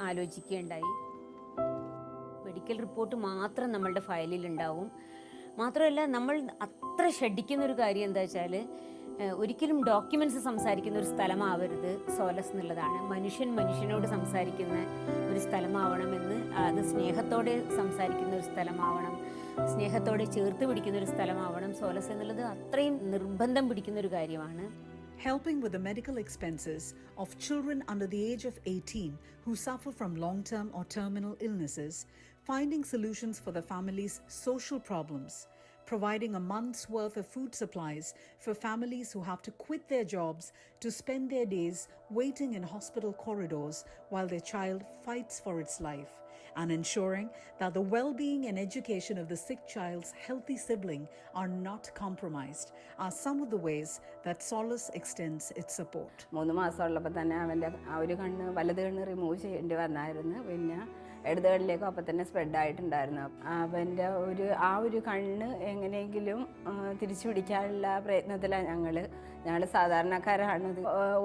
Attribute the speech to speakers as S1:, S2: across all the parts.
S1: ആലോചിക്കുകയുണ്ടായി. Medical report മാത്രം നമ്മളുടെ ഫയലിലുണ്ടാവും. മാത്രമല്ല, നമ്മൾ അത്ര ഷഡിക്കുന്നൊരു കാര്യം എന്താ വെച്ചാൽ, ഒരിക്കലും ഡോക്യുമെൻറ്റ്സ് സംസാരിക്കുന്ന ഒരു സ്ഥലമാവരുത് സോലസ് എന്നുള്ളതാണ്. മനുഷ്യനോട് സംസാരിക്കുന്ന ഒരു സ്ഥലമാവണമെന്ന്, അത് സ്നേഹത്തോടെ സംസാരിക്കുന്ന ഒരു സ്ഥലമാവണം, സ്നേഹത്തോടെ ചേർത്ത് പിടിക്കുന്ന ഒരു സ്ഥലമാവണം സോലസ് എന്നുള്ളത് അത്രയും നിർബന്ധം പിടിക്കുന്ന ഒരു കാര്യമാണ്.
S2: Helping with the medical expenses of children under the age of 18 who suffer from long-term or terminal illnesses, finding solutions for the family's social problems, providing a month's worth of food supplies for families who have to quit their jobs to spend their days waiting in hospital corridors while their child fights for its life, and ensuring that the well-being and education of the sick child's healthy sibling are not compromised are some of the ways that Solace extends its support.
S3: 3 മാസമുള്ളപ്പോൾ തന്നെ അവൻ്റെ ആ ഒരു കണ്ണ്, വലത് കണ്ണ് remove ചെയ്യേണ്ടി വന്നായിരുന്നു. പിന്നെ ഇടത് കണ്ണിലേക്കും അപ്പം തന്നെ സ്പ്രെഡായിട്ടുണ്ടായിരുന്നു. അവൻ്റെ ആ ഒരു കണ്ണ് എങ്ങനെയെങ്കിലും തിരിച്ചു പിടിക്കാനുള്ള പ്രയത്നത്തിലാണ് ഞങ്ങൾ സാധാരണക്കാരാണ്.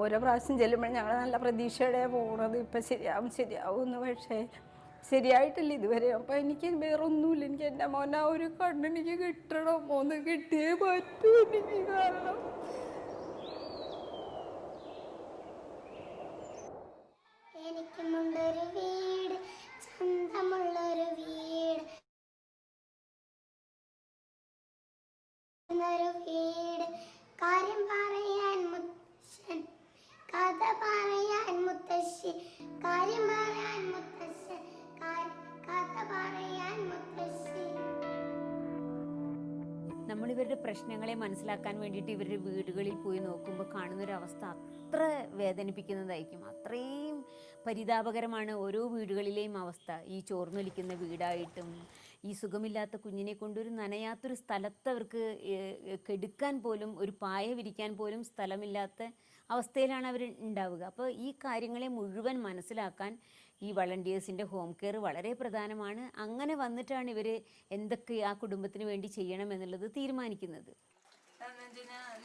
S3: ഓരോ പ്രാവശ്യം ചെല്ലുമ്പോഴും ഞങ്ങൾ നല്ല പ്രതീക്ഷയോടെ പോകുന്നത് ഇപ്പം ശരിയാവും എന്ന്. പക്ഷേ ശരിയായിട്ടില്ല ഇതുവരെ. അപ്പം എനിക്ക് വേറൊന്നുമില്ല, എനിക്ക് എൻ്റെ മോനെ ഒരു കണ്ണെനിക്ക് കിട്ടണം, ഒന്ന് കിട്ടിയേ പറ്റൂ എനിക്ക്. കാരണം
S4: എനിക്കുമുണ്ടൊരു വീട്, സ്വന്തമുള്ളൊരു വീട്, കാര്യം പറയാൻ മുത്തശ്ശൻ, കഥ പറയാൻ മുത്തശ്ശി, കാര്യം പറയാൻ മുത്തശ്ശൻ, കഥ പറയാൻ മുത്തശ്ശി.
S1: നമ്മളിവരുടെ പ്രശ്നങ്ങളെ മനസ്സിലാക്കാൻ വേണ്ടിയിട്ട് ഇവരുടെ വീടുകളിൽ പോയി നോക്കുമ്പോൾ കാണുന്നൊരവസ്ഥ അത്ര വേദനിപ്പിക്കുന്നതായിരിക്കും. അത്രയും പരിതാപകരമാണ് ഓരോ വീടുകളിലെയും അവസ്ഥ. ഈ ചോർന്നൊലിക്കുന്ന വീടായിട്ടും, ഈ സുഖമില്ലാത്ത കുഞ്ഞിനെ കൊണ്ടൊരു നനയാത്തൊരു സ്ഥലത്ത് അവർക്ക് കെടുക്കാൻ പോലും, ഒരു പായ വിരിക്കാൻ പോലും സ്ഥലമില്ലാത്ത അവസ്ഥയിലാണ് അവർ ഉണ്ടാവുക. അപ്പോൾ ഈ കാര്യങ്ങളെ മുഴുവൻ മനസ്സിലാക്കാൻ ഈ വളണ്ടിയേഴ്സിൻ്റെ ഹോം കെയർ വളരെ പ്രധാനമാണ്. അങ്ങനെ വന്നിട്ടാണ് ഇവർ എന്തൊക്കെ ആ കുടുംബത്തിന് വേണ്ടി ചെയ്യണം എന്നുള്ളത് തീരുമാനിക്കുന്നത്.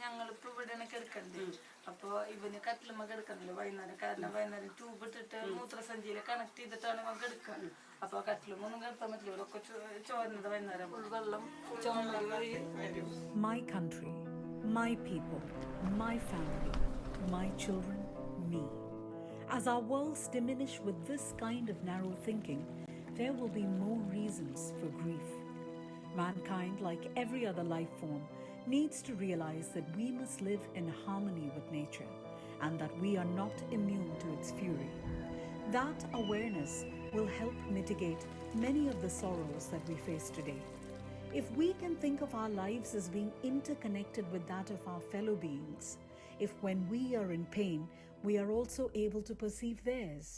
S5: ഞങ്ങളിപ്പോൾ ഇവിടെയാണ് കിടക്കണ്ടേ, അപ്പോൾ ഇവന് കട്ടിലുമ്മ കിടക്കണല്ലോ വൈകുന്നേരം. കാരണം വൈകുന്നേരം ട്യൂബ് ഇട്ടിട്ട് മൂത്രസഞ്ചിയിൽ കണക്ട് ചെയ്തിട്ടാണ് ഇവൻ കിടക്കുക. അപ്പോൾ കട്ടിലുമൊന്നും കിടത്താൻ പറ്റില്ല, ഇവരൊക്കെ ചോരുന്നത് വൈകുന്നേരം വെള്ളം ചോർന്നത്.
S2: My country, my people, my family, my children, me. As our worlds diminish with this kind of narrow thinking, there will be more reasons for grief. Mankind, like every other life form, needs to realize that we must live in harmony with nature and that we are not immune to its fury. That awareness will help mitigate many of the sorrows that we face today. If we can think of our lives as being interconnected with that of our fellow beings, if when we are in pain, we are also able to perceive theirs,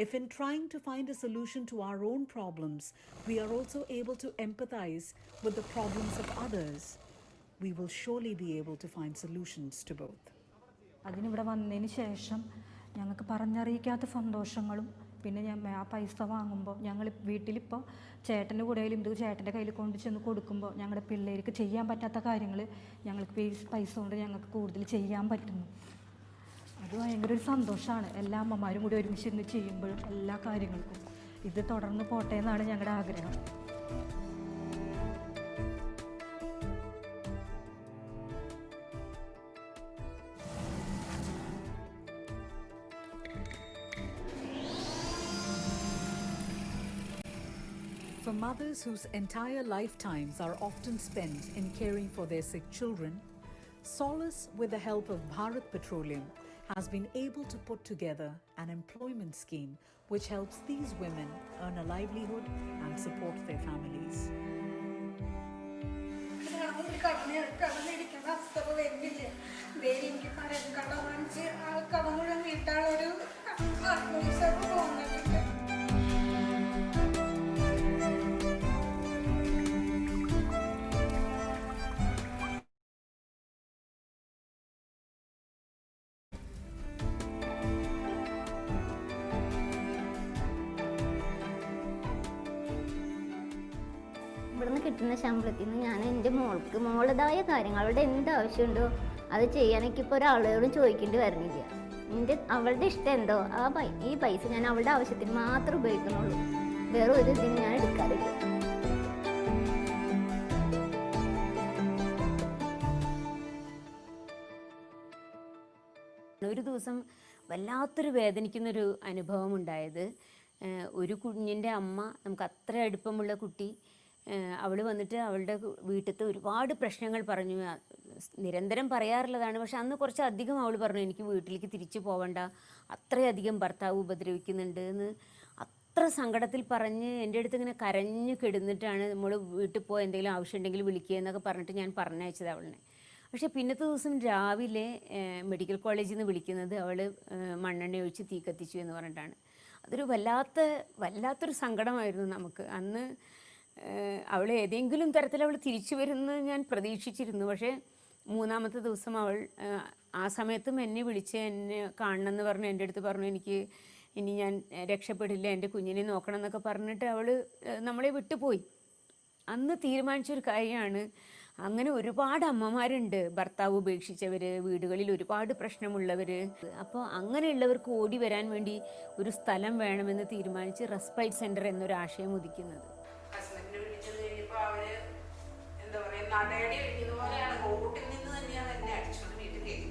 S2: if in trying to find a solution to our own problems, we are also able to empathize with the problems of others, we will surely be able to find solutions to both.
S6: അതിനിവിടെ വന്നതിന് ശേഷം ഞങ്ങൾക്ക് പറഞ്ഞറിയിക്കാത്ത സന്തോഷങ്ങളും, പിന്നെ ആ പൈസ വാങ്ങുമ്പോൾ ഞങ്ങൾ വീട്ടിലിപ്പോൾ ചേട്ടൻ്റെ കൂടെയും ഇത് ചേട്ടൻ്റെ കയ്യിൽ കൊണ്ട് ചെന്ന് കൊടുക്കുമ്പോൾ ഞങ്ങളുടെ പിള്ളേർക്ക് ചെയ്യാൻ പറ്റാത്ത കാര്യങ്ങൾ ഞങ്ങൾക്ക് പൈസ കൊണ്ട് ഞങ്ങൾക്ക് കൂടുതൽ ചെയ്യാൻ പറ്റുന്നു. അത് ഭയങ്കര ഒരു സന്തോഷമാണ്. എല്ലാ അമ്മമാരും കൂടി ഒരുമിച്ചിരുന്ന് ചെയ്യുമ്പോഴും എല്ലാ കാര്യങ്ങൾക്കും. ഇത് തുടർന്ന് പോട്ടെ എന്നാണ് ഞങ്ങളുടെ ആഗ്രഹം.
S2: For mothers whose entire lifetimes are often spent in caring for their sick children, Solace, with the help of Bharat Petroleum, has been able to put together an employment scheme which helps these women earn a livelihood and support their families.
S4: ഇവിടുന്ന് കിട്ടുന്ന ശമ്പളത്തിൽ നിന്ന് ഞാൻ എൻ്റെ മോളുടേതായ കാര്യങ്ങൾ, അവളുടെ എന്താവശ്യമുണ്ടോ അത് ചെയ്യാനൊക്കെ ഇപ്പോൾ ഒരാളോടും ചോദിക്കേണ്ടി വരുന്നില്ല. അവളുടെ ഇഷ്ടം എന്തോ ഈ പൈസ ഞാൻ അവളുടെ ആവശ്യത്തിന് മാത്രം ഉപയോഗിക്കുന്നുള്ളൂ. വേറെ ഒരു ഇതിന് ഞാൻ എടുക്കാറില്ല.
S1: ഒരു ദിവസം വല്ലാത്തൊരു വേദനിക്കുന്നൊരു അനുഭവം ഉണ്ടായത്, ഒരു കുഞ്ഞിൻ്റെ അമ്മ, നമുക്ക് അത്ര അടുപ്പമുള്ള കുട്ടി, അവൾ വന്നിട്ട് അവളുടെ വീട്ടിലത്തെ ഒരുപാട് പ്രശ്നങ്ങൾ പറഞ്ഞു. നിരന്തരം പറയാറുള്ളതാണ്, പക്ഷെ അന്ന് കുറച്ചധികം അവൾ പറഞ്ഞു എനിക്ക് വീട്ടിലേക്ക് തിരിച്ചു പോകണ്ട, അത്രയധികം ഭർത്താവ് ഉപദ്രവിക്കുന്നുണ്ട് എന്ന് അത്ര സങ്കടത്തിൽ പറഞ്ഞ് എൻ്റെ അടുത്ത് ഇങ്ങനെ കരഞ്ഞു കിടന്നിട്ടാണ് നമ്മൾ വീട്ടിൽ പോയി എന്തെങ്കിലും ആവശ്യമുണ്ടെങ്കിൽ വിളിക്കുക എന്നൊക്കെ പറഞ്ഞിട്ട് ഞാൻ പറഞ്ഞയച്ചത് അവളിനെ. പക്ഷേ പിന്നത്തെ ദിവസം രാവിലെ മെഡിക്കൽ കോളേജിൽ നിന്ന് വിളിക്കുന്നത് അവൾ മണ്ണെണ്ണ ഒഴിച്ച് തീ കത്തിച്ചു എന്ന് പറഞ്ഞിട്ടാണ്. അതൊരു വല്ലാത്തൊരു സങ്കടമായിരുന്നു നമുക്ക് അന്ന്. അവൾ ഏതെങ്കിലും തരത്തിൽ അവൾ തിരിച്ചു വരുമെന്ന് ഞാൻ പ്രതീക്ഷിച്ചിരുന്നു. പക്ഷേ മൂന്നാമത്തെ ദിവസം അവൾ ആ സമയത്തും എന്നെ വിളിച്ച് എന്നെ കാണണമെന്ന് പറഞ്ഞ് എൻ്റെ അടുത്ത് പറഞ്ഞു എനിക്ക് ഇനി ഞാൻ രക്ഷപ്പെടില്ല, എൻ്റെ കുഞ്ഞിനെ നോക്കണം എന്നൊക്കെ പറഞ്ഞിട്ട് അവൾ നമ്മളെ വിട്ടുപോയി. അന്ന് തീരുമാനിച്ചൊരു കാര്യമാണ്, അങ്ങനെ ഒരുപാട് അമ്മമാരുണ്ട് ഭർത്താവ് ഉപേക്ഷിച്ചവർ, വീടുകളിൽ ഒരുപാട് പ്രശ്നമുള്ളവർ. അപ്പോൾ അങ്ങനെയുള്ളവർക്ക് ഓടി വരാൻ വേണ്ടി ഒരു സ്ഥലം വേണമെന്ന് തീരുമാനിച്ച് റെസ്പൈറ്റ് സെൻറ്റർ എന്നൊരു ആശയം ഉദിക്കുന്നത്.
S3: ഹസ്ബൻഡിനെ വിളിച്ചത് കഴിഞ്ഞപ്പോൾ അവര് എന്താ പറയുക നടയടി അടിക്കുന്ന പോലെയാണ്, റോട്ടിൽ നിന്ന് തന്നെയാണ് എന്നെ അടിച്ചുകൊണ്ട് വീട്ടിൽ കയറി.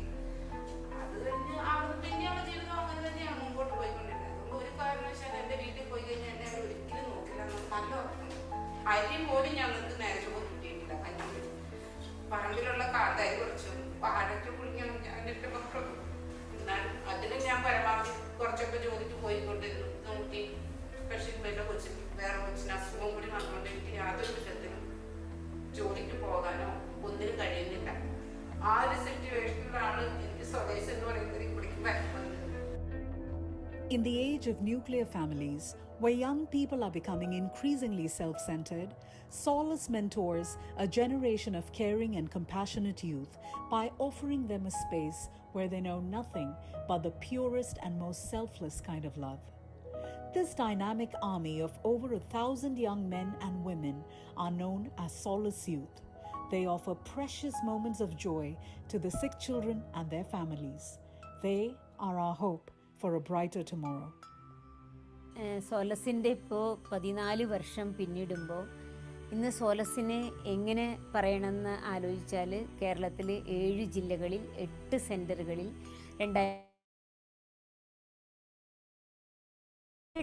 S3: അത് കഴിഞ്ഞ് പിന്നെ അവരുടെ ജീവിതം അങ്ങനെ തന്നെയാണ് മുമ്പോട്ട് പോയിക്കൊണ്ടിരുന്നത്. അതുകൊണ്ട് ഒരു കാരണവശാലും എൻ്റെ വീട്ടിൽ പോയി കഴിഞ്ഞാൽ എന്നെ അവർ ഒരിക്കലും നോക്കില്ല. നല്ല ഉറക്കുന്നു. അരി പോലും ഞങ്ങൾക്ക് നേരത്തെ പോലും കിട്ടിയിട്ടില്ല. കഞ്ഞി പറമ്പിലുള്ള കാന്താരി കുറച്ചും പാടൊക്കെ കുളിക്കണം എൻ്റെ മക്കളും. എന്നാൽ അതിന് ഞാൻ പരമാവധി കുറച്ചൊക്കെ ജോലിക്ക് പോയിക്കൊണ്ടിരുന്നു. നോക്കി പക്ഷേ എൻ്റെ കൊച്ചിന് വേറെ കൊച്ചിന് അസുഖം കൂടി വന്നുകൊണ്ട് എനിക്ക് യാതൊരു വിധത്തിലും ജോലിക്ക് പോകാനോ ഒന്നിനും കഴിയുന്നില്ല. ആ ഒരു സിറ്റുവേഷനിലാണ് എനിക്ക് സ്വദേശം എന്ന് പറയുന്നത് ഇവിടേക്ക് വരുന്നത്.
S2: In the age of nuclear families, where young people are becoming increasingly self-centered, Solace mentors a generation of caring and compassionate youth by offering them a space where they know nothing but the purest and most selfless kind of love. This dynamic army of over 1,000 young men and women are known as Solace Youth. They offer precious moments of joy to the sick children and their families. They are our hope for a brighter tomorrow.
S1: സോലസിൻ്റെ ഇപ്പോൾ 14 വർഷം പിന്നിടുമ്പോൾ ഇന്ന് സോലസിനെ എങ്ങനെ പറയണമെന്ന് ആലോചിച്ചാൽ കേരളത്തിൽ 7 ജില്ലകളിൽ 8 സെൻറ്ററുകളിൽ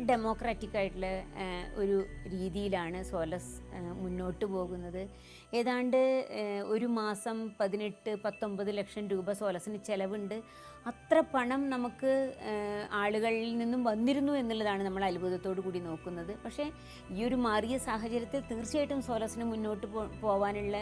S1: democratic ആയിട്ടുള്ള ഒരു രീതിയിലാണ് സോലസ് മുന്നോട്ട് പോകുന്നത്. ഏതാണ്ട് ഒരു മാസം 18-19 ലക്ഷം രൂപ സോലസിന് ചിലവുണ്ട്. അത്ര പണം നമുക്ക് ആളുകളിൽ നിന്നും വന്നിരുന്നു എന്നുള്ളതാണ് നമ്മൾ അത്ഭുതത്തോടു കൂടി നോക്കുന്നത്. പക്ഷേ ഈ ഒരു മാറിയ സാഹചര്യത്തിൽ തീർച്ചയായിട്ടും സോലസിന് മുന്നോട്ട് പോകാനുള്ള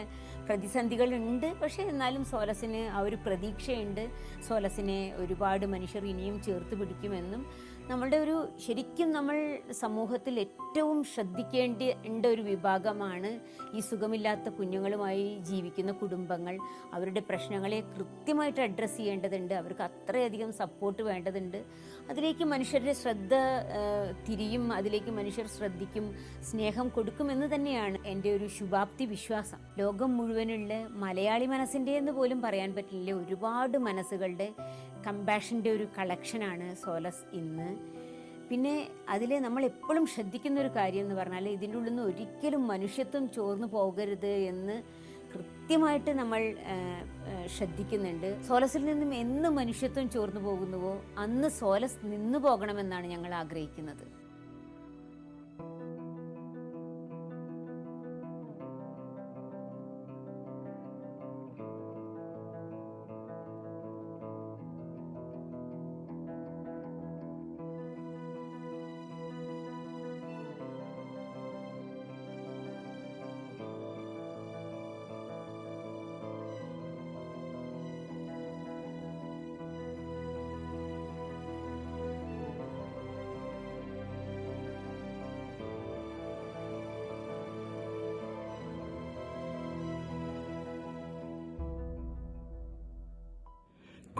S1: പ്രതിസന്ധികളുണ്ട്. പക്ഷേ എന്നാലും സോലസിന് ആ ഒരു പ്രതീക്ഷയുണ്ട്. സോലസിനെ ഒരുപാട് മനുഷ്യർ ഇനിയും ചേർത്ത് പിടിക്കുമെന്നും നമ്മളുടെ ഒരു ശരിക്കും നമ്മൾ സമൂഹത്തിൽ ഏറ്റവും ശ്രദ്ധിക്കേണ്ട ഒരു വിഭാഗമാണ് ഈ സുഖമില്ലാത്ത കുഞ്ഞുങ്ങളുമായി ജീവിക്കുന്ന കുടുംബങ്ങൾ. അവരുടെ പ്രശ്നങ്ങളെ കൃത്യമായിട്ട് അഡ്രസ്സ് ചെയ്യേണ്ടതുണ്ട്. അവർക്ക് അത്രയധികം സപ്പോർട്ട് വേണ്ടതുണ്ട്. അതിലേക്ക് മനുഷ്യരുടെ ശ്രദ്ധ തിരിയും, അതിലേക്ക് മനുഷ്യർ ശ്രദ്ധിക്കും, സ്നേഹം കൊടുക്കുമെന്ന് തന്നെയാണ് എൻ്റെ ഒരു ശുഭാപ്തി വിശ്വാസം. ലോകം മുഴുവനുള്ള മലയാളി മനസ്സിൻ്റെ എന്ന് പോലും പറയാൻ പറ്റില്ല, ഒരുപാട് മനസ്സുകളുടെ കമ്പാഷൻ്റെ ഒരു കളക്ഷനാണ് സോലസ് ഇന്ന്. പിന്നെ അതിൽ നമ്മൾ എപ്പോഴും ശ്രദ്ധിക്കുന്ന ഒരു കാര്യം എന്ന് പറഞ്ഞാൽ ഇതിൻ്റെ ഉള്ളിൽ നിന്ന് ഒരിക്കലും മനുഷ്യത്വം ചോർന്നു പോകരുത് എന്ന് കൃത്യമായിട്ട് നമ്മൾ ശ്രദ്ധിക്കുന്നുണ്ട്. സോലസിൽ നിന്നും എന്ന് മനുഷ്യത്വം ചോർന്നു പോകുന്നുവോ അന്ന് സോലസ് നിന്നു പോകണമെന്നാണ് ഞങ്ങൾ ആഗ്രഹിക്കുന്നത്.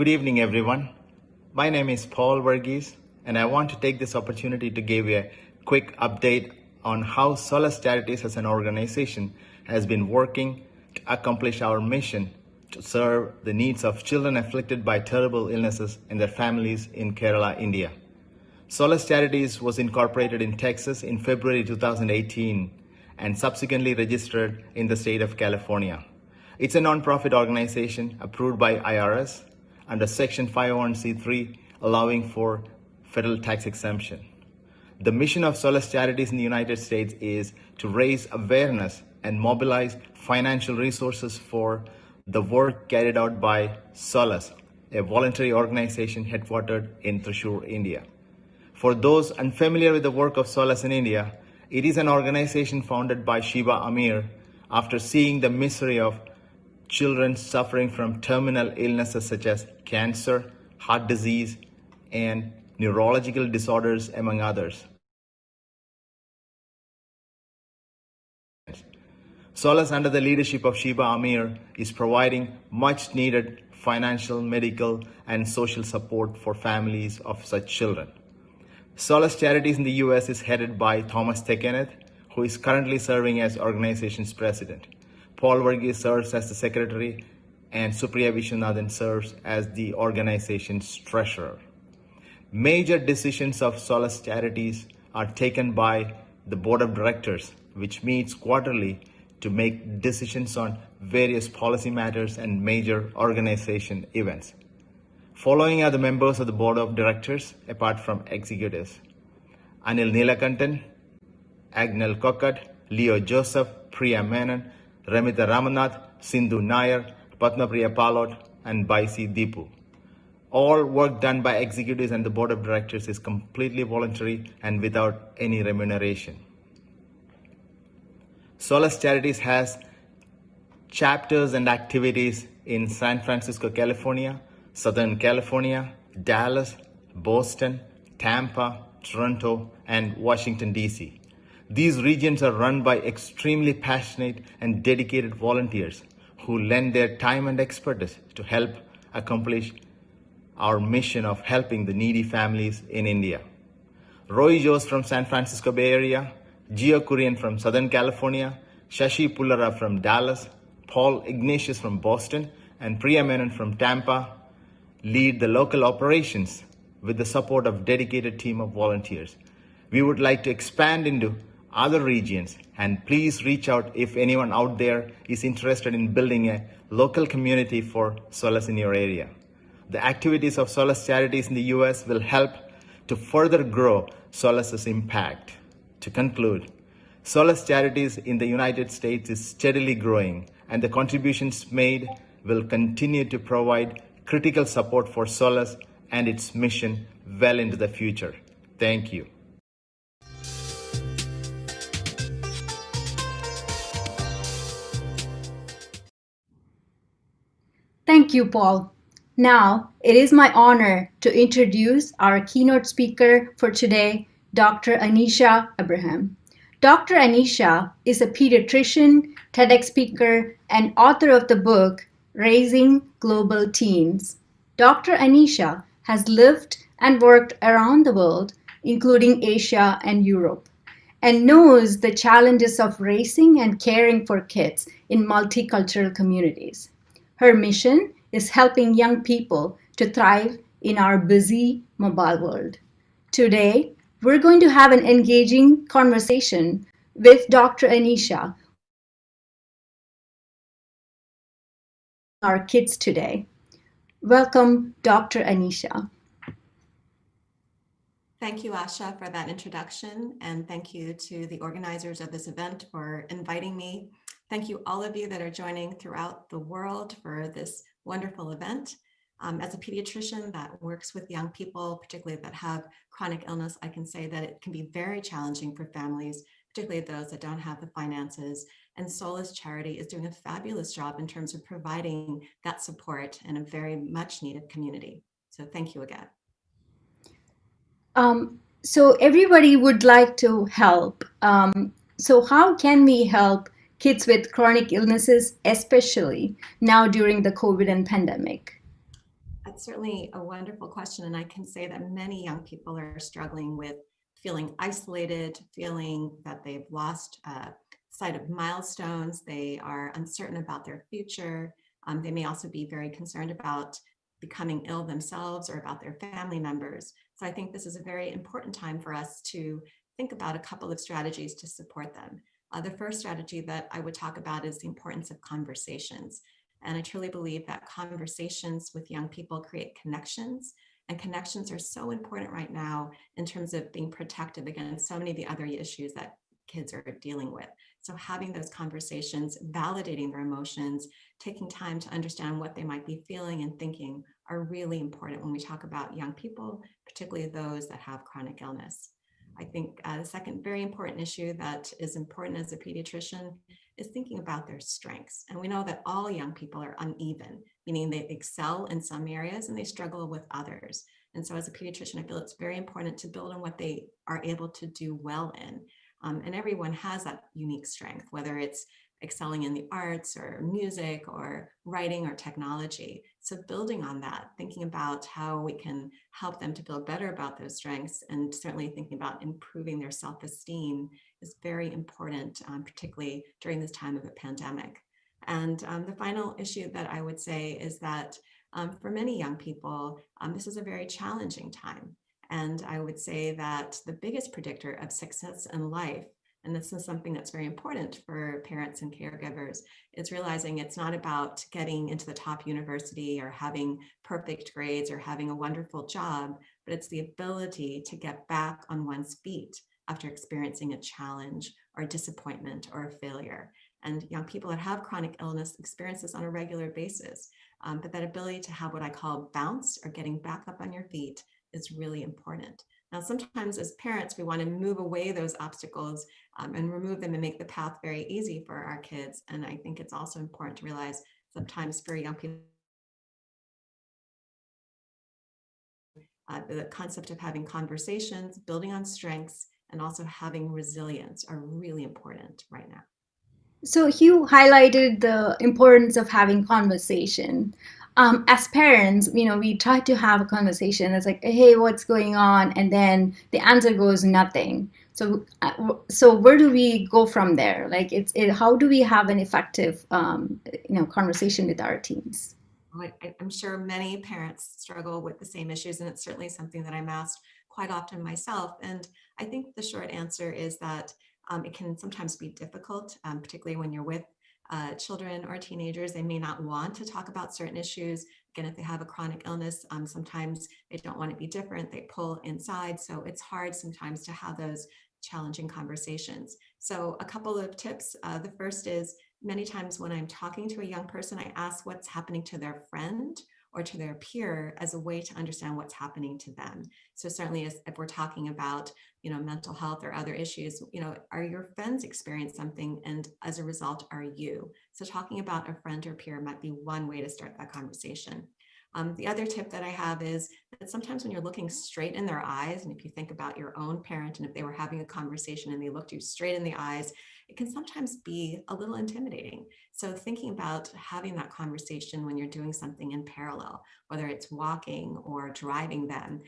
S7: Good evening, everyone. My name is Paul Verghese, and I want to take this opportunity to give you a quick update on how Solace Charities as an organization has been working to accomplish our mission to serve the needs of children afflicted by terrible illnesses and their families in Kerala, India. Solace Charities was incorporated in Texas in February 2018 and subsequently registered in the state of California. It's a non-profit organization approved by IRS under Section 501c3, allowing for federal tax exemption. The mission of Solace Charities in the United States is to raise awareness and mobilize financial resources for the work carried out by Solace, a voluntary organization headquartered in Thrissur, India. For those unfamiliar with the work of Solace in India, it is an organization founded by Shiba Amir after seeing the misery of children suffering from terminal illnesses such as cancer, heart disease, and neurological disorders, among others. Solace, under the leadership of Shiba Amir, is providing much needed financial, medical, and social support for families of such children. Solace Charities in the US is headed by Thomas Tekeneth, who is currently serving as organization's president. Paul Verghese serves as the secretary, and Supriya Vishwanathan serves as the organization's treasurer. Major decisions of Solace Charities are taken by the board of directors, which meets quarterly to make decisions on various policy matters and major organization events. Following are the members of the board of directors, apart from executives: Anil Neelakantan, Agnel Kokkat, Leo Joseph, Priya Menon, Ramita Ramanath, Sindhu Nair, Padmapriya Palot, and Baisi Deepu. All work done by executives and the board of directors is completely voluntary and without any remuneration. Solace Charities has chapters and activities in San Francisco, California, Southern California, Dallas, Boston, Tampa, Toronto, and Washington, D.C. These regions are run by extremely passionate and dedicated volunteers who lend their time and expertise to help accomplish our mission of helping the needy families in India. Roy Jose from San Francisco Bay Area, Gio Kurian from Southern California, Shashi Pullara from Dallas, Paul Ignatius from Boston, and Priya Menon from Tampa lead the local operations with the support of a dedicated team of volunteers. We would like to expand into other regions, and please reach out if anyone out there is interested in building a local community for Solace in your area. The activities of Solace Charities in the US will help to further grow Solace's impact. To conclude, Solace Charities in the United States is steadily growing, and the contributions made will continue to provide critical support for Solace and its mission well into the future. Thank you.
S8: Thank you, Paul. Now, it is my honor to introduce our keynote speaker for today, Dr. Anisha Abraham. Dr. Anisha is a pediatrician, TEDx speaker, and author of the book, Raising Global Teens. Dr. Anisha has lived and worked around the world, including Asia and Europe, and knows the challenges of raising and caring for kids in multicultural communities. Her mission is helping young people to thrive in our busy mobile world. Today, we're going to have an engaging conversation with Dr. Anisha, our kids today. Welcome, Dr. Anisha.
S9: Thank you, Asha, for that introduction, and thank you to the organizers of this event for inviting me. Thank you all of you that are joining throughout the world for this wonderful event. As a pediatrician that works with young people, particularly that have chronic illness, I can say that it can be very challenging for families, particularly those that don't have the finances. And Solace Charity is doing a fabulous job in terms of providing that support in a very much needed community. So thank you again.
S8: So everybody would like to help. So how can we help kids with chronic illnesses, especially now during the COVID and pandemic?
S9: That's certainly a wonderful question. And I can say that many young people are struggling with feeling isolated, feeling that they've lost sight of milestones. They are uncertain about their future. They may also be very concerned about becoming ill themselves or about their family members. So I think this is a very important time for us to think about a couple of strategies to support them. The first strategy that I would talk about is the importance of conversations. And I truly believe that conversations with young people create connections, and connections are so important right now in terms of being protective against so many of the other issues that kids are dealing with. So having those conversations, validating their emotions, taking time to understand what they might be feeling and thinking are really important when we talk about young people, particularly those that have chronic illness. I think the second very important issue that is important as a pediatrician is thinking about their strengths. And we know that all young people are uneven, meaning they excel in some areas and they struggle with others. And so as a pediatrician, I feel it's very important to build on what they are able to do well in. And everyone has that unique strength, whether it's excelling in the arts or music or writing or technology. So building on that, thinking about how we can help them to feel better about those strengths, and certainly thinking about improving their self-esteem is very important, particularly during this time of a pandemic. And the final issue that I would say is that for many young people, this is a very challenging time. And I would say that the biggest predictor of success in life, and this is something that's very important for parents and caregivers, is realizing it's not about getting into the top university or having perfect grades or having a wonderful job, but it's the ability to get back on one's feet after experiencing a challenge or a disappointment or a failure. And young people that have chronic illness experience this on a regular basis. But that ability to have what I call bounce or getting back up on your feet is really important. Now, sometimes as parents, we want to move away those obstacles and remove them and make the path very easy for our kids. And I think it's also important to realize sometimes for young people, the concept of having conversations, building on strengths, and also having resilience are really important right now.
S8: So you highlighted the importance of having conversation. As parents, we try to have a conversation. It's like, hey, what's going on? And then the answer goes nothing. So where do we go from there? Like, how do we have an effective, conversation with our teens?
S9: I'm sure many parents struggle with the same issues, and it's certainly something that I'm asked quite often myself. And I think the short answer is that it can sometimes be difficult, particularly when you're with children or teenagers. They may not want to talk about certain issues. Again, if they have a chronic illness, sometimes they don't want to be different. They pull inside. So it's hard sometimes to have those challenging conversations. So a couple of tips. The first is, many times when I'm talking to a young person, I ask what's happening to their friend or to their peer as a way to understand what's happening to them. So certainly if we're talking about, mental health or other issues, are your friends experiencing something? And as a result, are you? So talking about a friend or peer might be one way to start that conversation. The other tip that I have is that sometimes when you're looking straight in their eyes, and if you think about your own parent, and if they were having a conversation and they looked you straight in the eyes, it can sometimes be a little intimidating. So thinking about having that conversation when you're doing something in parallel, whether it's walking or driving them,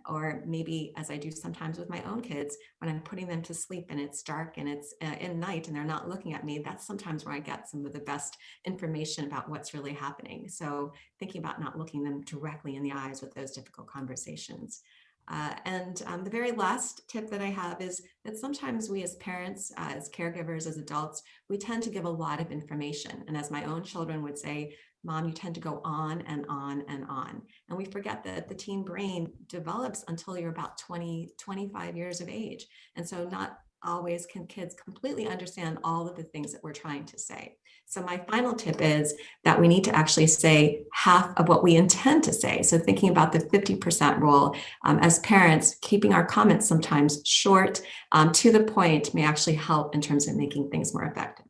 S9: or maybe as I do sometimes with my own kids, when I'm putting them to sleep and it's dark and it's in night and they're not looking at me, that's sometimes where I get some of the best information about what's really happening. So thinking about not looking them directly in the eyes with those difficult conversations. And the very last tip that I have is that sometimes we as parents, as caregivers, as adults, we tend to give a lot of information. And as my own children would say, Mom, you tend to go on and on and on. And we forget that the teen brain develops until you're about 20, 25 years of age. And so not always can kids completely understand all of the things that we're trying to say. So my final tip is that we need to actually say half of what we intend to say. So thinking about the 50% rule, as parents, keeping our comments sometimes short, to the point, may actually help in terms of making things more effective.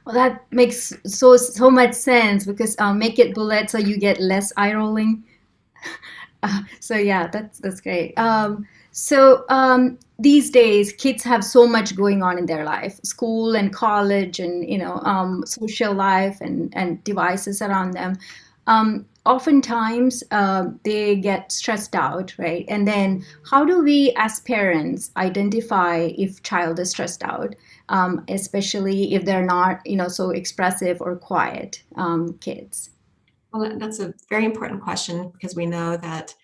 S8: Well, that makes so much sense, because make it bullet so you get less eye rolling. So yeah, that's great. These days, kids have so much going on in their life, school and college, and social life and devices around them. Oftentimes they get stressed out, right? And then how do we as parents identify if child is stressed out, especially if they're not, so expressive or quiet kids?
S9: Well, that's a very important question because we know that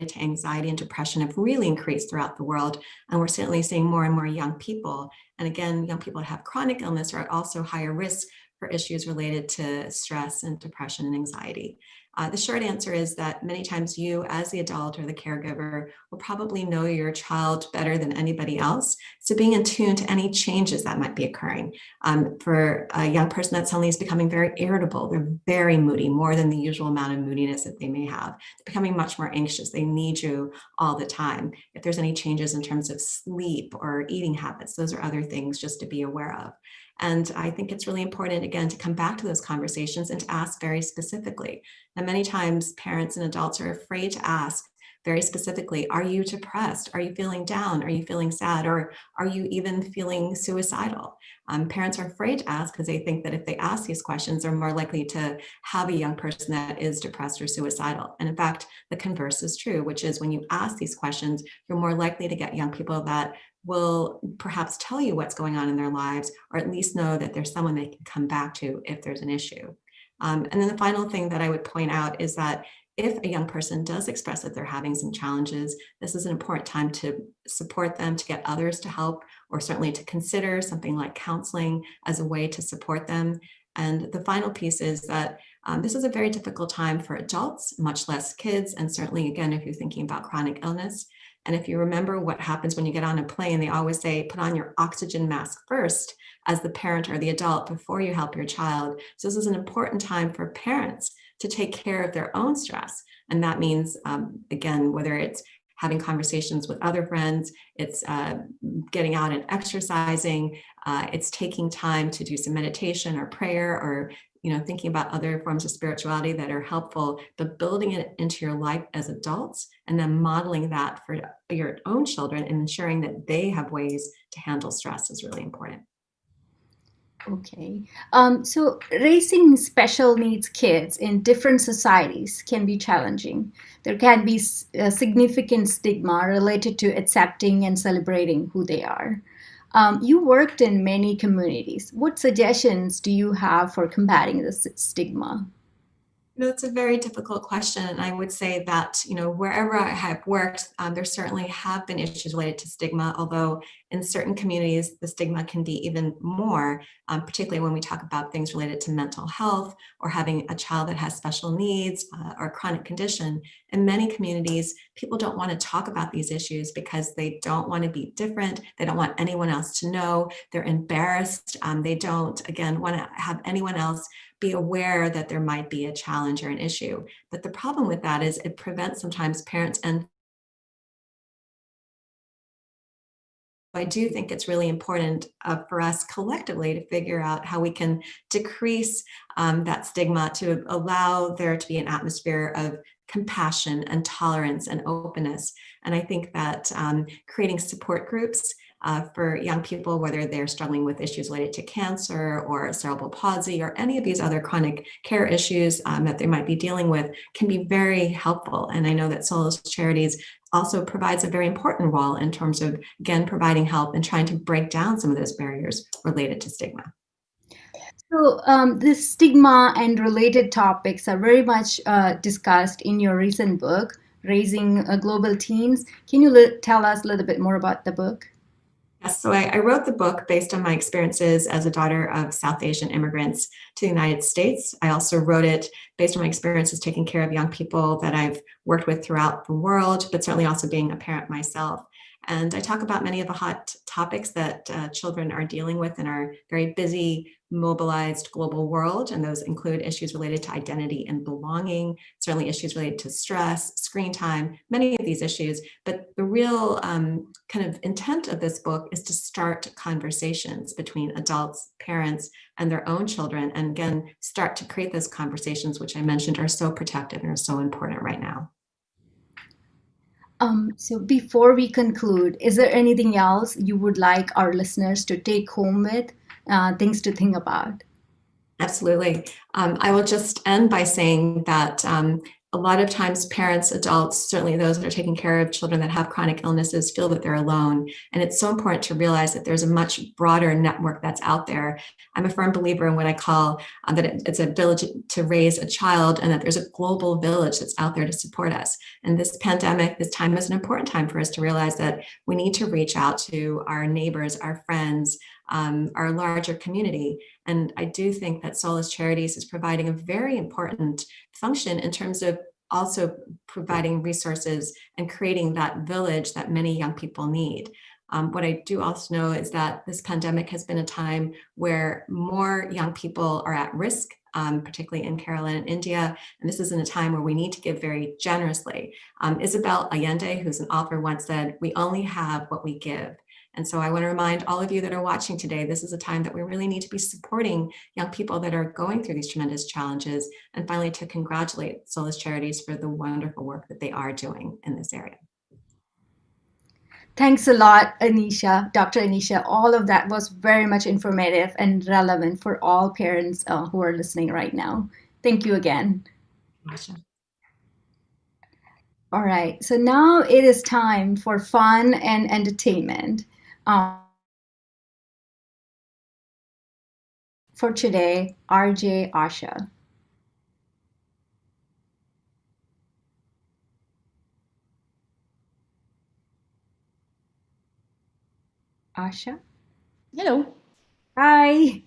S9: to anxiety and depression have really increased throughout the world. And we're certainly seeing more and more young people. And again, young people that have chronic illness are at also higher risk for issues related to stress and depression and anxiety. The short answer is that many times you, as the adult or the caregiver, will probably know your child better than anybody else. So being in tune to any changes that might be occurring. For a young person that suddenly is becoming very irritable, they're very moody, more than the usual amount of moodiness that they may have. They're becoming much more anxious. They need you all the time. If there's any changes in terms of sleep or eating habits, those are other things just to be aware of. And I think it's really important, again, to come back to those conversations and to ask very specifically. And many times parents and adults are afraid to ask very specifically, are you depressed? Are you feeling down? Are you feeling sad? Or are you even feeling suicidal? Parents are afraid to ask because they think that if they ask these questions, they're more likely to have a young person that is depressed or suicidal. And in fact, the converse is true, which is when you ask these questions, you're more likely to get young people that will perhaps tell you what's going on in their lives, or at least know that there's someone they can come back to if there's an issue. And then the final thing that I would point out is that if a young person does express that they're having some challenges, this is an important time to support them, to get others to help, or certainly to consider something like counseling as a way to support them. And the final piece is that this is a very difficult time for adults, much less kids. And certainly, again, if you're thinking about chronic illness. And if you remember what happens when you get on a plane, they always say, put on your oxygen mask first as the parent or the adult before you help your child. So this is an important time for parents to take care of their own stress. And that means, again, whether it's having conversations with other friends, it's getting out and exercising, it's taking time to do some meditation or prayer, or thinking about other forms of spirituality that are helpful, but building it into your life as adults and then modeling that for your own children and ensuring that they have ways to handle stress is really important.
S8: Okay. So raising special needs kids in different societies can be challenging. There can be a significant stigma related to accepting and celebrating who they are. You worked in many communities. What suggestions do you have for combating this stigma?
S9: It's a very difficult question. And I would say that, wherever I have worked, there certainly have been issues related to stigma, although in certain communities, the stigma can be even more, particularly when we talk about things related to mental health or having a child that has special needs or chronic condition. In many communities, people don't want to talk about these issues because they don't want to be different. They don't want anyone else to know. They're embarrassed. They don't, again, want to have anyone else be aware that there might be a challenge or an issue. But the problem with that is it prevents sometimes parents and I do think it's really important for us collectively to figure out how we can decrease that stigma to allow there to be an atmosphere of compassion and tolerance and openness. And I think that creating support groups for young people, whether they're struggling with issues related to cancer or cerebral palsy or any of these other chronic care issues that they might be dealing with, can be very helpful. And I know that Solace Charities also provides a very important role in terms of, again, providing help and trying to break down some of those barriers related to stigma.
S8: So this stigma and related topics are very much discussed in your recent book, Raising Global Teens. Can you tell us a little bit more about the book?
S9: Yes, so I wrote the book based on my experiences as a daughter of South Asian immigrants to the United States. I also wrote it based on my experiences taking care of young people that I've worked with throughout the world, but certainly also being a parent myself. And I talk about many of the hot topics that children are dealing with in our very busy, mobilized global world. And those include issues related to identity and belonging, certainly issues related to stress, screen time, many of these issues. But the real kind of intent of this book is to start conversations between adults, parents, and their own children. And again, start to create those conversations, which I mentioned are so protective and are so important right now.
S8: So before we conclude, is there anything else you would like our listeners to take home with, things to think about?
S9: Absolutely. I will just end by saying that a lot of times parents, adults, certainly those that are taking care of children that have chronic illnesses, feel that they're alone. And it's so important to realize that there's a much broader network that's out there. I'm a firm believer in what I call that it's a village to raise a child, and that there's a global village that's out there to support us. And this pandemic, this time is an important time for us to realize that we need to reach out to our neighbors, our friends, our larger community. And I do think that Solace Charities is providing a very important function in terms of also providing resources and creating that village that many young people need. What I do also know is that this pandemic has been a time where more young people are at risk, particularly in Kerala and India. And this isn't a time where we need to give very generously. Isabel Allende, who's an author, once said, "We only have what we give." And so I want to remind all of you that are watching today, this is a time that we really need to be supporting young people that are going through these tremendous challenges. And finally, to congratulate Solace Charities for the wonderful work that they are doing in this area.
S8: Thanks a lot, Anisha, Dr. Anisha. All of that was very much informative and relevant for all parents who are listening right now. Thank you again.
S9: Gotcha.
S8: All right, so now it is time for fun and entertainment. For today, RJ Asha. Asha?
S10: Hello.
S8: Hi.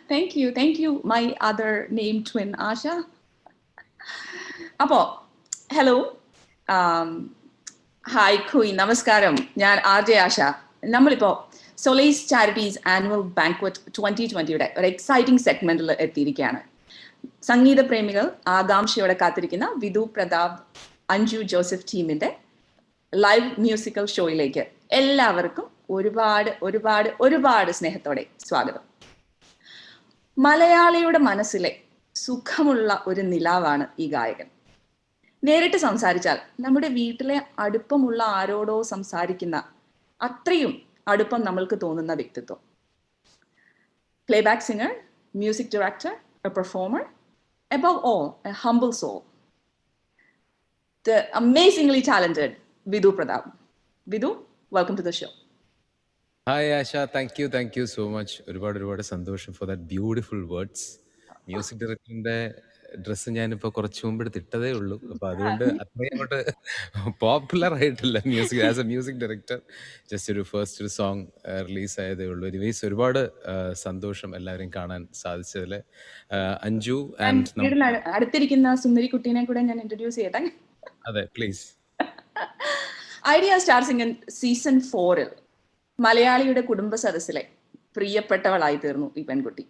S10: Thank you. Thank you, my other name twin, Asha. Apo, hello. Hi, Queen. Namaskaram. ഞാൻ RJ ആശ. നമ്മളിപ്പോൾ solace charities annual banquet 2020 ഒരു exciting സെഗ്മെന്റിൽ എത്തിയിരിക്കുകയാണ്. സംഗീത പ്രേമികൾ ആകാംക്ഷയോടെ കാത്തിരിക്കുന്ന Vidhu Pratap, Anju Joseph ടീമിന്റെ live musical ഷോയിലേക്ക് എല്ലാവർക്കും ഒരുപാട് ഒരുപാട് ഒരുപാട് സ്നേഹത്തോടെ സ്വാഗതം. മലയാളിയുടെ മനസ്സിലെ സുഖമുള്ള ഒരു നിലാവാണ് ഈ ഗായകൻ. നേരിട്ട് സംസാരിച്ചാൽ നമ്മുടെ വീട്ടിലെ അടുപ്പമുള്ള ആരോടോ സംസാരിക്കുന്ന അത്രയും അടുപ്പം നമ്മൾക്ക് തോന്നുന്ന വ്യക്തിത്വം. Playback singer, music director, A performer, above all, a humble soul. The amazingly talented Vidhu Pradap. Vidhu, welcome to the show.
S11: Hi Asha, thank you so much. ഒരുപാട് സന്തോഷം for that beautiful words. Music ഡയറക്ടറിന്റെ dress ഞാനിപ്പോൾ കുറച്ച് മുമ്പ് എടുത്തിട്ടതേ ഉള്ളൂ. അപ്പോൾ അതുകൊണ്ട് അത്രയും അങ്ങോട്ട് പോപ്പുലർ ആയിട്ടില്ല music as A music director. Just ഒരു ഫസ്റ്റ് സോങ് റിലീസ് ആയതേ ഉള്ളൂ. എനിവേസ് ഒരുപാട് സന്തോഷം എല്ലാവരെയും കാണാൻ സാധിച്ചതിൽ. അഞ്ജു ആൻഡ്
S10: അടുത്തിരിക്കുന്ന സുന്ദരി കുട്ടീനെ കൂടെ ഞാൻ ഇൻട്രൊഡ്യൂസ് ചെയ്യട്ടെ.
S11: അതെ, please.
S10: Idea star singer season 4 മലയാളിയുടെ കുടുംബ സദസ്സിലെ പ്രിയപ്പെട്ടവളായി തീർന്നു ഈ പെൺകുട്ടി.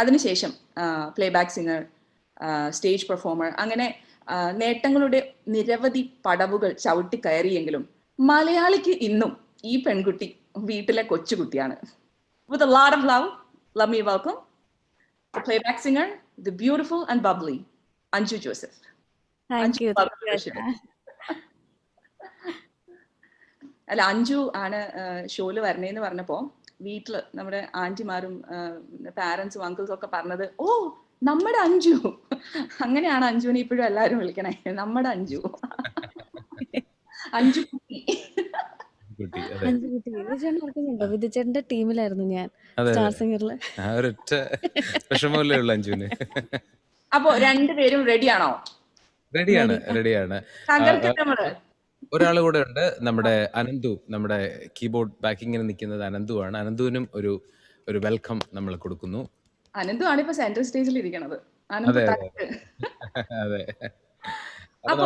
S10: അതിനുശേഷം പ്ലേബാക്ക് സിംഗർ, സ്റ്റേജ് പെർഫോമർ, അങ്ങനെ നേട്ടങ്ങളുടെ നിരവധി പടവുകൾ ചവിട്ടി കയറിയെങ്കിലും മലയാളിക്ക് ഇന്നും ഈ പെൺകുട്ടി വീട്ടിലെ കൊച്ചുകുട്ടിയാണ്. With a lot of love, let me welcome the playback singer, the beautiful and bubbly Anju Joseph.
S12: Thank you.
S10: അല്ല, അഞ്ജു ആണ് ഷോയില് വരണേന്ന് പറഞ്ഞപ്പോ വീട്ടില് നമ്മുടെ ആന്റിമാരും പാരന്റ്സും അങ്കിൾസും ഒക്കെ പറഞ്ഞത്, ഓ നമ്മുടെ അഞ്ജു. അങ്ങനെയാണ് അഞ്ജുവിനെ ഇപ്പോഴും എല്ലാവരും വിളിക്കണേ, നമ്മുടെ അഞ്ജു. അഞ്ജു കുട്ടി.
S12: വിധുചേട്ടന്റെ ടീമിലായിരുന്നു ഞാൻ സ്റ്റാർ സിംഗറില്.
S11: വിഷമല്ലേ ഉള്ളു അഞ്ജുവിന്.
S10: അപ്പൊ രണ്ടുപേരും റെഡിയാണോ?
S11: റെഡിയാണ്. ഒരാൾ കൂടെ ഉണ്ട്, നമ്മുടെ അനന്തു, നമ്മുടെ കീബോർഡ് ബാക്കിങ്ങിന് നിൽക്കുന്നത് അനന്തുവാണ്. അനന്തുവിനും ഒരു വെൽക്കം നമ്മൾ കൊടുക്കുന്നു.
S10: അനന്തു ആണ് ഇപ്പൊ സെൻട്രൽ സ്റ്റേജിൽ ഇരിക്കണത്.
S11: അതെ.
S10: അപ്പൊ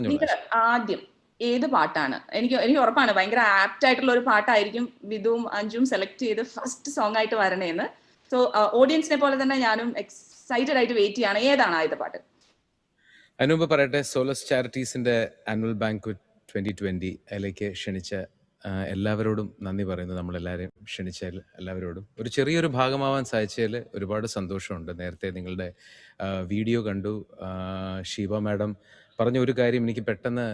S10: നിങ്ങൾ ആദ്യം ഏത് പാട്ടാണ്, എനിക്ക് ഉറപ്പാണ് ഭയങ്കര ആപ്റ്റ് ആയിട്ടുള്ള ഒരു പാട്ടായിരിക്കും വിധുവും അഞ്ജുവും സെലക്ട് ചെയ്ത് ഫസ്റ്റ് സോങ് ആയിട്ട് വരണേന്ന്. സോ ഓഡിയൻസിനെ പോലെ തന്നെ ഞാനും എക്സൈറ്റഡ് ആയിട്ട് വെയിറ്റ് ചെയ്യാണ്. ഏതാണ് ആദ്യത്തെ പാട്ട്?
S11: അതിനുമുമ്പ് പറയട്ടെ, സോളസ് ചാരിറ്റീസിന്റെ ആനുവൽ ബാങ്ക്വറ്റ് 2020 അതിലേക്ക് ക്ഷണിച്ച എല്ലാവരോടും നന്ദി പറയുന്നു. നമ്മളെല്ലാവരെയും ക്ഷണിച്ച എല്ലാവരോടും ഒരു ചെറിയൊരു ഭാഗമാവാൻ സാധിച്ചതിൽ ഒരുപാട് സന്തോഷമുണ്ട്. നേരത്തെ നിങ്ങളുടെ വീഡിയോ കണ്ടു. ഷീബ മാഡം പറഞ്ഞ ഒരു കാര്യം എനിക്ക് പെട്ടെന്ന്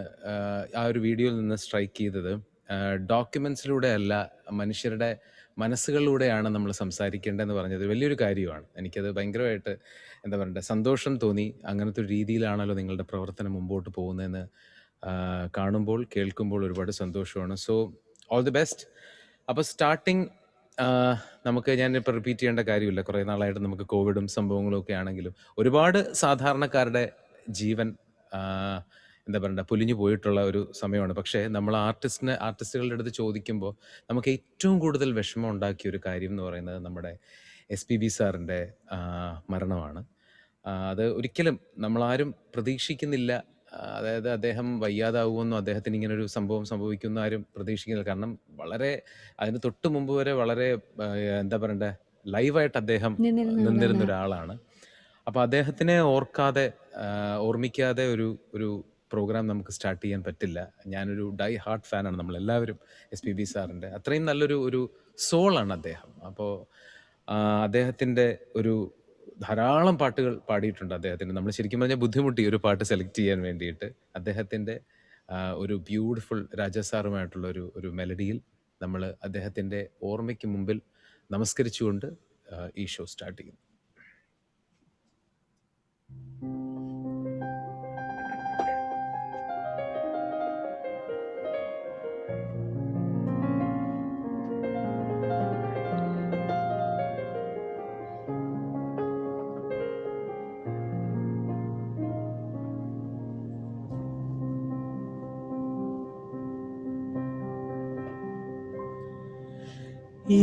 S11: ആ ഒരു വീഡിയോയിൽ നിന്ന് സ്ട്രൈക്ക് ചെയ്തത്, ഡോക്യുമെന്റ്സിലൂടെ അല്ല, മനുഷ്യരുടെ മനസ്സുകളിലൂടെയാണ് നമ്മൾ സംസാരിക്കേണ്ടതെന്ന് പറഞ്ഞത് വലിയൊരു കാര്യമാണ്. എനിക്കത് ഭയങ്കരമായിട്ട് എന്താ പറയണ്ടേ സന്തോഷം തോന്നി. അങ്ങനത്തെ ഒരു രീതിയിലാണല്ലോ നിങ്ങളുടെ പ്രവർത്തനം മുമ്പോട്ട് പോകുന്നതെന്ന് കാണുമ്പോൾ കേൾക്കുമ്പോൾ ഒരുപാട് സന്തോഷമാണ്. So all the best. അപ്പോൾ സ്റ്റാർട്ടിങ് നമുക്ക് ഞാനിപ്പോൾ റിപ്പീറ്റ് ചെയ്യേണ്ട കാര്യമില്ല. കുറേ നാളായിട്ട് നമുക്ക് കോവിഡും സംഭവങ്ങളും ഒക്കെ ആണെങ്കിലും ഒരുപാട് സാധാരണക്കാരുടെ ജീവൻ എന്താ പറയണ്ട പൊലിഞ്ഞു പോയിട്ടുള്ള ഒരു സമയമാണ്. പക്ഷേ നമ്മൾ ആർട്ടിസ്റ്റുകളുടെ അടുത്ത് ചോദിക്കുമ്പോൾ നമുക്ക് ഏറ്റവും കൂടുതൽ വിഷമം ഉണ്ടാക്കിയ ഒരു കാര്യം എന്ന് പറയുന്നത് നമ്മുടെ SPB സാറിൻ്റെ മരണമാണ്. അത് ഒരിക്കലും നമ്മളാരും പ്രതീക്ഷിക്കുന്നില്ല. അതായത് അദ്ദേഹം വയ്യാതാവുമെന്നോ അദ്ദേഹത്തിന് ഇങ്ങനൊരു സംഭവം സംഭവിക്കുമെന്നോ ആരും പ്രതീക്ഷിക്കുന്നില്ല. കാരണം വളരെ അതിന് തൊട്ട് മുമ്പ് വരെ വളരെ എന്താ പറയണ്ടേ ലൈവായിട്ട് അദ്ദേഹം നിന്നിരുന്ന ഒരാളാണ്. അപ്പോൾ അദ്ദേഹത്തിനെ ഓർമ്മിക്കാതെ ഒരു പ്രോഗ്രാം നമുക്ക് സ്റ്റാർട്ട് ചെയ്യാൻ പറ്റില്ല. ഞാനൊരു ഡൈ ഹാർട്ട് ഫാനാണ്. നമ്മളെല്ലാവരും SPB സാറിൻ്റെ അത്രയും നല്ലൊരു സോളാണ് അദ്ദേഹം. അപ്പോൾ അദ്ദേഹത്തിൻ്റെ ധാരാളം പാട്ടുകൾ പാടിയിട്ടുണ്ട് അദ്ദേഹത്തിന്. നമ്മൾ ശരിക്കും പറഞ്ഞാൽ ബുദ്ധിമുട്ടി ഒരു പാട്ട് സെലക്ട് ചെയ്യാൻ വേണ്ടിയിട്ട്. അദ്ദേഹത്തിൻ്റെ ഒരു ബ്യൂട്ടിഫുൾ രാജാ സാറുമായിട്ടുള്ള ഒരു മെലഡിയിൽ നമ്മൾ അദ്ദേഹത്തിൻ്റെ ഓർമ്മയ്ക്ക് മുമ്പിൽ നമസ്കരിച്ചുകൊണ്ട് ഈ ഷോ സ്റ്റാർട്ട് ചെയ്യുന്നു.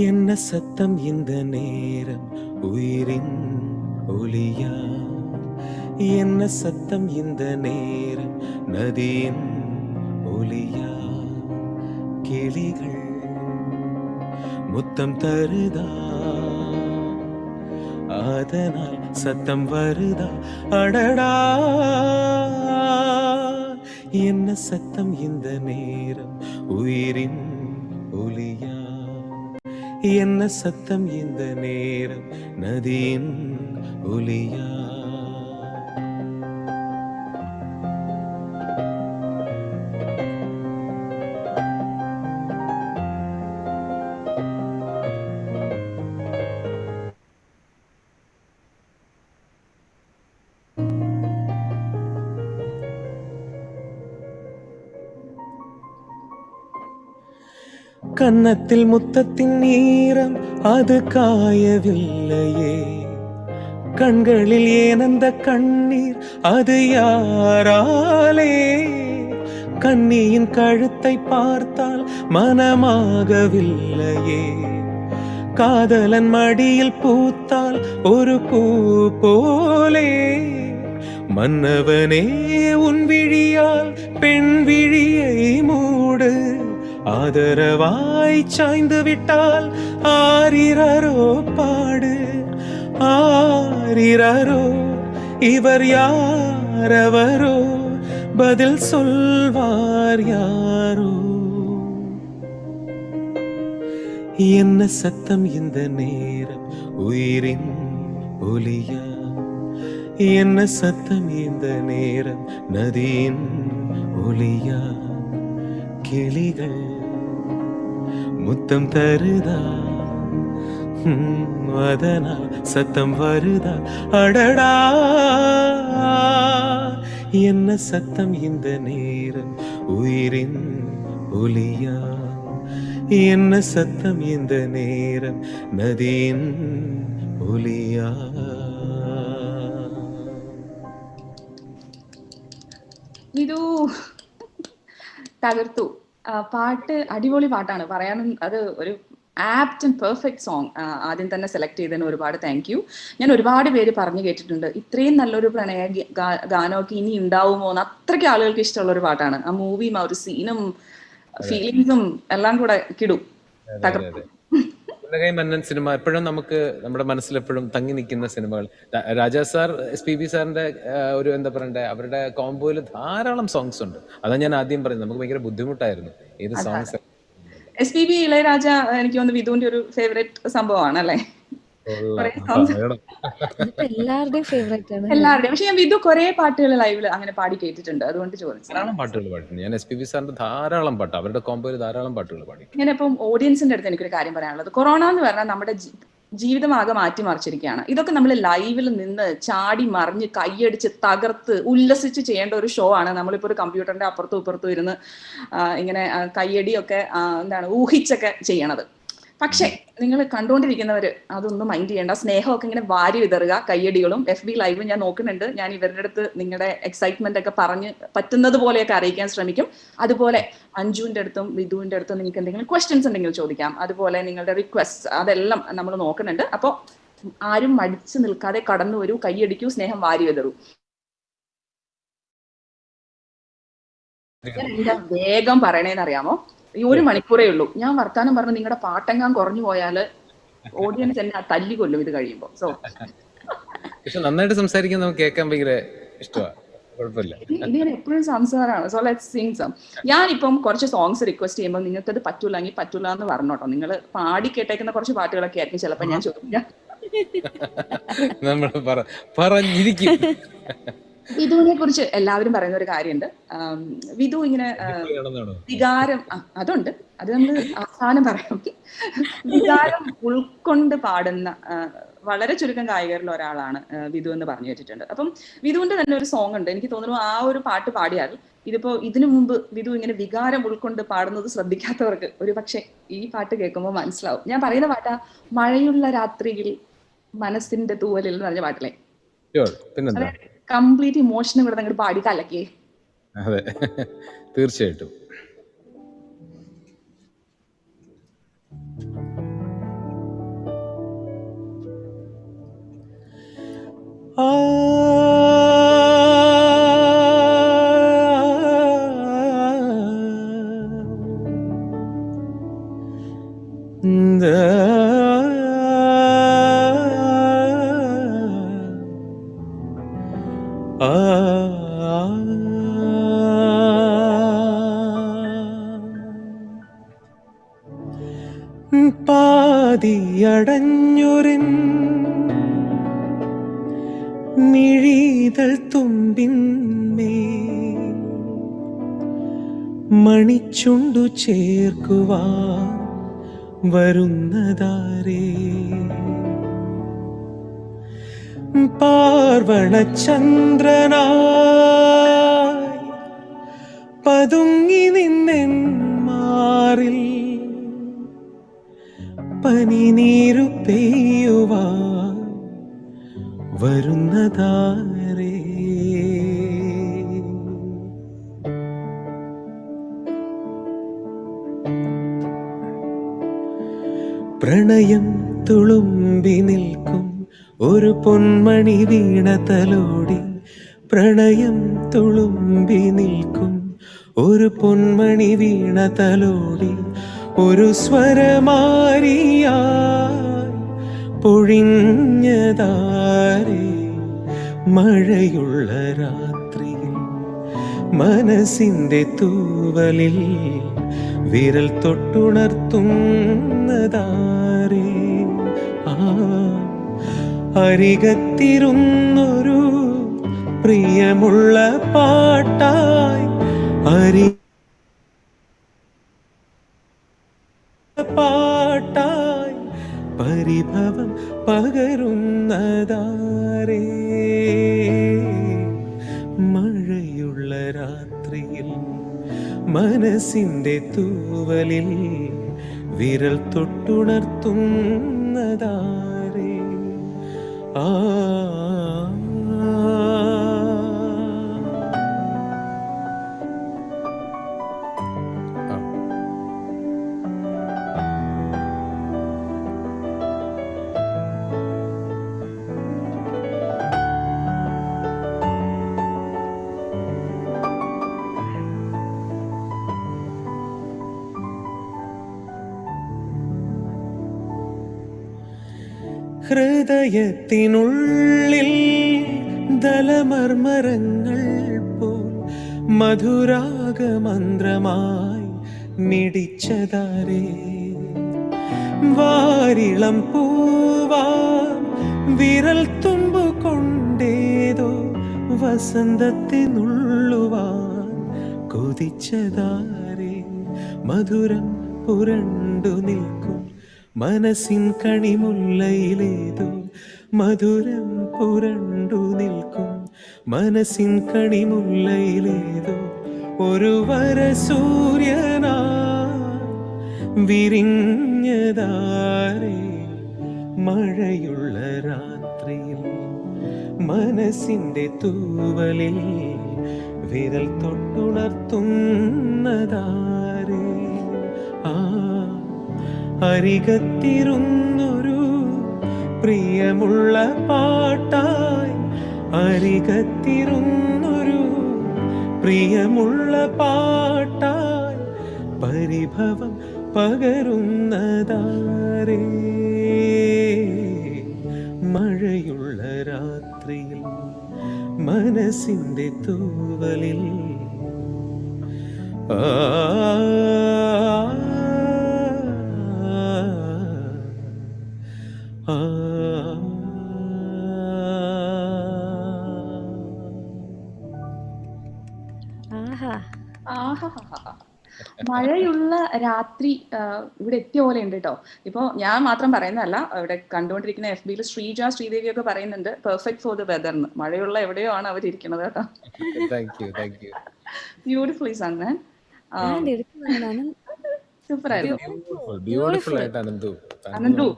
S13: என்ன சத்தம் இந்த நேரம் உயிரின் ஒலியா? என்ன சத்தம் இந்த நேரம் நதியின் ஒலியா? கிளிகள் முத்தம் தருதா, அதனால் சத்தம் வருதா? அடடா, என்ன சத்தம் இந்த நேரம் உயிரின் ஒலியா? என்ன சத்தம் இந்த நேரம் நதியின் ஒலியா? கன்னத்தில் முத்தத்தின் நீரம் அது காயவில்லையே, கண்களில் ஏனந்த கண்ணீர் அது யாராலே? கண்ணியின் கழுத்தை பார்த்தால் மனமாகவில்லையே, காதலன் மடியில் பூத்தால் ஒரு பூ போலே. மன்னவனே உன் விழியால் பெண் விழியை மூடு, ஆதரவாய் சாய்ந்து விட்டால் ஆரிரரோ பாடு. ஆரிரரோ இவர் யாரவரோ, பதில் சொல்வார் யாரோ? என்ன சத்தம் இந்த நேரம் உயிரின் ஒலியா? என்ன சத்தம் இந்த நேரம் நதியின் ஒலியா? கிளிகள் முத்தம் தருதா, அதனால் சத்தம் வருதா? அடடா, என்ன சத்தம் இந்த நேரம் உயிரின் ஒலியா? என்ன சத்தம் இந்த நேரம் நதியின் ஒலியா?
S10: ഇത് തകർത്തു. പാട്ട് അടിപൊളി പാട്ടാണ്. പറയാനും അത് ഒരു ആപ്റ്റ് ആൻഡ് പെർഫെക്റ്റ് സോങ് ആദ്യം തന്നെ സെലക്ട് ചെയ്തതിന് ഒരുപാട് താങ്ക് യു. ഞാൻ ഒരുപാട് പേര് പറഞ്ഞു കേട്ടിട്ടുണ്ട് ഇത്രയും നല്ലൊരു പ്രണയ ഗാനമൊക്കെ ഇനി ഉണ്ടാവുമോ എന്ന്. അത്രയ്ക്ക് ആളുകൾക്ക് ഇഷ്ടമുള്ള ഒരു പാട്ടാണ്. ആ മൂവിയും ആ ഒരു സീനും ഫീലിങ്സും എല്ലാം കൂടെ കിടും. തകർത്തു.
S11: മന്നൻ സിനിമ എപ്പോഴും നമുക്ക് നമ്മുടെ മനസ്സിൽ എപ്പോഴും തങ്ങി നിൽക്കുന്ന സിനിമകൾ. രാജാ സാർ SPB സാറിന്റെ ഒരു എന്താ പറയണ്ടേ അവരുടെ കോംബോയിൽ ധാരാളം സോങ്സ് ഉണ്ട്. അതാ ഞാൻ ആദ്യം പറയുന്നത്. നമുക്ക് ഭയങ്കര ബുദ്ധിമുട്ടായിരുന്നു ഏത് സോങ്സ്.
S10: SPB ഇളയരാജ എനിക്ക് തോന്നുന്നു വിധുവിന്റെ ഒരു ഫേവറേറ്റ് സംഭവമാണ് അല്ലേ? കുറെ
S11: കൊള്ളാം.
S10: സോങ്സ്
S11: പറയണം.
S12: അതിപ്പോ എല്ലാവരുടെയും ഫേവറേറ്റ് ആണ്.
S10: എല്ലാവരുടെയും. പക്ഷെ ഞാൻ വിധു കുറെ പാട്ടുകൾ ലൈവിൽ അങ്ങനെ പാടി കേട്ടിട്ടുണ്ട്, അതുകൊണ്ട് ചോദിച്ചതാണ്.
S11: ധാരാളം പാട്ടുകൾ പാടിയിട്ടുണ്ട്. ഞാൻ SPB സാറിന്റെ ധാരാളം പാട്ട്, അവരുടെ കോമ്പോയിൽ ധാരാളം പാട്ടുകൾ പാടി.
S10: ഞാനിപ്പം ഓഡിയൻസിന്റെ അടുത്ത് എനിക്കൊരു കാര്യം പറയാനുള്ളത്, കൊറോണ എന്ന് പറഞ്ഞാൽ നമ്മുടെ ജീവിതമാകെ മാറ്റിമറിച്ചിരിക്കുകയാണ്. ഇതൊക്കെ നമ്മൾ ലൈവിൽ നിന്ന് ചാടി മറിഞ്ഞ് കൈയടിച്ച് തകർത്ത് ഉല്ലസിച്ച് ചെയ്യേണ്ട ഒരു ഷോ ആണ്. നമ്മളിപ്പോൾ ഒരു കമ്പ്യൂട്ടറിന്റെ അപ്പുറത്തും ഇപ്പുറത്തും ഇരുന്ന് ഇങ്ങനെ കയ്യടിയൊക്കെ എന്താണ് ഊഹിച്ചൊക്കെ ചെയ്യണത്. പക്ഷേ നിങ്ങൾ കണ്ടുകൊണ്ടിരിക്കുന്നവർ അതൊന്നും മൈൻഡ് ചെയ്യേണ്ട. സ്നേഹമൊക്കെ ഇങ്ങനെ വാരി വിതറുക, കയ്യടികളും. FB ലൈവും ഞാൻ നോക്കുന്നുണ്ട്. ഞാൻ ഇവരുടെ അടുത്ത് നിങ്ങളുടെ എക്സൈറ്റ്മെന്റ് ഒക്കെ പറഞ്ഞ് പറ്റുന്നത് പോലെയൊക്കെ അറിയിക്കാൻ ശ്രമിക്കും. അതുപോലെ അഞ്ജുവിന്റെ അടുത്തും വിധുവിന്റെ അടുത്തും നിങ്ങൾക്ക് എന്തെങ്കിലും ക്വസ്റ്റ്യൻസ് ഉണ്ടെങ്കിൽ ചോദിക്കാം. അതുപോലെ നിങ്ങളുടെ റിക്വസ്റ്റ് അതെല്ലാം നമ്മൾ നോക്കുന്നുണ്ട്. അപ്പോൾ ആരും മടിച്ചു നിൽക്കാതെ കടന്നു വരൂ, കയ്യടിക്കൂ, സ്നേഹം വാരി വിതറൂ. എന്താ വേഗം പറയണേന്ന് അറിയാമോ? ഈ 1 മണിക്കൂറേ ഉള്ളൂ. ഞാൻ വർത്താനം പറഞ്ഞ് നിങ്ങളുടെ പാട്ടെങ്ങാൻ കുറഞ്ഞു പോയാല് ഓഡിയൻസ് എന്നെ തല്ലി കൊല്ലും ഇത് കഴിയുമ്പോ. സോ
S11: പക്ഷെ നന്നായിട്ട് സംസാരിക്കാൻ നമുക്ക് കേൾക്കാൻ ഭയങ്കര ഇഷ്ടമാണ്. കുഴപ്പമില്ല.
S10: ഇത് ഞാൻ എപ്പോഴും സംസാരമാണ്. So let's sing some. ഞാനിപ്പം കുറച്ച് സോങ്സ് റിക്വസ്റ്റ് ചെയ്യുമ്പോൾ നിങ്ങൾക്ക് അത് പറ്റൂലെങ്കിൽ പറ്റൂല എന്ന് പറഞ്ഞോട്ടോ. നിങ്ങൾ പാടി കേട്ടേക്കുന്ന കുറച്ച് പാട്ടുകളൊക്കെ ആയിരിക്കും ചിലപ്പോൾ ഞാൻ ചോദിക്കാം.
S11: നമ്മൾ പറഞ്ഞിരിക്കും.
S10: വിധുവിനെ കുറിച്ച് എല്ലാവരും പറയുന്ന ഒരു കാര്യമുണ്ട്. വിധു ഇങ്ങനെ വികാരം അതുണ്ട്, അത് നമ്മൾ അവസാനം പറയാം. വികാരം ഉൾക്കൊണ്ട് പാടുന്ന വളരെ ചുരുക്കം ഗായകരിൽ ഒരാളാണ് വിധു എന്ന് പറഞ്ഞു വെച്ചിട്ടുണ്ട്. അപ്പം വിധുവിന്റെ തന്നെ ഒരു സോങ് ഉണ്ട്. എനിക്ക് തോന്നുന്നു ആ ഒരു പാട്ട് പാടിയാൽ, ഇതിനു മുമ്പ് വിധു ഇങ്ങനെ വികാരം ഉൾക്കൊണ്ട് പാടുന്നത് ശ്രദ്ധിക്കാത്തവർക്ക് ഒരു പക്ഷെ ഈ പാട്ട് കേൾക്കുമ്പോൾ മനസ്സിലാവും. ഞാൻ പറയുന്ന പാട്ടാ മഴയുള്ള രാത്രിയിൽ മനസ്സിന്റെ തൂവലിൽ എന്ന് പറഞ്ഞ പാട്ടിലെ
S11: പിന്നെന്താ
S10: കംപ്ലീറ്റ് ഇമോഷനും കൂടെ നിങ്ങൾ പാടി കലക്കി.
S11: അതെ, തീർച്ചയായിട്ടും.
S13: പാതിയടഞ്ഞൊരൻ മിഴിതൾ തുമ്പിന്മേ മണിച്ചുണ്ടു ചേർക്കുവാൻ വരുന്നതാരേ പാർവണചന്ദ്രനായി പതുങ്ങി നിന്നെൻ മാറിൽ പനിനീരു പെയ്യുവാൻ വരുന്നതാരേ പ്രണയം തുളുമ്പി നിൽക്കും ഒരു പൊന്മണി വീണ തലോടി പ്രണയം തുളുമ്പി നിൽക്കും ഒരു പൊന്മണി വീണ തലോടി ഒരു സ്വരമാരിയായി പൊഴിഞ്ഞതാരേ മഴയുള്ള രാത്രിയിൽ മനസ്സിന്റെ തൂവലിൽ വിരൽ തൊട്ടുണർത്തുന്നതാരേ അരികത്തിരുന്നൊരു പ്രിയമുള്ള പാട്ടായി പാട്ടായി പരിഭവം പകരുന്നതാരേ മഴയുള്ള രാത്രിയിൽ മനസ്സിന്റെ തൂവലിൽ വിരൽ തൊട്ടുണർത്തുന്നതാരേ ഹൃദയത്തിനുള്ളിൽ ദലമർമരങ്ങൾ പോൽ മധുരാഗമന്ത്രമായി മിടിച്ചതാരേ വാരിളം പൂവാം വിരൽ തുമ്പു കൊണ്ടേതോ വസന്തത്തെ നുള്ളുവാൻ കൊതിച്ചതാരേ. മധുരം പുരണ്ടു നിൽക്കും മനസ്സിൻ കണിമുല്ലയിലേതോ മധുരം പുരണ്ടു നിൽക്കും മനസ്സിൻ കണിമുല്ലയിലേതോ ഒരു വരസൂര്യനാ വിരിഞ്ഞതാരേ. മഴയുള്ള രാത്രിയിൽ മനസ്സിൻ്റെ തൂവലിൽ വിരൽ തൊട്ടുണർത്തുന്നതാരേ. ആ അരികത്തിരുന്നൊരു പ്രിയമുള്ള പാട്ടായി അരികത്തിരുന്നൊരു പ്രിയമുള്ള പാട്ടായി പരിഭവം പകരുന്നതാരേ. മഴയുള്ള രാത്രിയിൽ മനസ്സിൻ്റെ തൂവലിൽ ആ ആ
S12: ആഹാ
S10: ആഹാഹാഹാ. മഴയുള്ള രാത്രി ഇവിടെ എത്തിയ പോലെ ഉണ്ട് കേട്ടോ. ഇപ്പോൾ ഞാൻ മാത്രം പറയുന്നതല്ല, ഇവിടെ കണ്ടുകൊണ്ടിരിക്കുന്ന FB-യിൽ ശ്രീദേവി ഒക്കെ പറയുന്നുണ്ട് പെർഫെക്റ്റ് ഫോർ ദ വെദർ എന്ന്. മഴയുള്ള എവിടെയോ ആണ് അവരിയ്ക്കുന്നത് കേട്ടോ.
S11: Thank you.
S10: ബ്യൂട്ടിഫുള്ളി സങ് മാൻ.
S12: ഞാൻ എടുത്തു പറഞ്ഞാണ്
S10: സൂപ്പർ ആയിരുന്നു
S11: ബ്യൂട്ടിഫുൾ ആയിട്ട് അനന്തു.
S10: അനന്തു.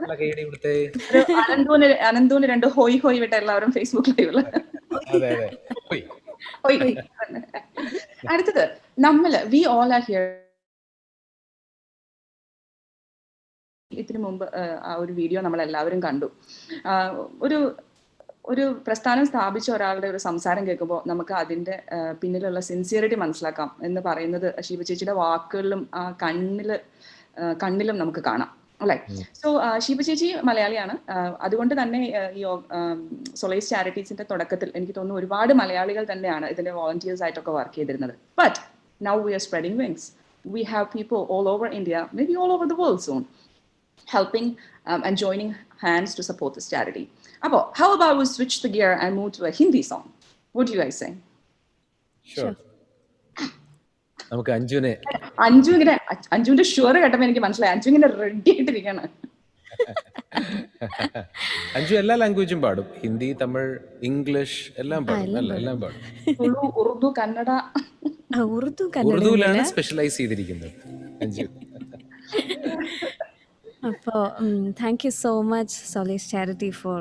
S11: നല്ല കൈയടി കൊടുത്തേ.
S10: അനന്തുവിന് 2 ഹോയ് ഹോയ് വിട്ട എല്ലാവരും ഫേസ്ബുക്ക് ലൈവില്.
S11: അതെ അതെ. ഹോയ്.
S10: ഹോയ്. അടുത്തത് നമ്മള് വി ഓൾ ആർ ഹിയർ. ഇതിനു മുമ്പ് ആ ഒരു വീഡിയോ നമ്മൾ എല്ലാവരും കണ്ടു. ഒരു ഒരു പ്രസ്ഥാനം സ്ഥാപിച്ച ഒരാളുടെ ഒരു സംസാരം കേൾക്കുമ്പോൾ നമുക്ക് അതിന്റെ പിന്നിലുള്ള സിൻസിയറിറ്റി മനസ്സിലാക്കാം എന്ന് പറയുന്നത് ഷീബ ചേച്ചിയുടെ വാക്കുകളിലും ആ കണ്ണിലും നമുക്ക് കാണാം അല്ലെ. സോ ഷീബ ചേച്ചി മലയാളിയാണ്. അതുകൊണ്ട് തന്നെ ഈ സൊളൈസ് ചാരിറ്റീസിന്റെ തുടക്കത്തിൽ എനിക്ക് തോന്നുന്നു ഒരുപാട് മലയാളികൾ തന്നെയാണ് ഇതിന്റെ വോളണ്ടിയേഴ്സ് ആയിട്ടൊക്കെ വർക്ക് ചെയ്തിരുന്നത്. But now we are spreading wings. We have people all over India, may be all over the world zone, helping and joining hands to support this charity. Appo, how about we switch the gear and move to a Hindi song? What do you guys say?
S11: Sure. നമുക്ക്
S10: അഞ്ജുവിന്റെ sure കേട്ടപ്പോൾ എനിക്ക് മനസ്സിലായി അഞ്ജു ഇങ്ങനെ ready ആയിട്ടിരിക്കാണ്.
S11: Anju എല്ലാ ലാംഗ്വേജും പാടും. Hindi, Tamil, English എല്ലാം പാടും. എല്ലാം പാടും.
S10: തുളു, ഉറുദു, കന്നഡ.
S11: ഉറുദുവിലാണ് സ്പെഷ്യലൈസ് ചെയ്തിരിക്കുന്നത് അഞ്ജു.
S12: അപ്പോൾ thank you so much Solace charity for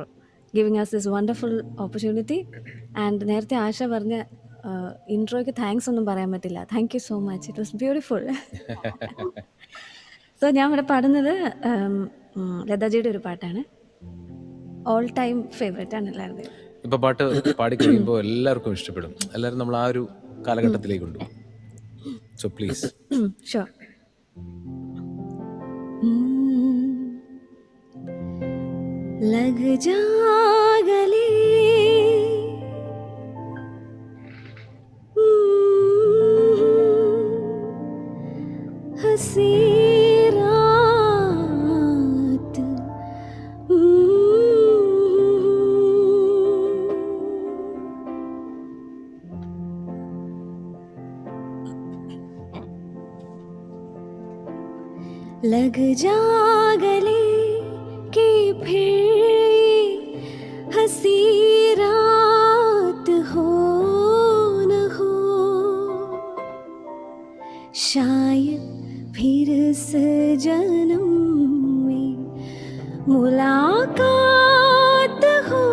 S12: giving us this wonderful opportunity. And നേരത്തെ ആശ പറഞ്ഞ ഇൻട്രോയ്ക്ക് താങ്ക്സ് ഒന്നും പറയാൻ പറ്റില്ല. Thank you so much, it was beautiful. So ഞാൻ ഇവിടെ പാടുന്നത് ലതാജിയുടെ ഒരു പാട്ടാണ്. ഓൾ ടൈം ഫേവറേറ്റ് ആണ് എല്ലാവരുടെയും.
S11: ഇപ്പൊ പാട്ട് പാടി കഴിയുമ്പോൾ എല്ലാവർക്കും ഇഷ്ടപ്പെടും. എല്ലാവരും നമ്മൾ ആ ഒരു കാലഘട്ടത്തിലേക്ക് കൊണ്ടുപോകും. So please.
S12: ഷുവർ. लग जा गले हंसी रात लग जा गले कि फिर हंसी रात हो न हो, शायद फिर से जन्म में मुलाकात हो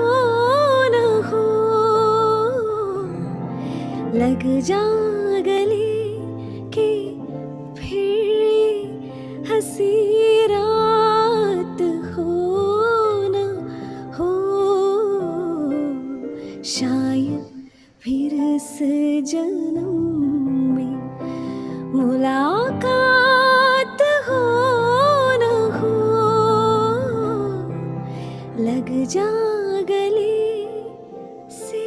S12: न हो. लग जा गले कि फिर हंसी रात हो न हो, शायद फिर से जन्म में मुलाकात हो न हो. लग जा गले से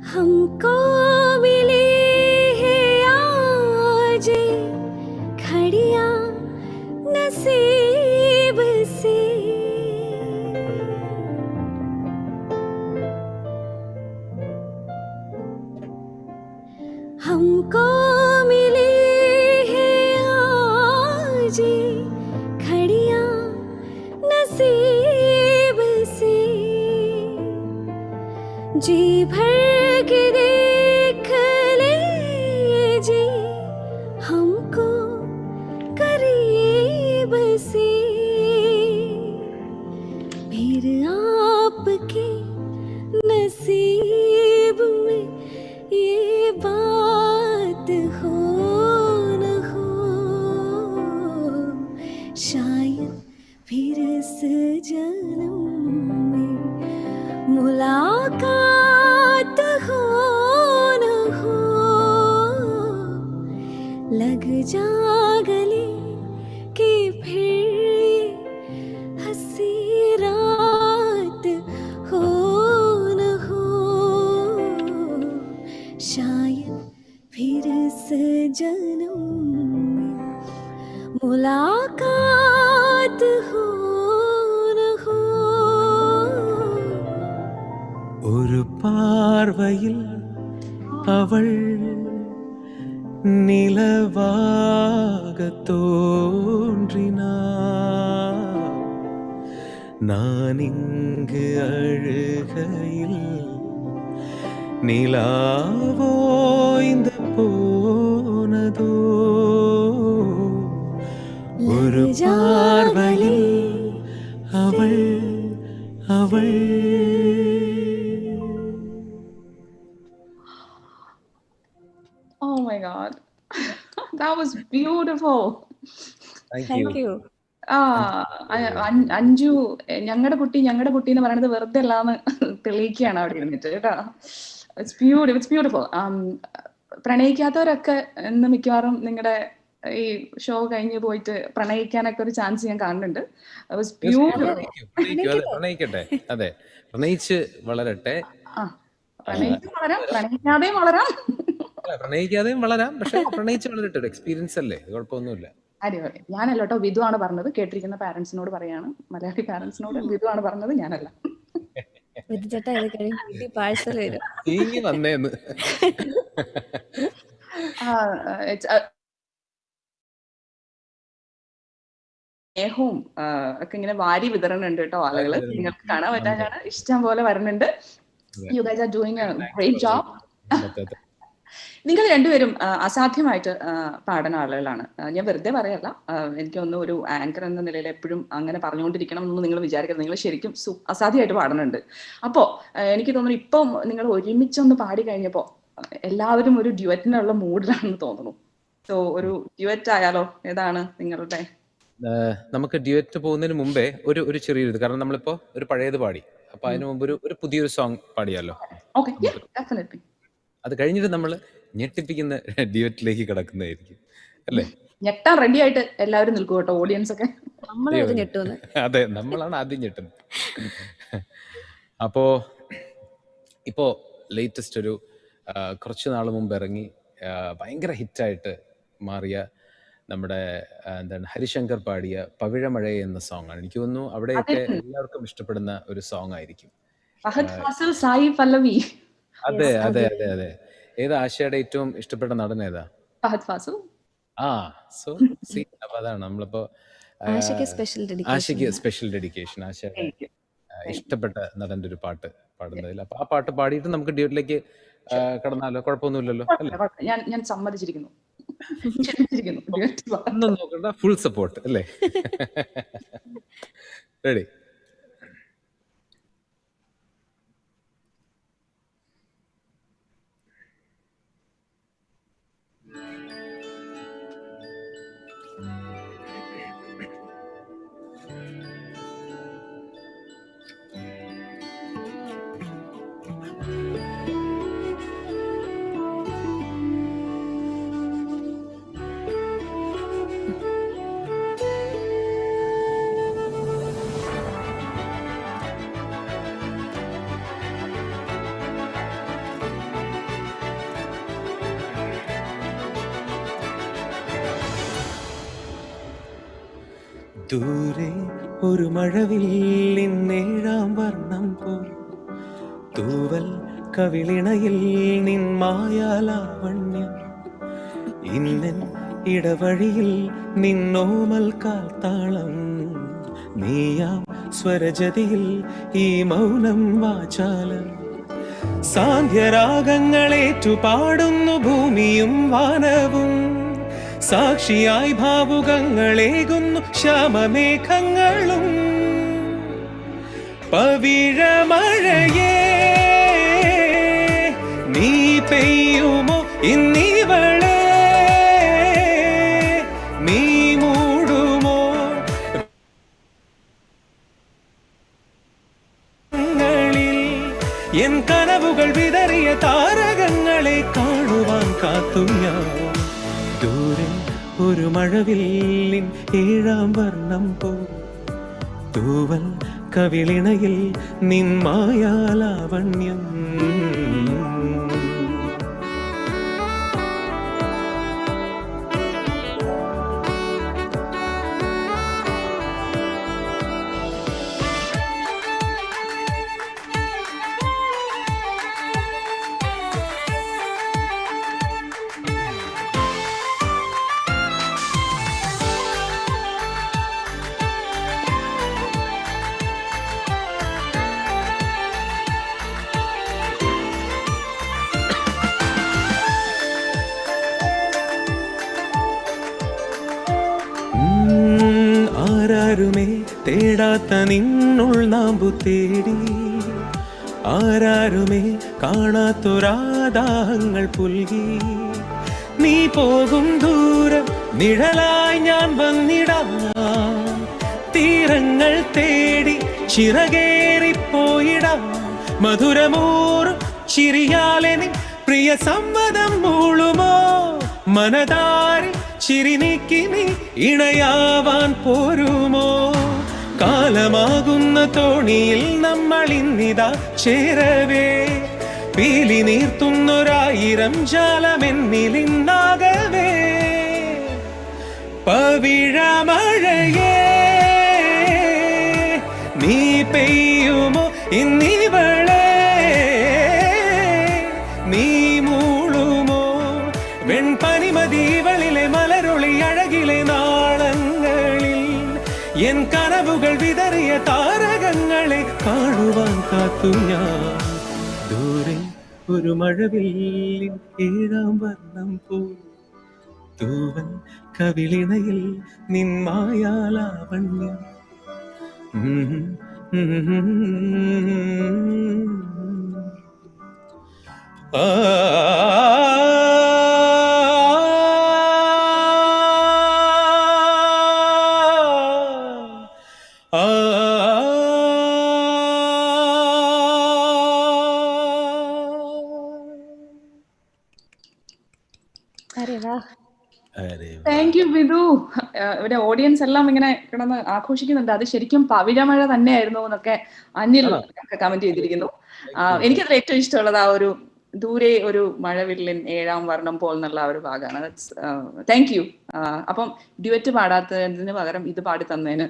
S12: हमको मिली है आज घड़ियां नसीब से, हमको मिली है आज घड़ियां नसीब से, जी भर के देख लीजिए हमको करीब से, फिर आपके नसीब में ये बात हो न हो, शायद फिर इस जन्म में मुलाकात हो न हो, लग जा गले कि फिर हंसी रात हो न हो, शायद फिर इस जन्म में मुलाकात हो न हो.
S13: ഒരു പാർവയിൽ അവൾ നിലവാക തോன்றினாள், நான் இங்கு அழுகையில் நிலாவோய்ந்து போனதோ, ஒரு பார்வையில் அவள் அவள்.
S10: Oh my God. That was beautiful.
S11: Thank you.
S10: Anju ഞങ്ങളുടെ കുട്ടി എന്ന് പറയുന്നത് വെറുതെ അല്ലാന്ന് തെളിയിക്കുകയാണ് അവിടെ ഇരുന്നിട്ട് കേട്ടോ. It's beautiful. പ്രണയിക്കാത്തവരൊക്കെ ഇന്ന് മിക്കവാറും നിങ്ങളുടെ ഈ ഷോ കഴിഞ്ഞ് പോയിട്ട് പ്രണയിക്കാനൊക്കെ ഒരു ചാൻസ് ഞാൻ കാണുന്നുണ്ട്.
S11: പ്രണയിക്കട്ടെ, അതെ, പ്രണയിച്ച് വളരട്ടെ.
S10: പ്രണയിച്ചും വളരാം, പ്രണയിക്കാതെയും വളരാം.
S11: പ്രണയിക്കാതെയും വളരാം, പക്ഷെ പ്രണയിച്ച് വളരട്ടെ. എക്സ്പീരിയൻസ് അല്ലേ, കുഴപ്പമൊന്നുമില്ല.
S10: അടിപൊളി. ഞാനല്ല കേട്ടോ, വിധു ആണ് പറഞ്ഞത്. കേട്ടിരിക്കുന്ന പാരന്റ്സിനോട് പറയാണ്, മലയാളി പാരന്റ്സിനോട് വിധു ആണ് പറഞ്ഞത്, ഞാനല്ല.
S12: പാഴ്സൽ വരും.
S10: സ്നേഹവും ഒക്കെ ഇങ്ങനെ വാരി വിതരണുണ്ട് കേട്ടോ ആളുകള്. നിങ്ങൾക്ക് കാണാൻ പറ്റാനാണ്, ഇഷ്ടം പോലെ വരുന്നുണ്ട്. You guys are doing A great job. നിങ്ങൾ രണ്ടുപേരും അസാധ്യമായിട്ട് പാടുന്ന ആളുകളാണ്. ഞാൻ വെറുതെ പറയല്ല, എനിക്കൊന്നും ഒരു ആങ്കർ എന്ന നിലയിൽ എപ്പോഴും അങ്ങനെ പറഞ്ഞുകൊണ്ടിരിക്കണം എന്നൊന്നും നിങ്ങൾ വിചാരിക്കരുത്. നിങ്ങൾ ശരിക്കും അസാധ്യമായിട്ട് പാടുന്നുണ്ട്. അപ്പോൾ എനിക്ക് തോന്നുന്നു ഇപ്പം നിങ്ങൾ ഒരുമിച്ചൊന്ന് പാടി കഴിഞ്ഞപ്പോൾ എല്ലാവരും ഒരു ഡ്യുവറ്റിനുള്ള മൂഡിലാണെന്ന് തോന്നുന്നു. സോ ഒരു ഡ്യുവറ്റ് ആയാലോ? ഏതാണ് നിങ്ങളുടെ?
S11: നമുക്ക് ഡ്യുവറ്റ് പോകുന്നതിന് മുമ്പേ ഒരു ചെറിയൊരു ഇത്, കാരണം നമ്മളിപ്പോ ഒരു പഴയത് പാടി, അപ്പൊ അതിന് മുമ്പ് ഒരു പുതിയൊരു സോങ് പാടിയാലോ? അത് കഴിഞ്ഞിട്ട് നമ്മൾ ഞെട്ടിപ്പിക്കുന്ന ഡ്യുവറ്റിലേക്ക് കിടക്കുന്നതായിരിക്കും, അല്ലേ?
S10: ഞെട്ടാൻ റെഡി ആയിട്ട് എല്ലാവരും നിൽക്കും കേട്ടോ, ഓഡിയൻസ് ഒക്കെ.
S11: അതെ, നമ്മളാണ് ആദ്യം ഞെട്ടുന്നത്. അപ്പോ ഇപ്പോ ലേറ്റസ്റ്റ് ഒരു കുറച്ച് നാൾ മുമ്പ് ഇറങ്ങി ഭയങ്കര ഹിറ്റായിട്ട് മാറിയ നമ്മുടെ എന്താണ് ഹരിശങ്കർ പാടിയ പവിഴമഴ എന്ന സോങ് ആണ്. എനിക്ക് തോന്നുന്നു അവിടെയൊക്കെ എല്ലാവർക്കും ഇഷ്ടപ്പെടുന്ന ഒരു സോങ് ആയിരിക്കും. അതെ അതെ അതെ അതെ. ഏതാ ആശയുടെ ഏറ്റവും ഇഷ്ടപ്പെട്ട നടൻ ഏതാ? സോ സി, അപ്പൊ അതാണ് നമ്മളിപ്പോ ആശയ്ക്ക് സ്പെഷ്യൽ ഡെഡിക്കേഷൻ, ആശയുടെ ഇഷ്ടപ്പെട്ട നടന്റെ ഒരു പാട്ട് പാടുന്നതിൽ. അപ്പൊ ആ പാട്ട് പാടിയിട്ട് നമുക്ക് ഡ്യൂട്ടിലേക്ക് കടന്നാലോ? കുഴപ്പമൊന്നുമില്ലല്ലോ, അല്ലേ?
S10: ഞാൻ സമ്മതിച്ചിരിക്കുന്നു.
S11: ഒന്നും നോക്കണ്ട, ഫുൾ സപ്പോർട്ട്, അല്ലേ? റെഡി?
S13: ദൂരെ ഒരു മഴവില്ലിൻ ഏഴാം വർണ്ണം പോൽ തൂവൽ കവിളിണയിൽ നിൻ മായാലാവണ്യം ഇന്നൻ ഇടവഴിയിൽ നിന്നോമൽ കാൽത്താളം നീയാം സ്വരജതിയിൽ ഈ മൗനം വാചാലം സാന്ധ്യരാഗങ്ങളേറ്റു പാടുന്നു ഭൂമിയും വാനവും സാക്ഷിയായി ഭാവുകങ്ങളേകുന്നു ശ്യാമമേഘങ്ങളും പവിഴമഴയേ നീ പെയ്യുമോ ഇന്നിവളെ നീ മൂടുമോ എൻ കനവുകൾ വിതറിയ താരകങ്ങളെ കാണുവാൻ കാത്തു ഞാൻ ദൂരെ ഒരു മഴവില്ലിൻ ഏഴാം വർണ്ണം പോ തൂവൽ കവിളിണയിൽ നിൻ മായാലാവണ്യം ആരാരുമേ തേടാത്ത നിന്നുൾ നാമ്പു തേടി ആരാരുമേ കാണാത്തൊരാദാഹങ്ങൾ പുൽകി നീ പോകും ദൂരം നിഴലായി ഞാൻ വന്നിടാം തീരങ്ങൾ തേടി ചിറകേറിപ്പോയിടാം മധുരമൂറും ചിരിയാലെ നീ പ്രിയ സമ്മതം മൂളുമോ മനതാരി ചിരി നീക്കി നീ ഇണയാവാൻ പോരുമോ കാലമാകുന്ന തോണിയിൽ നമ്മൾ ഇന്നിതാ ചേരവേ പീലി നീർത്തുന്നൊരായിരം ജാലമെന്നിലിന്നാകവേ പവിഴമഴയേ നീ പെയ്യുമോ ഇന്നിവളെ നീ മൂളുമോ വെൺപനിമതിവളിലെ മലരൊളി അഴകിലെ നാളങ്ങളിൽ എൻ കനവുകൾ വിതറിയ താരകങ്ങളെ കാണുവാൻ കാത്തു ഞാൻ ദൂരെ ഒരു മഴവില്ലിൻ ഏഴാം വർണ്ണം പോ തൂവൻ കവിളിണയിൽ നിൻ മായാലാവണ്യം ആ
S10: താങ്ക് യു ബിദു. ഇവിടെ ഓഡിയൻസ് എല്ലാം ഇങ്ങനെ കിടന്ന് ആഘോഷിക്കുന്നുണ്ട്. അത് ശരിക്കും പവിഴമഴ തന്നെയായിരുന്നു എന്നൊക്കെ അനിൽ കമന്റ് ചെയ്തിരിക്കുന്നു. എനിക്കതിൽ ഏറ്റവും ഇഷ്ടമുള്ളത് ആ ഒരു ദൂരെ ഒരു മഴവില്ലിൻ ഏഴാം വർണ്ണം പോൽ എന്നുള്ള ഒരു ഭാഗമാണ്. Thank you. അപ്പം ഡ്യുവറ്റ് പാടാത്തതിന് പകരം ഇത് പാടി തന്നതിന്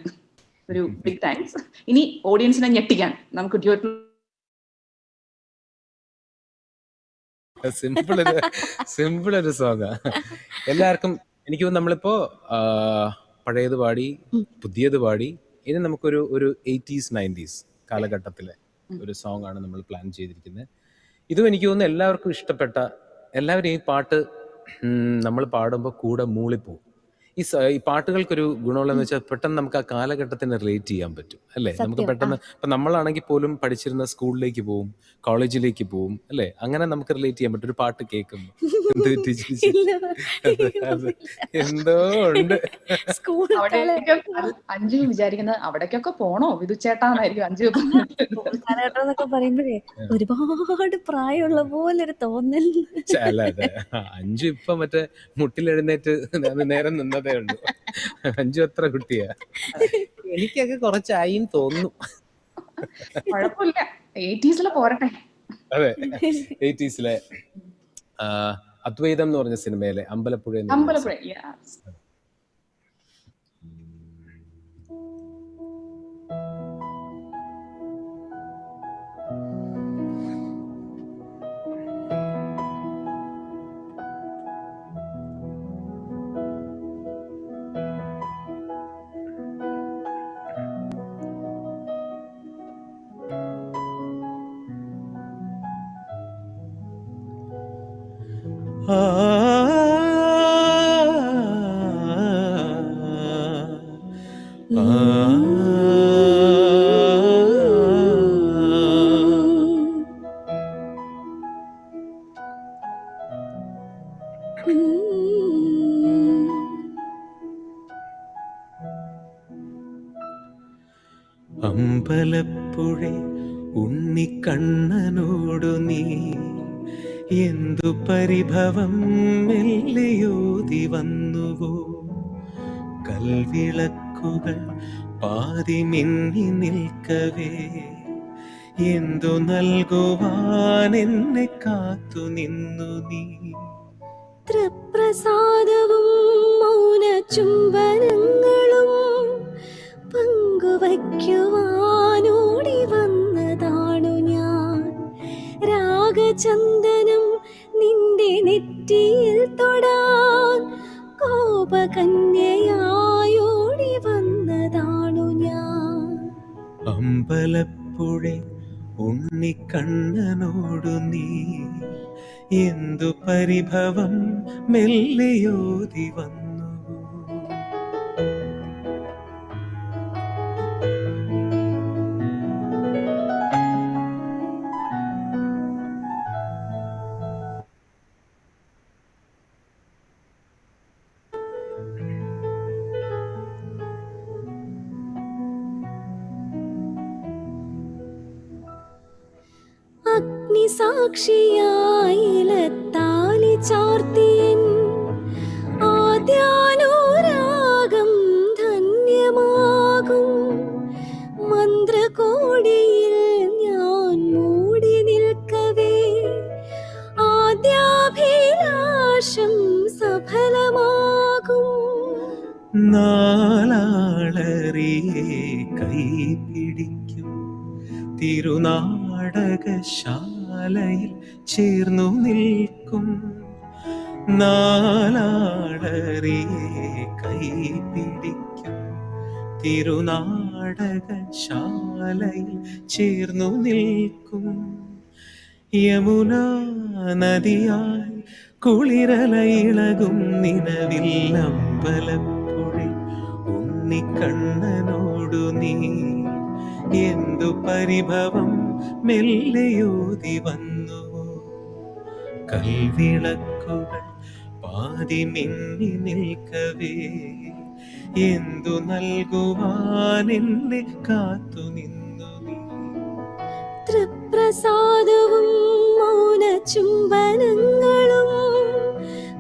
S10: ഒരു ബിഗ് താങ്ക്സ്. ഇനി ഓഡിയൻസിനെ ഞെട്ടിക്കാൻ നമുക്ക് ഡ്യുവറ്റ്
S11: സിമ്പിൾ ഒരു സോങ്ങാ. എല്ലാവർക്കും എനിക്ക് നമ്മളിപ്പോ പഴയത് പാടി പുതിയത് പാടി ഇനി നമുക്കൊരു 80s 90s കാലഘട്ടത്തിലെ ഒരു സോങ് ആണ് നമ്മൾ പ്ലാൻ ചെയ്തിരിക്കുന്നത്. ഇതും എനിക്ക് തോന്നുന്നു എല്ലാവർക്കും ഇഷ്ടപ്പെട്ട, എല്ലാവരും ഈ പാട്ട് നമ്മൾ പാടുമ്പോൾ കൂടെ മൂളിപ്പോവും. ഈ പാട്ടുകൾക്കൊരു ഗുണമുള്ളതെന്ന് വെച്ചാൽ പെട്ടെന്ന് നമുക്ക് ആ കാലഘട്ടത്തിന് റിലേറ്റ് ചെയ്യാൻ പറ്റും അല്ലേ. നമുക്ക് പെട്ടെന്ന് ഇപ്പം നമ്മളാണെങ്കിൽ പോലും പഠിച്ചിരുന്ന സ്കൂളിലേക്ക് പോവും, കോളേജിലേക്ക് പോവും അല്ലേ. അങ്ങനെ നമുക്ക് റിലേറ്റ് ചെയ്യാൻ പറ്റും ഒരു പാട്ട് കേൾക്കുമ്പോൾ. എന്തോ ഉണ്ട്.
S10: അഞ്ചു വിചാരിക്കുന്നത് അവിടേക്കൊക്കെ പോണോ വിധുച്ചേട്ടാന്നായിരിക്കും അഞ്ചു
S12: കാലഘട്ടം എന്നൊക്കെ പറയുമ്പോഴേ ഒരുപാട് പ്രായമുള്ള പോലെ ഒരു തോന്നൽ.
S11: അഞ്ചു ഇപ്പൊ മറ്റേ മുട്ടിലെഴുന്നേറ്റ് നേരം നിന്നതേ ഉള്ളൂ. അഞ്ചു അത്ര കുട്ടിയാ. എനിക്കൊക്കെ കുറച്ചായും തോന്നുന്നു.
S10: കുഴപ്പമില്ല, 80s പോരട്ടെ.
S11: അതെ, 80s അദ്വൈതം എന്ന് പറഞ്ഞ സിനിമയിലെ അമ്പലപ്പുഴ.
S13: ആ അമ്പലപ്പുഴ ഉണ്ണിക്കണ്ണനോടു നീ എന്തു പരിഭവം മെല്ലിയോതി വന്നുവോ. കൽവിളക്കുകൾ പാതി മിന്നി നിൽക്കവേ എന്തു നൽകുവാൻ എന്നെ കാത്തു നിന്നു നീ.
S12: തൃപ്രസാദവും മൗന ചുംബനങ്ങളും പങ്കുവയ്ക്കുവാനോടി വന്നതാണു ഞാൻ. രാഗചന്ദനം നിന്റെ നെറ്റിയിൽ തൊടാൻ കോപകന്യയായോടി വന്നതാണു ഞാൻ.
S13: അമ്പലപ്പുഴ ഉണ്ണിക്കണ്ണനോടു നീ എന്തു പരിഭവം മെല്ലിയോതി വന്നു.
S12: അഗ്നിസാക്ഷിയായിലത്താലി ചാർത്തിയൻ ആദ്യാനുരാഗം ധന്യമാകും. മന്ത്രകോടിയിൽ ഞാൻ മൂടി നിൽക്കവേ ആദ്യാഭിലാഷം സഫലമാകും.
S13: നാലാളറിയെ കൈപിടിക്കും തിരുനാടകശാലയിൽ ചേർന്നു നിൽക്കും. നാലാളറിയെ കൈപിടിക്കും തിരുനാടകശാലയിൽ ചേർന്നു നിൽക്കും. യമുനാ നദിയായി കുളിരലയിളകും നിലവിൽ അമ്പലപ്പുഴ ഉണ്ണിക്കണ്ണനോടു നീ എന്തു പരിഭവം മെല്ലിയോതി വന്നു. കൽവിളക്കുകൾ പാതി മിന്നി നിൽക്കവേ എന്തു നൽകുവാൻ എന്നെ കാത്തു നിന്നു നീ.
S12: തൃപ്രസാദവും മൗന ചുംബനങ്ങളും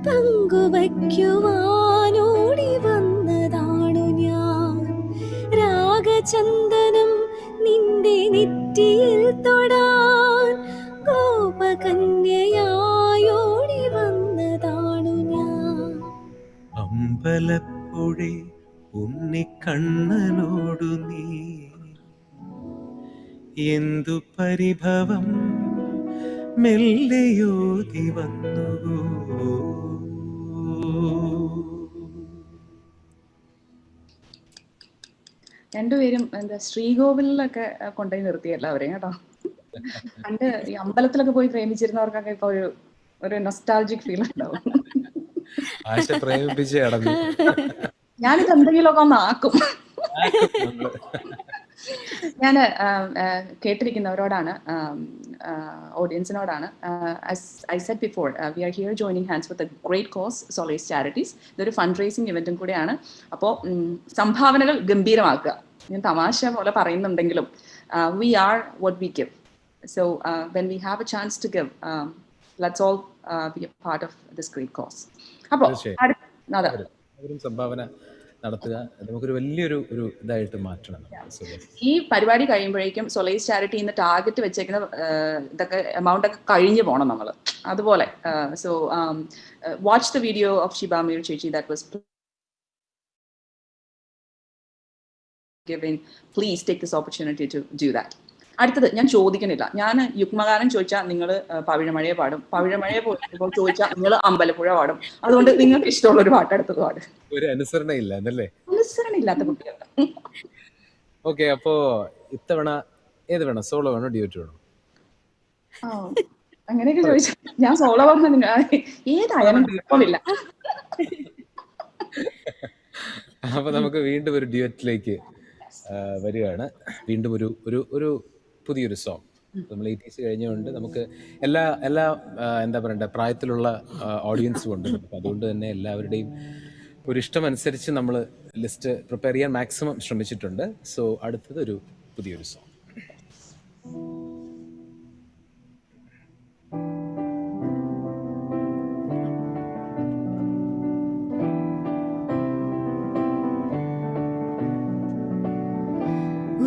S12: പങ്കുവയ്ക്കുവാനോടി വന്നതാണു ഞാൻ. രാഗചന്ദനം നിന്റെ നെറ്റിയിൽ തൊടാൻ കോപകന്യയായോടി വന്നതാണു ഞാൻ.
S13: അമ്പലപ്പുഴ ഉണ്ണിക്കണ്ണനോടു നീ എന്തു പരിഭവം മെല്ലിയോതി വന്നു.
S10: രണ്ടുപേരും എന്താ ശ്രീകോവിലൊക്കെ കൊണ്ടുപോയി നിർത്തി എല്ലാവരെയും കേട്ടോ. പണ്ട് ഈ അമ്പലത്തിലൊക്കെ പോയി പ്രേമിച്ചിരുന്നവർക്കൊക്കെ ഇപ്പൊ ഒരു നൊസ്റ്റാൾജിക് ഫീൽ ഉണ്ടാവും.
S11: ആശ പ്രേമിപ്പിച്ച് കടന്നു.
S10: ഞാനിത് എന്തെങ്കിലുമൊക്കെ ഒന്ന് ആക്കും. ഞാൻ കേട്ടിരിക്കുന്നവരോടാണ്, ഓഡിയൻസിനോടാണ്, I said before, we are here joining hands with a great cause Solace charities. ഇതൊരു ഫണ്ട് റേസിംഗ് ഇവന്റും കൂടെയാണ്. അപ്പോൾ സംഭാവനകൾ ഗംഭീരമാക്കുക. ഞാൻ തമാശ പോലെ പറയുന്നുണ്ടെങ്കിലും we are what we give. So when we have a chance to give, let's all be a part of this great cause. അപ്പോൾ
S11: സംഭാവന നടത്തുക, നമുക്കൊരു വലിയൊരു ഇതായിട്ട് മാറ്റണം.
S10: ഈ പരിപാടി കഴിയുമ്പോഴേക്കും സൊലൈസ് ചാരിറ്റി ഇന്ന് ടാർഗറ്റ് വെച്ചേക്കുന്ന ഇതൊക്കെ എമൗണ്ട് ഒക്കെ കഴിഞ്ഞു പോകണം നമ്മൾ. അതുപോലെ so watch the video of ഷിബാമീർ ചേച്ചി that was giving. Please take this opportunity to do that. അടുത്തത് ഞാൻ ചോദിക്കണില്ല, ഞാൻ യുഗ്മഗാനം ചോദിച്ചാൽ നിങ്ങൾ പവിഴമഴയെ പാടും, പവിഴമഴയെ പോയിട്ട് ചോദിച്ചാൽ നിങ്ങൾ അമ്പലപ്പുഴ പാടും. അതുകൊണ്ട് നിങ്ങൾക്ക് ഇഷ്ടമുള്ള ഒരു പാട്ട് എടുത്തത് പാടും.
S11: ഒരു അനുസരണയില്ല എന്നല്ലേ?
S10: അനുസരണയില്ലാത്ത കുട്ടികൾ.
S11: ഓക്കെ, അപ്പോ ഇത്തവണ ഏത് വേണം? സോളോ വേണോ, ഡ്യൂറ്റ് വേണോ?
S10: അങ്ങനെയൊക്കെ ചോദിച്ചു ഞാൻ സോളോ വന്ന ഏതായാലും കുഴപ്പമില്ല.
S11: അപ്പൊ നമുക്ക് വീണ്ടും ഒരു ഡ്യുവറ്റിലേക്ക് വരികയാണ്. വീണ്ടും ഒരു ഒരു ഒരു പുതിയൊരു സോങ്. നമ്മൾ 80s കഴിഞ്ഞുകൊണ്ട് നമുക്ക് എല്ലാ എല്ലാ എന്താ പറയണ്ട പ്രായത്തിലുള്ള ഓഡിയൻസും ഉണ്ട്. അപ്പം അതുകൊണ്ട് തന്നെ എല്ലാവരുടെയും ഒരു ഇഷ്ടമനുസരിച്ച് നമ്മൾ ലിസ്റ്റ് പ്രിപ്പയർ ചെയ്യാൻ മാക്സിമം ശ്രമിച്ചിട്ടുണ്ട്. സോ അടുത്തത് ഒരു പുതിയൊരു സോങ്.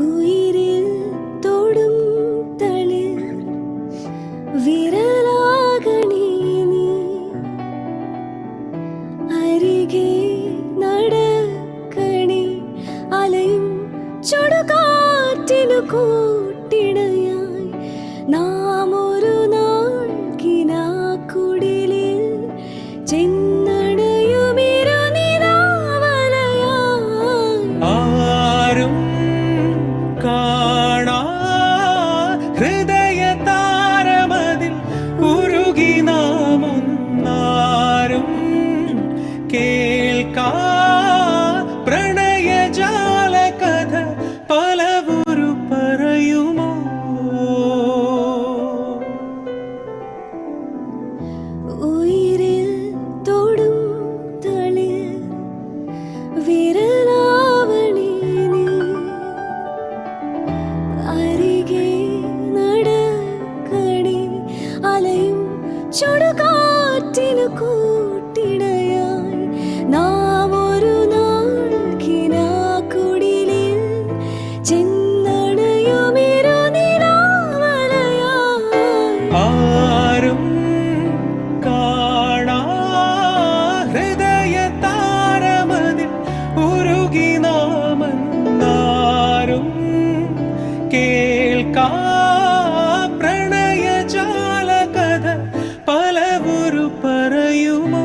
S12: ഉയിരിൽ തൊടും തളിർ വിരലാകണി നീ അരികെ നടക്കണി അലയും ചുടുകാറ്റിനു കൂട്ടിടയായി നാം ഒരു നാൾ കിനാക്കുടിലിൽ ചെന്നടയുമിരുനിലാവലയായി
S13: ആരും കാണാ ഹൃദയ താരമതിൽ ഉരുകി നാം ഒന്നാരും കേൾക്കാ പ്രണയജാല കഥ പലവൊരു പറയുമോ.
S12: ഉയിരിൽ തൊടും തളിർ വിരലാവണി നീ അരികെ നടക്കണി അലയും ചുടുകാറ്റിനു കൂട്ടിടയായി നാം ഒരു നാൾ കിനാക്കുടിലിൽ ചെന്നടയുമിരുനിലാവലയായി
S13: ആരും കാണാ ഹൃദയ താരമതിൽ ഉരുകി നാം എന്നാരും കേൾക്കാ പ്രണയജാല കഥ പലവൊരു പറയുമോ.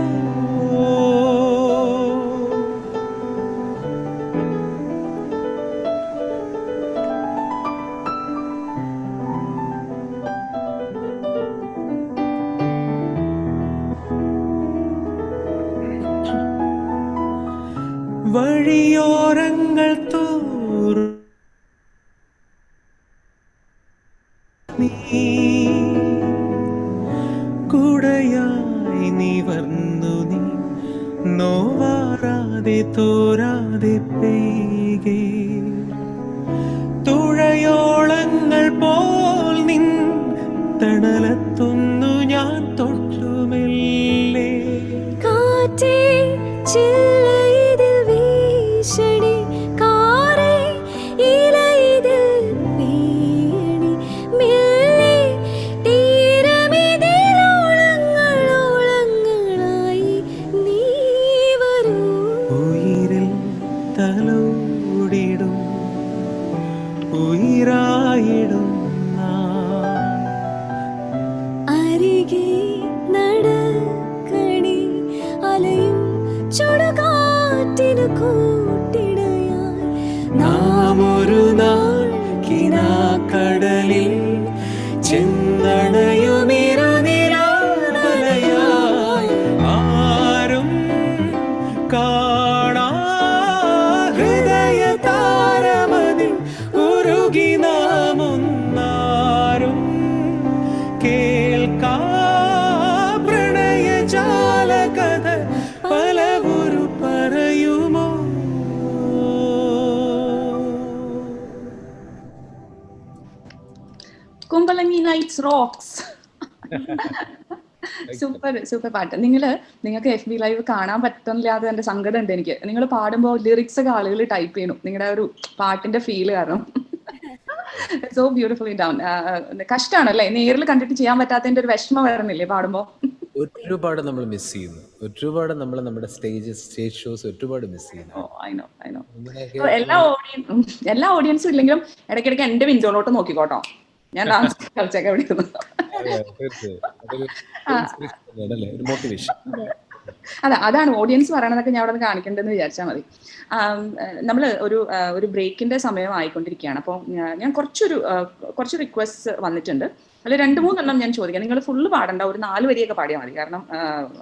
S13: വഴിയോരങ്ങൾ തോറും നീ കുടയായി നിവർന്നു നീ നോവാറാതെ തോരാതെ പെയ്കേ തുഴയോളങ്ങൾ പോൽ നിൻ തണലത്തൊന്നു ഞാൻ തൊട്ടുമെല്ലേ.
S12: കാറ്റേ ചില്ലയിതിൽ വീശണി കാറേ ഇലയിതിൽ വീണി മെല്ലെ തീരമിതിലോളങ്ങളോളങ്ങളായി നീ വരൂ.
S13: ഉയിരിൽ തലോടിടും ഉയിരായിടും നാം.
S12: അരികെ നടക്കണി അലയും ചുടുകാറ്റിനു കൂട്ടിടയായി
S13: നാം ഒരു നാൾ കിനാക്കടലിൽ ചെന്നണയുമിരുനിലാവലയായി. ആരും കാണാ ഹൃദയ താരമതിൽ ഉരുകി നാം ഒന്നാരും കേൾക്കാ പ്രണയജാല കഥ പലവൊരു പറയുമോ.
S10: Kumbalangi nights rocks. Super super പാട്ട്. നിങ്ങൾക്ക് FB ലൈവ് കാണാൻ പറ്റുന്നില്ലാതെ എന്റെ സങ്കടം ഉണ്ട് എനിക്ക്. നിങ്ങൾ പാടുമ്പോൾ ലിറിക്സ് ഒക്കെ ആളുകൾ ടൈപ്പ് ചെയ്യണം നിങ്ങളുടെ ഒരു പാട്ടിന്റെ ഫീൽ കാരണം. So beautifully down. കഷ്ടമാണല്ലേ നേരിൽ കണ്ടിട്ട് ചെയ്യാൻ പറ്റാത്തതിന്റെ ഒരു വിഷമം വരുന്നില്ലേ പാടുമ്പോ?
S11: ഒരുപാട് നമ്മൾ മിസ് ചെയ്യുന്നു. ഒരുപാട് നമ്മൾ നമ്മുടെ സ്റ്റേജ് ഷോസ് ഒരുപാട് മിസ് ചെയ്യുന്നു.
S10: എല്ലാ ഓഡിയൻസും ഇല്ലെങ്കിലും ഇടയ്ക്കിടയ്ക്ക് എന്റെ വിൻഡോയിലോട്ട് നോക്കിക്കോട്ടോ. ഞാൻ ഡാൻസ് കളിച്ചൊക്കെ വിളിക്കുന്നു. അതാണ് ഓഡിയൻസ് പറയണതൊക്കെ ഞാൻ അവിടെ കാണിക്കേണ്ടതെന്ന് വിചാരിച്ചാൽ മതി. നമ്മൾ ഒരു ബ്രേക്കിന്റെ സമയം ആയിക്കൊണ്ടിരിക്കുകയാണ്. അപ്പോൾ ഞാൻ കുറച്ച് റിക്വസ്റ്റ് വന്നിട്ടുണ്ട്. അല്ല 2-3 ഞാൻ ചോദിക്കാം. നിങ്ങൾ ഫുള്ള് പാടണ്ട, ഒരു 4 വരിയൊക്കെ പാടിയാൽ മതി. കാരണം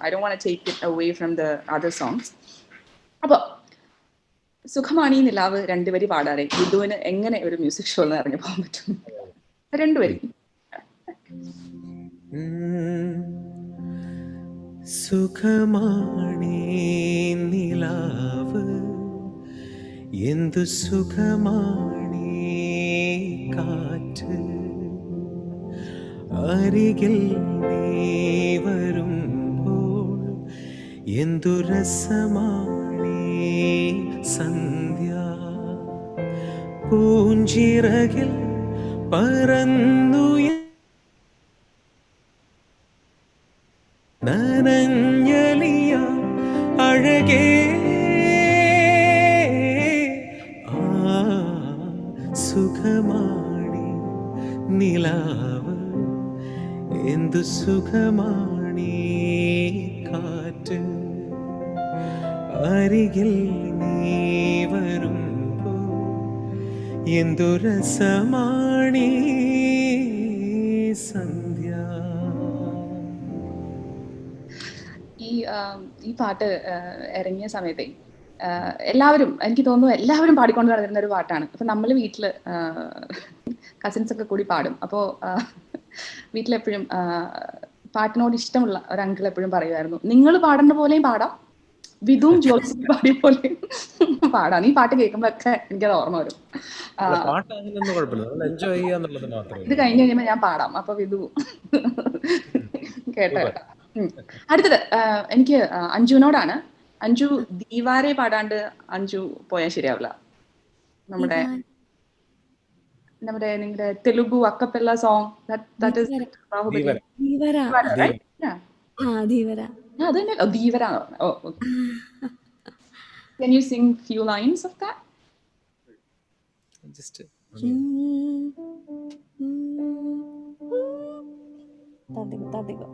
S10: I don't want to take it away from the other songs. അപ്പോൾ സുഖമാണി നിലാവ് 2 വരി പാടാതെ വിധുവിന് എങ്ങനെ ഒരു മ്യൂസിക് ഷോയിൽ ഇറങ്ങി പോകാൻ പറ്റും? 2 വരി.
S13: സുഖമാണീ നിലാവ്, എന്തു സുഖമാണീ കാറ്റ്, അരികിൽ നീ വരുമ്പോൾ എന്തു രസമാണീ സന്ധ്യ, പൂഞ്ചിറകിൽ പറന്നുയ നനഞ്ഞലിയ അഴകേ, ആ സുഖമാണി നിലാവ്, എന്തു സുഖമാണീ കാറ്റ്, അരികിൽ നീ വരുമ്പോ എന്തു രസമാണീ സന്ധ്യ.
S10: ഈ പാട്ട് ഇറങ്ങിയ സമയത്തെ എല്ലാവരും, എനിക്ക് തോന്നുന്നു എല്ലാവരും പാടിക്കൊണ്ട് നടന്നിരുന്ന ഒരു പാട്ടാണ്. അപ്പം നമ്മൾ വീട്ടിൽ കസിൻസ് ഒക്കെ കൂടി പാടും. അപ്പോൾ വീട്ടിലെപ്പോഴും പാട്ടിനോട് ഇഷ്ടമുള്ള ഒരു അങ്കിൾ എപ്പോഴും പറയുമായിരുന്നു, നിങ്ങൾ പാടുന്ന പോലെയും പാടാം, വിധുവും ജോത്സ്യം പാടിയ പോലെയും പാടാം. ഈ പാട്ട് കേൾക്കുമ്പോഴൊക്കെ എനിക്കത് ഓർമ്മ വരും. ഇത് കഴിഞ്ഞ് കഴിയുമ്പോൾ ഞാൻ പാടാം, അപ്പൊ വിധു കേട്ടോ. അടുത്തത് എനിക്ക് അഞ്ജുവിനോടാണ്. അഞ്ജു ദീവാരെ പാടാണ്ട് അഞ്ജു പോയാൽ ശരിയാവില്ല. നമ്മുടെ നിങ്ങളുടെ Telugu a cappella song Dheevara. Can you sing few lines of that?
S11: Just
S12: tadigo.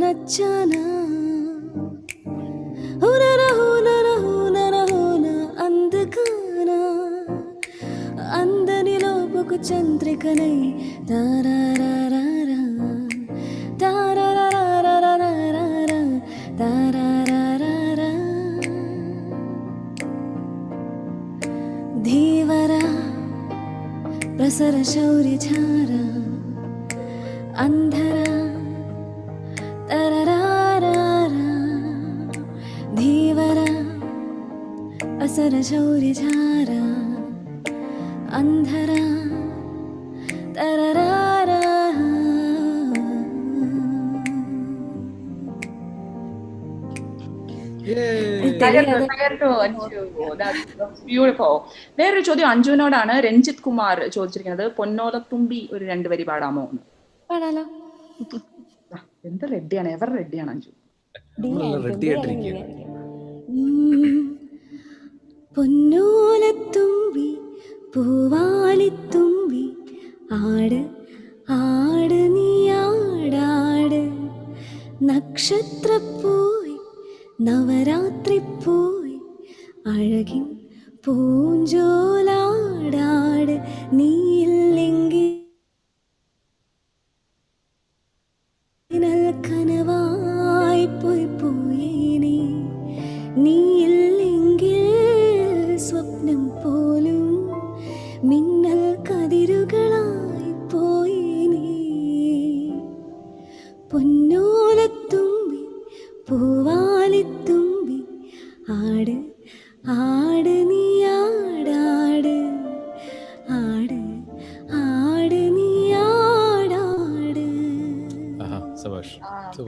S12: నచ్చనా అందుకానా అందని లోపకు చంద్రికనై తారారారా తారారారా తారారారా ధీవరా ప్రసర శౌర్య ఝారా अंधरा तररारारा धीवरा असर शौर्य झारा अंधरा तररारा.
S10: വേറൊരു ചോദ്യം അഞ്ജുവിനോടാണ്. രഞ്ജിത്ത് കുമാർ ചോദിച്ചിരിക്കുന്നത്, പൊന്നോലത്തുമ്പി ഒരു 2 വരി പാടാമോ എന്ന്.
S12: പാടാലോ.
S10: എന്ത് റെഡിയാണ്, എവർ റെഡിയാണ് അഞ്ജു.
S12: പൊന്നോലത്തുമ്പി പൂവാലിത്തുമ്പി ആട് ആട് നീ ആടാട്, നക്ഷത്രപ്പോയി നവരാത്രി പോയി അഴകിൻ പൂഞ്ചോലാടാട്, നീയില്ലെങ്കിൽ കനവായി പോയി പോയേനെ, നീയില്ലെങ്കിൽ സ്വപ്നം പോലും മിന്നൽ കതിരുകളായി പോയേനെ. പൊന്നോലത്തുമ്പി പൂവാലിത്തുമ്പി ആട് ആട് നീ ആടാട്, ആട് ആട് നീ ആടാട്.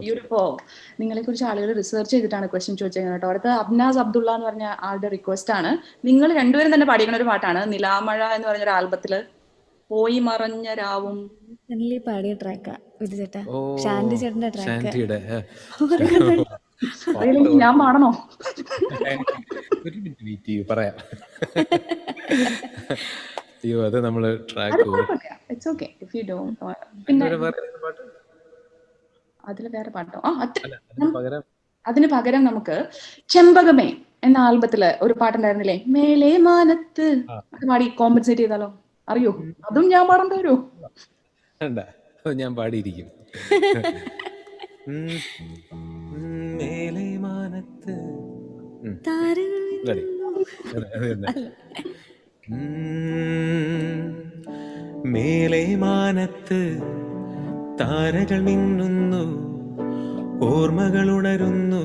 S10: ബ്യൂട്ടിഫുൾ. നിങ്ങളെ കുറിച്ച് ആളുകൾ റിസർച്ച് ചെയ്തിട്ടാണ് ക്വസ്റ്റ്യൻ ചോദിച്ചത് കേട്ടോ. അടുത്ത അബ്നാസ് അബ്ദുള്ള എന്ന് പറഞ്ഞ ആളുടെ റിക്വസ്റ്റ് ആണ്. നിങ്ങൾ രണ്ടുപേരും തന്നെ പാടിക്കുന്ന ഒരു പാട്ടാണ് നിലാമഴ എന്ന് പറഞ്ഞൊരു ആൽബത്തില് പോയി മറഞ്ഞ രാവും
S12: പാടിയ ട്രാക്കാ വിധു ചേട്ടാ, ശാന്തി ചേട്ടന്റെ ട്രാക്ക്.
S10: ഞാൻ പാടണോ?
S11: ഒരു മിനിറ്റ് വെയിറ്റ് ചെയ്യൂ, പറയാം. അയ്യോ, അത് നമ്മള് ട്രാക്ക്
S10: പിന്നെ അതില് വേറെ പാട്ടോ. അതിന് പകരം നമുക്ക് ചെമ്പകമേ എന്ന ആൽബത്തില് ഒരു പാട്ടുണ്ടായിരുന്നില്ലേ, മേലെ മാനത്ത്, അത് പാടി കോമ്പൻസേറ്റ് ചെയ്താലോ? അറിയോ? അതും ഞാൻ പാടേണ്ടി വരുമോ?
S11: വേണ്ട, അത് ഞാൻ പാടിയിരിക്കും. മേലെ മാനത്ത് ready. അത് തന്നെ. മേലെ മാനത്ത് താരകൾ മിന്നുന്നു, ഓർമ്മകൾ ഉണരുന്നു,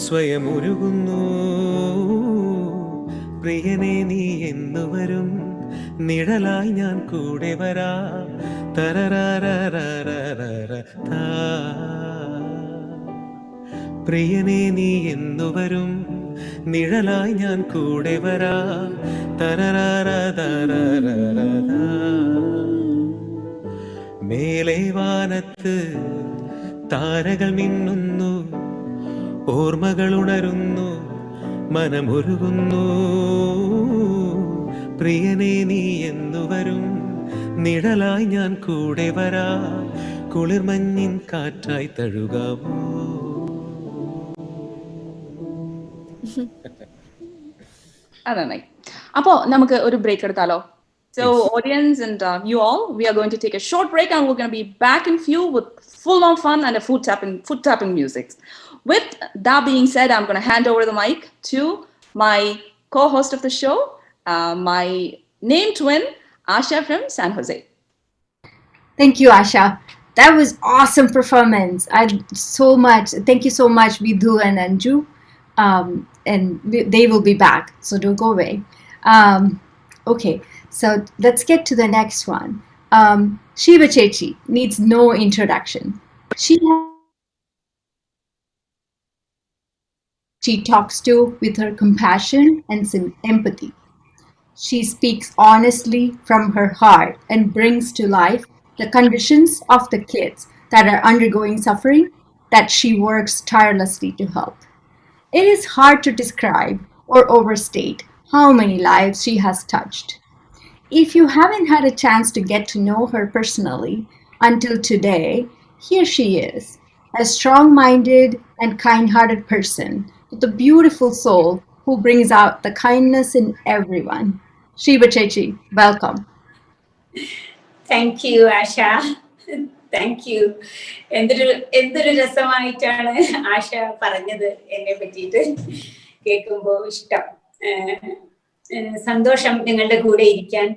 S11: സ്വയം ഉരുകുന്നു. പ്രിയനെ നീ എന്നു വരും, നിഴലായി ഞാൻ കൂടെ വരാ. തരരരരരരര താ. പ്രിയനെ നീ എന്നു വരും, നിഴലായി ഞാൻ കൂടെ വരാ. തരരരരരരര താ. മേലെ വാനത്ത് താരകൾ മിന്നുന്നു, ഓർമ്മകൾ ഉണരുന്നു, മനമൊരുകുന്നു. പ്രിയനെ നീ എന്നു വരും, നിഴലായി ഞാൻ കൂടെ വരാ. കുളിർമഞ്ഞിൻ കാറ്റായി തഴുകാമോ.
S10: അതാണ്. അപ്പോ നമുക്ക് ഒരു ബ്രേക്ക് എടുത്താലോ? So audience and you all, we are going to take a short break and we're going to be back in few with full on fun and a foot tapping music. With that being said, I'm going to hand over the mic to my co-host of the show, my name twin, Asha from San Jose.
S8: Thank you, Asha. That was awesome performance. Thank you so much, Vidhu and Anju. And they will be back, so don't go away. Okay, so let's get to the next one. Shiva Chechi needs no introduction. She talks to with her compassion and empathy. She speaks honestly from her heart and brings to life the conditions of the kids that are undergoing suffering that she works tirelessly to help. It is hard to describe or overstate how many lives she has touched. If you haven't had a chance to get to know her personally until today, here she is, a strong-minded and kind-hearted person with a beautiful soul who brings out the kindness in everyone. Shiva Chechi, welcome.
S1: Thank you Asha, thank you. എന്തൊരു രസമായിട്ടാണ് ആശ പറഞ്ഞത് എന്നെ പറ്റിയിട്ട്. കേൾക്കുമ്പോൾ ഇഷ്ടം, സന്തോഷം നിങ്ങളുടെ കൂടെ ഇരിക്കാൻ.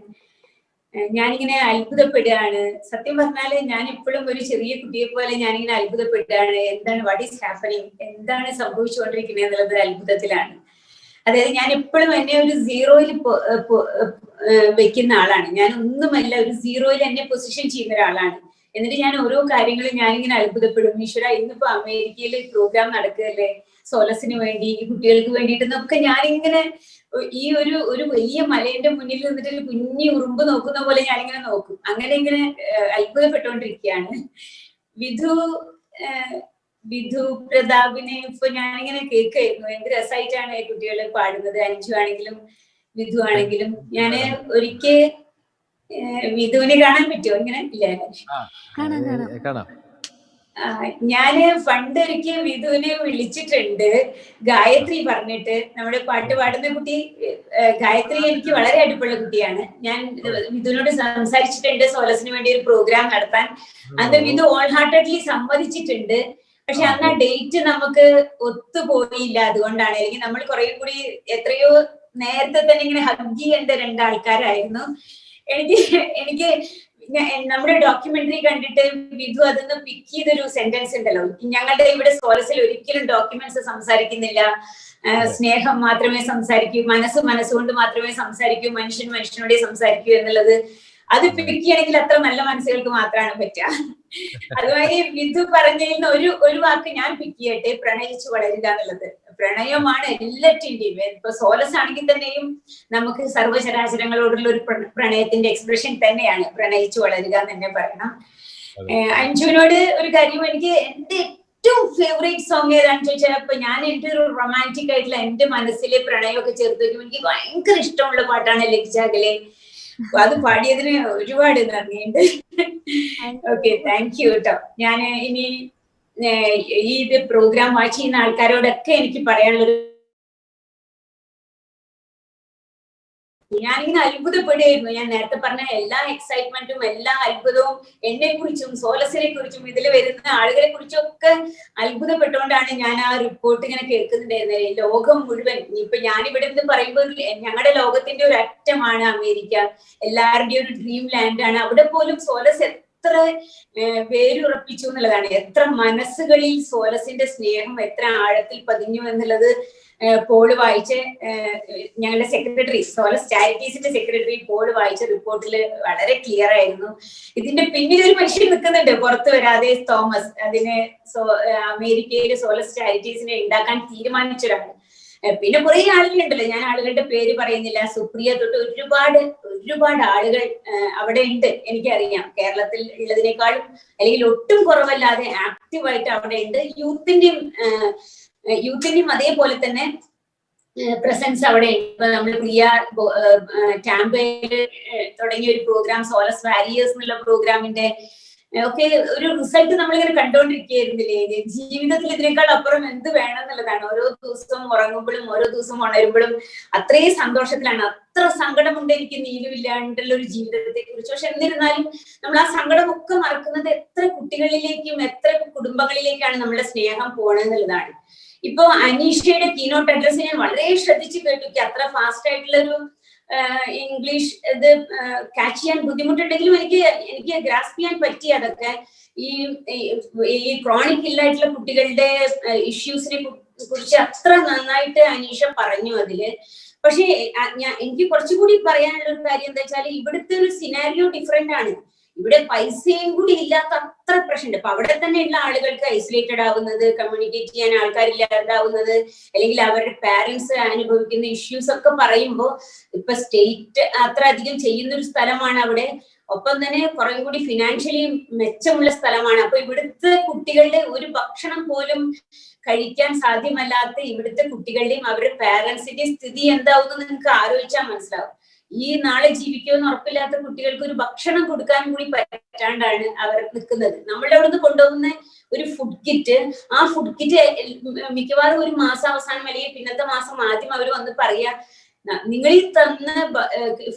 S1: ഞാനിങ്ങനെ അത്ഭുതപ്പെടുകയാണ്. സത്യം പറഞ്ഞാല് ഞാൻ ഇപ്പോഴും ഒരു ചെറിയ കുട്ടിയെ പോലെ ഞാനിങ്ങനെ അത്ഭുതപ്പെടുകയാണ്. എന്താണ് വാട്ട് ഈസ് ഹാപ്പനിങ്, എന്താണ് സംഭവിച്ചുകൊണ്ടിരിക്കുന്നത് എന്നുള്ളത് അത്ഭുതത്തിലാണ്. അതായത് ഞാൻ എപ്പോഴും എന്നെ ഒരു സീറോയിൽ വെക്കുന്ന ആളാണ്. ഞാൻ ഒന്നുമല്ല, ഒരു സീറോയിൽ എന്നെ പൊസിഷൻ ചെയ്യുന്ന ഒരാളാണ്. എന്നിട്ട് ഞാൻ ഓരോ കാര്യങ്ങളും ഞാനിങ്ങനെ അത്ഭുതപ്പെടും. ഈശ്വര, ഇന്നിപ്പോ അമേരിക്കയിൽ പ്രോഗ്രാം നടക്കുകയല്ലേ, സോലസിന് വേണ്ടി, ഈ കുട്ടികൾക്ക് വേണ്ടിയിട്ടെന്നൊക്കെ ഞാനിങ്ങനെ ഈ ഒരു വലിയ മലേന്റെ മുന്നിൽ നിന്നിട്ട് ഒരു കുഞ്ഞി ഉറുമ്പ് നോക്കുന്ന പോലെ ഞാനിങ്ങനെ നോക്കും. അങ്ങനെ ഇങ്ങനെ അത്ഭുതപ്പെട്ടുകൊണ്ടിരിക്കുകയാണ്. വിധു പ്രതാപിനെ ഇപ്പൊ ഞാനിങ്ങനെ കേൾക്കായിരുന്നു. എന്ത് രസമായിട്ടാണ് കുട്ടികൾ പാടുന്നത്. അഞ്ചു ആണെങ്കിലും വിധു ആണെങ്കിലും. ഞാന് ഒരിക്കൽ വിധുവിനെ കാണാൻ പറ്റുമോ? ഇങ്ങനെ ഇല്ല, ഞാന് പണ്ട് ഒരിക്കൽ വിധുവിനെ വിളിച്ചിട്ടുണ്ട്, ഗായത്രി പറഞ്ഞിട്ട്. നമ്മുടെ പാട്ട് പാടുന്ന കുട്ടി ഗായത്രി എനിക്ക് വളരെ അടുപ്പുള്ള കുട്ടിയാണ്. ഞാൻ വിധുവിനോട് സംസാരിച്ചിട്ടുണ്ട് സോലസിന് വേണ്ടി ഒരു പ്രോഗ്രാം നടത്താൻ. അന്ന് വിധു ഓൾ ഹാർട്ടഡ്ലി സമ്മതിച്ചിട്ടുണ്ട്. പക്ഷെ അന്ന് ആ ഡേറ്റ് നമുക്ക് ഒത്തുപോയില്ല. അതുകൊണ്ടാണ്, അല്ലെങ്കിൽ നമ്മൾ കുറെ കൂടി എത്രയോ നേരത്തെ തന്നെ ഇങ്ങനെ ഹഗ് ചെയ്യേണ്ട രണ്ടാൾക്കാരായിരുന്നു. എനിക്ക് നമ്മുടെ ഡോക്യുമെന്ററി കണ്ടിട്ട് വിധു അതിന്ന് പിക്ക് ചെയ്തൊരു സെന്റൻസ് ഉണ്ടല്ലോ, ഞങ്ങളുടെ ഇവിടെ സോലസിൽ ഒരിക്കലും ഡോക്യുമെന്റ്സ് സംസാരിക്കുന്നില്ല, സ്നേഹം മാത്രമേ സംസാരിക്കൂ, മനസ്സുകൊണ്ട് മാത്രമേ സംസാരിക്കൂ, മനുഷ്യനോടെ സംസാരിക്കൂ എന്നുള്ളത്. അത് പിക്ക് ചെയ്യണമെങ്കിൽ അത്ര നല്ല മനസ്സുകൾക്ക് മാത്രമാണ് പറ്റുക. അതുമായി വിധു പറഞ്ഞിരുന്ന ഒരു വാക്ക് ഞാൻ പിക്ക് ചെയ്യട്ടെ, പ്രണയിച്ചു വളരുക എന്നുള്ളത്. പ്രണയമാണ് എല്ലാറ്റിന്റെയും. ഇപ്പൊ സോലസ് ആണെങ്കിൽ തന്നെയും നമുക്ക് സർവ്വചരാചരങ്ങളോടുള്ള ഒരു പ്രണയത്തിന്റെ എക്സ്പ്രഷൻ തന്നെയാണ് പ്രണയിച്ചു വളരുക എന്ന് തന്നെ പറയണം. അഞ്ജുവിനോട് ഒരു കാര്യം, എനിക്ക് എന്റെ ഏറ്റവും ഫേവറേറ്റ് സോങ് ഏതാണെന്ന് ചോദിച്ചാൽ, അപ്പൊ ഞാൻ എന്റെ ഒരു റൊമാൻറ്റിക് ആയിട്ടുള്ള എന്റെ മനസ്സിലെ പ്രണയമൊക്കെ ചേർത്ത് വയ്ക്കും. എനിക്ക് ഭയങ്കര ഇഷ്ടമുള്ള പാട്ടാണ് ലഭിച്ചാകലെ. അത് പാടിയതിന് ഒരുപാട് നന്ദിയുണ്ട്. ഓക്കെ, താങ്ക് യു കേട്ടോ. ഞാൻ ഇനി ഈ പ്രോഗ്രാം വാച്ച് ചെയ്യുന്ന ആൾക്കാരോടൊക്കെ എനിക്ക് പറയാനുള്ളൊരു ഞാനിങ്ങനെ അത്ഭുതപ്പെടുകയായിരുന്നു. ഞാൻ നേരത്തെ പറഞ്ഞ എല്ലാ എക്സൈറ്റ്മെന്റും എല്ലാ അത്ഭുതവും എന്നെ കുറിച്ചും സോലസിനെ കുറിച്ചും ഇതിൽ വരുന്ന ആളുകളെ കുറിച്ചും ഒക്കെ അത്ഭുതപ്പെട്ടുകൊണ്ടാണ് ഞാൻ ആ റിപ്പോർട്ട് ഇങ്ങനെ കേൾക്കുന്നുണ്ടായിരുന്നത്. ലോകം മുഴുവൻ ഇപ്പൊ ഞാനിവിടെ നിന്ന് പറയുമ്പോൾ ഞങ്ങളുടെ ലോകത്തിന്റെ ഒരു അറ്റമാണ് അമേരിക്ക, എല്ലാവരുടെയും ഒരു ഡ്രീം ലാൻഡ് ആണ്. അവിടെ പോലും സോലസ് എത്ര വേരുറപ്പിച്ചു എന്നുള്ളതാണ്, എത്ര മനസ്സുകളിൽ സോലസിന്റെ സ്നേഹം എത്ര ആഴത്തിൽ പതിഞ്ഞു എന്നുള്ളത് പോള് വായിച്ച ഞങ്ങളുടെ സെക്രട്ടറി, സോലസ് ചാരിറ്റീസിന്റെ സെക്രട്ടറി പോള് വായിച്ച റിപ്പോർട്ടിൽ വളരെ ക്ലിയർ ആയിരുന്നു. ഇതിന്റെ പിന്നിൽ ഒരു മനുഷ്യൻ നിൽക്കുന്നുണ്ട്, പുറത്തു വരാതെ, തോമസ്. അതിന് അമേരിക്കയിലെ സോലസ് ചാരിറ്റീസിനെ ഉണ്ടാക്കാൻ തീരുമാനിച്ചൊരാണ്. പിന്നെ കുറെ ആളുകളുണ്ടല്ലോ, ഞാൻ ആളുകളുടെ പേര് പറയുന്നില്ല, സുപ്രിയ തൊട്ട് ഒരുപാട് ആളുകൾ അവിടെ ഉണ്ട്. എനിക്കറിയാം കേരളത്തിൽ ഉള്ളതിനേക്കാളും അല്ലെങ്കിൽ ഒട്ടും കുറവല്ലാതെ ആക്റ്റീവായിട്ട് അവിടെ ഉണ്ട്. യൂത്തിന്റെയും അതേപോലെ തന്നെ പ്രസൻസ് അവിടെ ഉണ്ട്. നമ്മൾ പ്രിയ ടാമ്പയിൽ തുടങ്ങിയ ഒരു പ്രോഗ്രാം, സോലസ് വാരിയേഴ്സ് എന്നുള്ള പ്രോഗ്രാമിന്റെ ഒക്കെ ഒരു റിസൾട്ട് നമ്മളിങ്ങനെ കണ്ടുകൊണ്ടിരിക്കുകയായിരുന്നില്ലേ. ജീവിതത്തിൽ ഇതിനേക്കാൾ അപ്പുറം എന്ത് വേണം എന്നുള്ളതാണ്. ഓരോ ദിവസവും ഉറങ്ങുമ്പോഴും ഓരോ ദിവസവും ഉണരുമ്പോഴും അത്രയും സന്തോഷത്തിലാണ്. അത്ര സങ്കടമുണ്ട് എനിക്ക് നീലുമില്ലാണ്ടുള്ള ഒരു ജീവിതത്തെ കുറിച്ച്. പക്ഷെ എന്നിരുന്നാലും നമ്മൾ ആ സങ്കടമൊക്കെ മറക്കുന്നത് എത്ര കുട്ടികളിലേക്കും എത്ര കുടുംബങ്ങളിലേക്കാണ് നമ്മുടെ സ്നേഹം പോണെന്നുള്ളതാണ്. ഇപ്പൊ അനീഷയുടെ കീനോട്ട് അഡ്രസ് ഞാൻ വളരെ ശ്രദ്ധിച്ച് കേട്ടു. അത്ര ഫാസ്റ്റ് ആയിട്ടുള്ളൊരു ഇംഗ്ലീഷ് ഇത് ക്യാച്ച് ചെയ്യാൻ ബുദ്ധിമുട്ടുണ്ടെങ്കിലും എനിക്ക് ഗ്രാസ്പ് ചെയ്യാൻ പറ്റി. അതൊക്കെ ഈ ക്രോണിക് ഇല്ലായിട്ടുള്ള കുട്ടികളുടെ ഇഷ്യൂസിനെ കുറിച്ച് അത്ര നന്നായിട്ട് അനീഷ പറഞ്ഞു അതില്. പക്ഷെ എനിക്ക് കുറച്ചുകൂടി പറയാനുള്ള ഒരു കാര്യം എന്താ വെച്ചാൽ ഇവിടുത്തെ ഒരു സിനാരിയോ ഡിഫറെന്റ് ആണ്. ഇവിടെ പൈസയും കൂടി ഇല്ലാത്ത അത്ര പ്രശ്നമുണ്ട്. അപ്പൊ അവിടെ തന്നെയുള്ള ആളുകൾക്ക് ഐസൊലേറ്റഡ് ആവുന്നത്, കമ്മ്യൂണിക്കേറ്റ് ചെയ്യാൻ ആൾക്കാരില്ലാതാവുന്നത്, അല്ലെങ്കിൽ അവരുടെ പാരന്റ്സ് അനുഭവിക്കുന്ന ഇഷ്യൂസ് ഒക്കെ പറയുമ്പോൾ ഇപ്പൊ സ്റ്റേറ്റ് അത്ര അധികം ചെയ്യുന്ന ഒരു സ്ഥലമാണ് അവിടെ. ഒപ്പം തന്നെ കുറെ കൂടി ഫിനാൻഷ്യലി മെച്ചമുള്ള സ്ഥലമാണ്. അപ്പൊ ഇവിടുത്തെ കുട്ടികളുടെ ഒരു ഭക്ഷണം പോലും കഴിക്കാൻ സാധ്യമല്ലാത്ത ഇവിടുത്തെ കുട്ടികളുടെയും അവരുടെ പാരന്റ്സിന്റെയും സ്ഥിതി എന്താവുന്നു നിങ്ങൾക്ക് ആലോചിച്ചാൽ മനസ്സിലാവും. ഈ നാളെ ജീവിക്കുമെന്ന് ഉറപ്പില്ലാത്ത കുട്ടികൾക്ക് ഒരു ഭക്ഷണം കൊടുക്കാൻ കൂടി പറ്റാണ്ടാണ് അവർ നിൽക്കുന്നത്. നമ്മളുടെ അവിടുന്ന് കൊണ്ടുപോകുന്ന ഒരു ഫുഡ് കിറ്റ്, ആ ഫുഡ് കിറ്റ് മിക്കവാറും ഒരു മാസം അവസാനം അല്ലെങ്കിൽ പിന്നത്തെ മാസം ആദ്യം അവർ വന്ന് പറയാ, നിങ്ങൾ ഈ തന്ന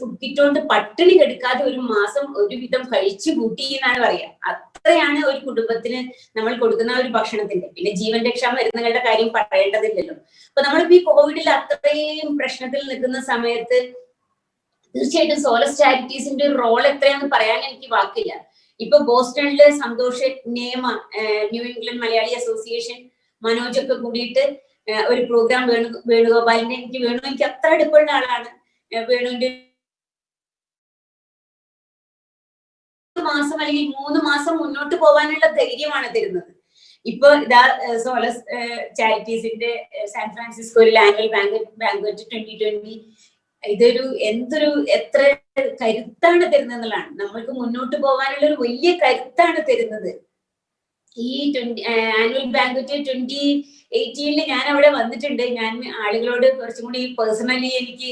S1: ഫുഡ് കിറ്റ് കൊണ്ട് പട്ടിണി കെടുക്കാതെ ഒരു മാസം ഒരുവിധം കഴിച്ചു കൂട്ടി എന്നാണ് പറയാ. അത്രയാണ് ഒരു കുടുംബത്തിന് നമ്മൾ കൊടുക്കുന്ന ഒരു ഭക്ഷണത്തിന്റെ. പിന്നെ ജീവൻ രക്ഷാ മരുന്നുകളുടെ കാര്യം പറയേണ്ടതില്ലല്ലോ. അപ്പൊ നമ്മളിപ്പോ ഈ കോവിഡിൽ അത്രയും പ്രശ്നത്തിൽ നിൽക്കുന്ന സമയത്ത് തീർച്ചയായിട്ടും സോലസ് ചാരിറ്റീസിന്റെ റോൾ എത്രയാണെന്ന് പറയാൻ എനിക്ക് വാക്കില്ല. ഇപ്പൊ ബോസ്റ്റണിലെ Santhosh, NEMA, New England Malayali association, മനോജൊക്കെ കൂടിയിട്ട് ഒരു പ്രോഗ്രാം വേണുഗോപാലിന്റെ, എനിക്ക് അത്ര അടുപ്പമുള്ള ആളാണ്. വേണുവിന്റെ മാസം അല്ലെങ്കിൽ 3 മാസം മുന്നോട്ട് പോകാനുള്ള ധൈര്യമാണ് തരുന്നത്. ഇപ്പൊ ഇതാ സോലസ് ചാരിറ്റീസിന്റെ സാൻ ഫ്രാൻസിസ്കോയിൽ ആനുവൽ ബാങ്ക്വറ്റ് 2020 ഇതൊരു എത്ര കരുത്താണ് തരുന്നത് എന്നുള്ളതാണ്. നമ്മൾക്ക് മുന്നോട്ട് പോകാനുള്ള ഒരു വലിയ കരുത്താണ് തരുന്നത്. ഈ ആനുവൽ ബാങ്ക്വറ്റ് 2018 ഞാൻ അവിടെ വന്നിട്ടുണ്ട്. ഞാൻ ആളുകളോട് കുറച്ചും കൂടി പേഴ്സണലി എനിക്ക്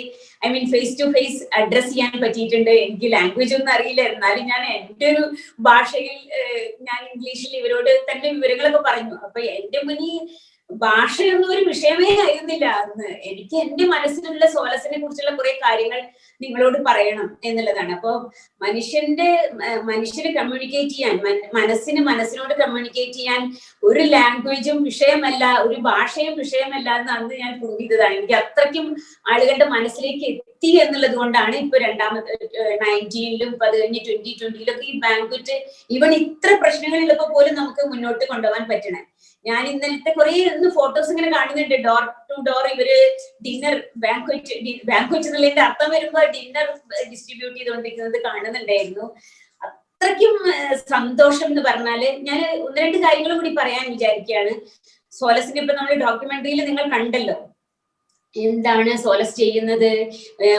S1: ഫേസ് ടു ഫേസ് അഡ്രസ് ചെയ്യാൻ പറ്റിയിട്ടുണ്ട്. എനിക്ക് ലാംഗ്വേജ് ഒന്നും അറിയില്ല, എന്നാലും ഞാൻ എൻ്റെ ഒരു ഭാഷയിൽ ഞാൻ ഇംഗ്ലീഷിൽ ഇവരോട് തന്നെ വിവരങ്ങളൊക്കെ പറഞ്ഞു. അപ്പൊ എന്റെ മുന്നിൽ ഭാഷയൊന്നും ഒരു വിഷയമേ ആയിരുന്നില്ല അന്ന്. എനിക്ക് എന്റെ മനസ്സിലുള്ള സോലസിനെ കുറിച്ചുള്ള കുറെ കാര്യങ്ങൾ നിങ്ങളോട് പറയണം എന്നുള്ളതാണ്. അപ്പൊ മനുഷ്യന് കമ്മ്യൂണിക്കേറ്റ് ചെയ്യാൻ, മനസ്സിനോട് കമ്മ്യൂണിക്കേറ്റ് ചെയ്യാൻ ഒരു ലാംഗ്വേജും വിഷയമല്ല, ഒരു ഭാഷയും വിഷയമല്ല എന്ന് അന്ന് ഞാൻ പ്രൂവ് ചെയ്തതാണ്. എനിക്ക് അത്രയ്ക്കും ആളുകളുടെ മനസ്സിലേക്ക് എത്തി എന്നുള്ളത് കൊണ്ടാണ് ഇപ്പൊ 2019-ലും അത് കഴിഞ്ഞ് 2020-ലൊക്കെ ഈ ബാങ്ക്വറ്റ് ഈവൻ ഇത്ര പ്രശ്നങ്ങളുള്ളപ്പോ പോലും നമുക്ക് മുന്നോട്ട് കൊണ്ടുപോകാൻ പറ്റണേ. ഞാൻ ഇന്നലത്തെ കുറെ ഫോട്ടോസ് ഇങ്ങനെ കാണുന്നുണ്ട്. ഡോർ ടു ഡോർ ഇവര് ഡിന്നർ ബാങ്ക്വറ്റ് എന്നുള്ളതിന്റെ അർത്ഥം വരുമ്പോ ഡിന്നർ ഡിസ്ട്രിബ്യൂട്ട് ചെയ്തുകൊണ്ടിരിക്കുന്നത് കാണുന്നുണ്ടായിരുന്നു. അത്രയ്ക്കും സന്തോഷം എന്ന് പറഞ്ഞാല് ഞാൻ 1-2 കാര്യങ്ങളും കൂടി പറയാൻ വിചാരിക്കുകയാണ്. സോലസിന്റെ ഇപ്പൊ നമ്മൾ ഡോക്യുമെന്ററിയിൽ നിങ്ങൾ കണ്ടല്ലോ എന്താണ് സോലസ് ചെയ്യുന്നത്.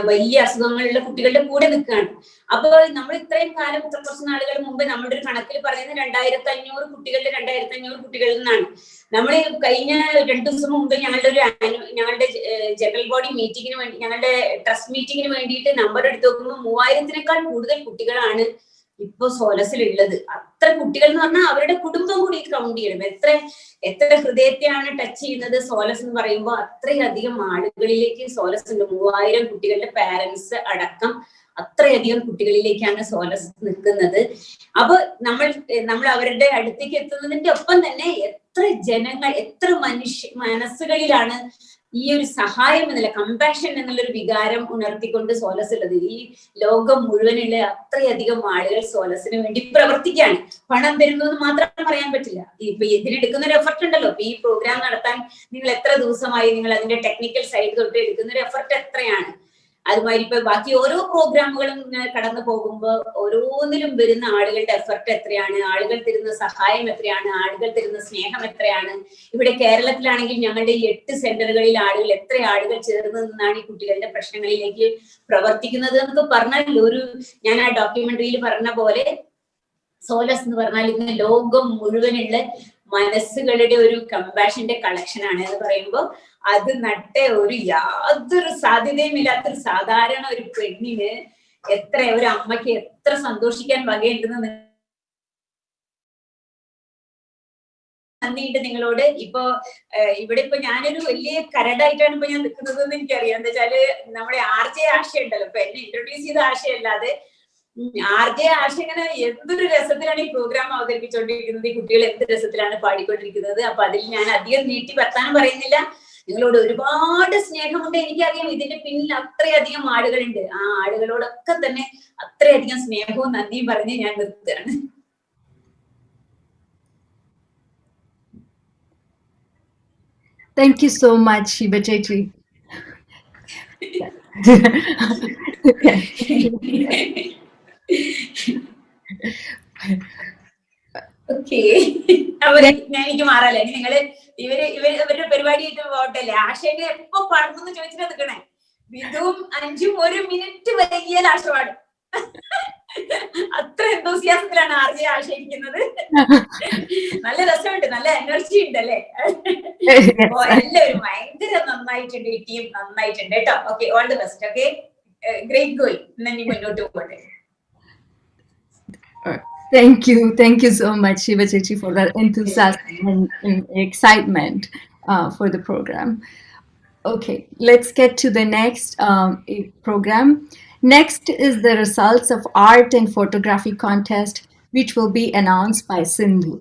S1: വലിയ അസുഖങ്ങളുള്ള കുട്ടികളുടെ കൂടെ നിൽക്കുകയാണ്. അപ്പൊ നമ്മൾ ഇത്രയും കാലം, കുറച്ച് നാളുകൾ മുമ്പ് നമ്മുടെ ഒരു കണക്കിൽ പറയുന്നത് 2500 കുട്ടികളിൽ നിന്നാണ്. നമ്മൾ കഴിഞ്ഞ 2 ദിവസം മുമ്പ് ഞങ്ങളുടെ ജനറൽ ബോഡി മീറ്റിങ്ങിന് വേണ്ടി, ഞങ്ങളുടെ ട്രസ്റ്റ് മീറ്റിങ്ങിന് വേണ്ടിയിട്ട് നമ്പർ എടുത്ത് നോക്കുമ്പോൾ 3000-നെക്കാൾ കൂടുതൽ കുട്ടികളാണ് ഇപ്പൊ സോലസിലുള്ളത്. അത്ര കുട്ടികൾ എന്ന് പറഞ്ഞാൽ അവരുടെ കുടുംബം കൂടി കൗണ്ട് ചെയ്യണം. എത്ര ഹൃദയത്തെയാണ് ടച്ച് ചെയ്യുന്നത് സോലസ് എന്ന് പറയുമ്പോൾ. അത്രയധികം ആളുകളിലേക്ക് സോലസ് ഉണ്ട്. 3000 കുട്ടികളുടെ പാരന്റ്സ് അടക്കം അത്രയധികം കുട്ടികളിലേക്കാണ് സോലസ് നിൽക്കുന്നത്. അപ്പൊ നമ്മൾ അവരുടെ അടുത്തേക്ക് എത്തുന്നതിന്റെ ഒപ്പം തന്നെ എത്ര ജനങ്ങൾ, എത്ര മനസ്സുകളിലാണ് ഈ ഒരു സഹായം എന്നുള്ള, കമ്പാഷൻ എന്നുള്ളൊരു വികാരം ഉണർത്തിക്കൊണ്ട് സോലസ് ഉള്ളത്. ഈ ലോകം മുഴുവനുള്ള അത്രയധികം ആളുകൾ സോലസിന് വേണ്ടി പ്രവർത്തിക്കുകയാണ്. പണം തരുന്നു എന്ന് മാത്രം പറയാൻ പറ്റില്ല. ഇപ്പൊ ഇതിനെടുക്കുന്ന ഒരു എഫർട്ട് ഉണ്ടല്ലോ. ഇപ്പൊ ഈ പ്രോഗ്രാം നടത്താൻ നിങ്ങൾ എത്ര ദിവസമായി, നിങ്ങൾ അതിന്റെ ടെക്നിക്കൽ സൈഡ് തൊട്ട് എടുക്കുന്ന ഒരു എഫർട്ട് എത്രയാണ്. അതുമാതിരി ഇപ്പൊ ബാക്കി ഓരോ പ്രോഗ്രാമുകളും കടന്നു പോകുമ്പോൾ ഓരോന്നിലും വരുന്ന ആളുകളുടെ എഫർട്ട് എത്രയാണ്, ആളുകൾ തരുന്ന സഹായം എത്രയാണ്, ആളുകൾ തരുന്ന സ്നേഹം എത്രയാണ്. ഇവിടെ കേരളത്തിലാണെങ്കിൽ ഞങ്ങളുടെ ഈ 8 സെന്ററുകളിൽ എത്ര ആളുകൾ ചേർന്ന് നിന്നാണ് ഈ കുട്ടികളുടെ പ്രശ്നങ്ങളിലേക്ക് പ്രവർത്തിക്കുന്നത് എന്നൊക്കെ പറഞ്ഞാൽ, ഞാൻ ആ ഡോക്യുമെന്ററിയിൽ പറഞ്ഞ പോലെ സോലസ് എന്ന് പറഞ്ഞാൽ ഇന്ന് ലോകം മുഴുവനുള്ള മനസ്സുകളുടെ ഒരു കമ്പാഷന്റെ കളക്ഷൻ ആണ് എന്ന് പറയുമ്പോൾ അത് യാതൊരു സാധ്യതയും ഇല്ലാത്തൊരു സാധാരണ ഒരു പെണ്ണിന് ഒരു അമ്മയ്ക്ക് എത്ര സന്തോഷിക്കാൻ വകയുണ്ടെന്ന് നന്ദിയുണ്ട് നിങ്ങളോട്. ഇവിടെ ഞാനൊരു വലിയ കരടായിട്ടാണ് ഇപ്പൊ ഞാൻ നിൽക്കുന്നത് എന്ന് എനിക്കറിയാം. എന്താ വെച്ചാല് നമ്മുടെ ആർജെ ആശ ഉണ്ടല്ലോ, ഇപ്പൊ എന്നെ ഇൻട്രൊഡ്യൂസ് ചെയ്ത ആശയല്ലാതെ ആർജെ ആശ ഇങ്ങനെ എന്തൊരു രസത്തിലാണ് ഈ പ്രോഗ്രാം അവതരിപ്പിച്ചുകൊണ്ടിരിക്കുന്നത്, ഈ കുട്ടികൾ എന്ത് രസത്തിലാണ് പാടിക്കൊണ്ടിരിക്കുന്നത്. അപ്പൊ അതിൽ ഞാൻ അധികം നീട്ടി വർത്താനം പറയുന്നില്ല. നിങ്ങളോട് ഒരുപാട് സ്നേഹമുണ്ട്, എനിക്കറിയാം. ഇതിന്റെ പിന്നിൽ അത്രയധികം ആളുകളുണ്ട്. ആ ആളുകളോടൊക്കെ തന്നെ അത്രയധികം സ്നേഹവും നന്ദിയും പറഞ്ഞ് ഞാൻ നിർത്തുകയാണ്.
S8: Thank you so much, Shiva Chechi.
S1: Okay, എനിക്ക് മാറാല്ലേ? നിങ്ങള് ഇവരുടെ പരിപാടിയായിട്ട് പോട്ടല്ലേ? ആശയങ്ങൾ എപ്പോ പാടുന്നു ചോദിച്ചിട്ട് നിൽക്കണേ. വിധുവും 5ഉം 1 മിനിറ്റ് വൈകിയാൽ ആശ പാടും. അത്ര എന്തോസിയാസത്തിലാണ് ആർജെ ആശയിക്കുന്നത്. നല്ല രസമുണ്ട്, നല്ല എനർജി ഉണ്ട് അല്ലേ? അപ്പൊ എല്ലാവരും ഭയങ്കര നന്നായിട്ടുണ്ട്, ഈ ടീം നന്നായിട്ടുണ്ട് കേട്ടോ. Okay, all the best. Okay, great going. ഇനി മുന്നോട്ട് പോകട്ടെ.
S8: Thank you so much, Shiva Chechi, for that enthusiasm and excitement for the program. Okay, let's get to the next program. Next is the results of art and photography contest, which will be announced by Sindhu,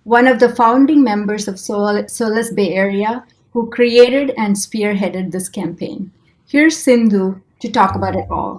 S8: one of the founding members of Solace Bay Area, who created and spearheaded this campaign. Here's Sindhu to talk about it all.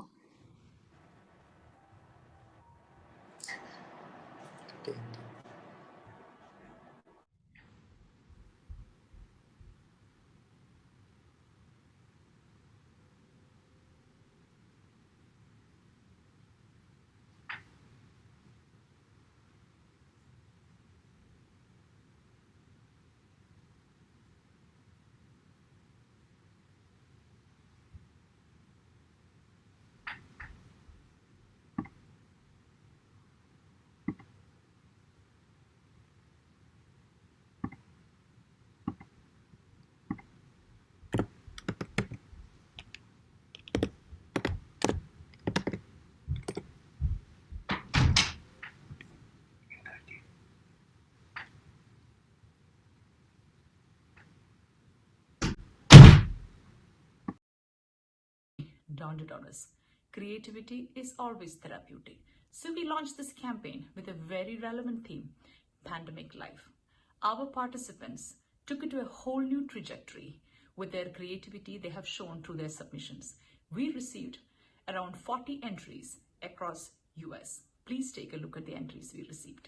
S2: Dawned on us. Creativity is always therapeutic. So we launched this campaign with a very relevant theme, pandemic life. Our participants took it to a whole new trajectory with their creativity they have shown through their submissions. We received around 40 entries across US. Please take a look at the entries we received.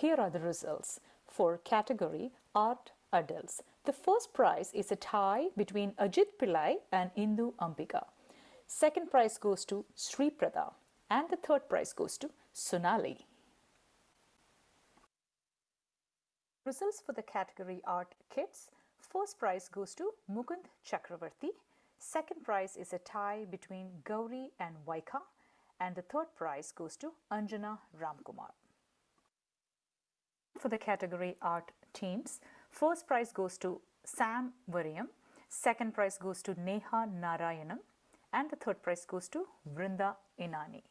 S2: Here are the results for category Art Adults. The first prize is a tie between Ajit Pillai and Indu Ambika. Second prize goes to Sri Prada and the third prize goes to Sonali. Results for the category Art Kids. First prize goes to Mukund Chakravarti. Second prize is a tie between Gauri and Vaika. And the third prize goes to Anjana Ramkumar. For the category Art Teens, first prize goes to Sam Variam. Second prize goes to Neha Narayanam. And the third prize goes to Vrinda Inani.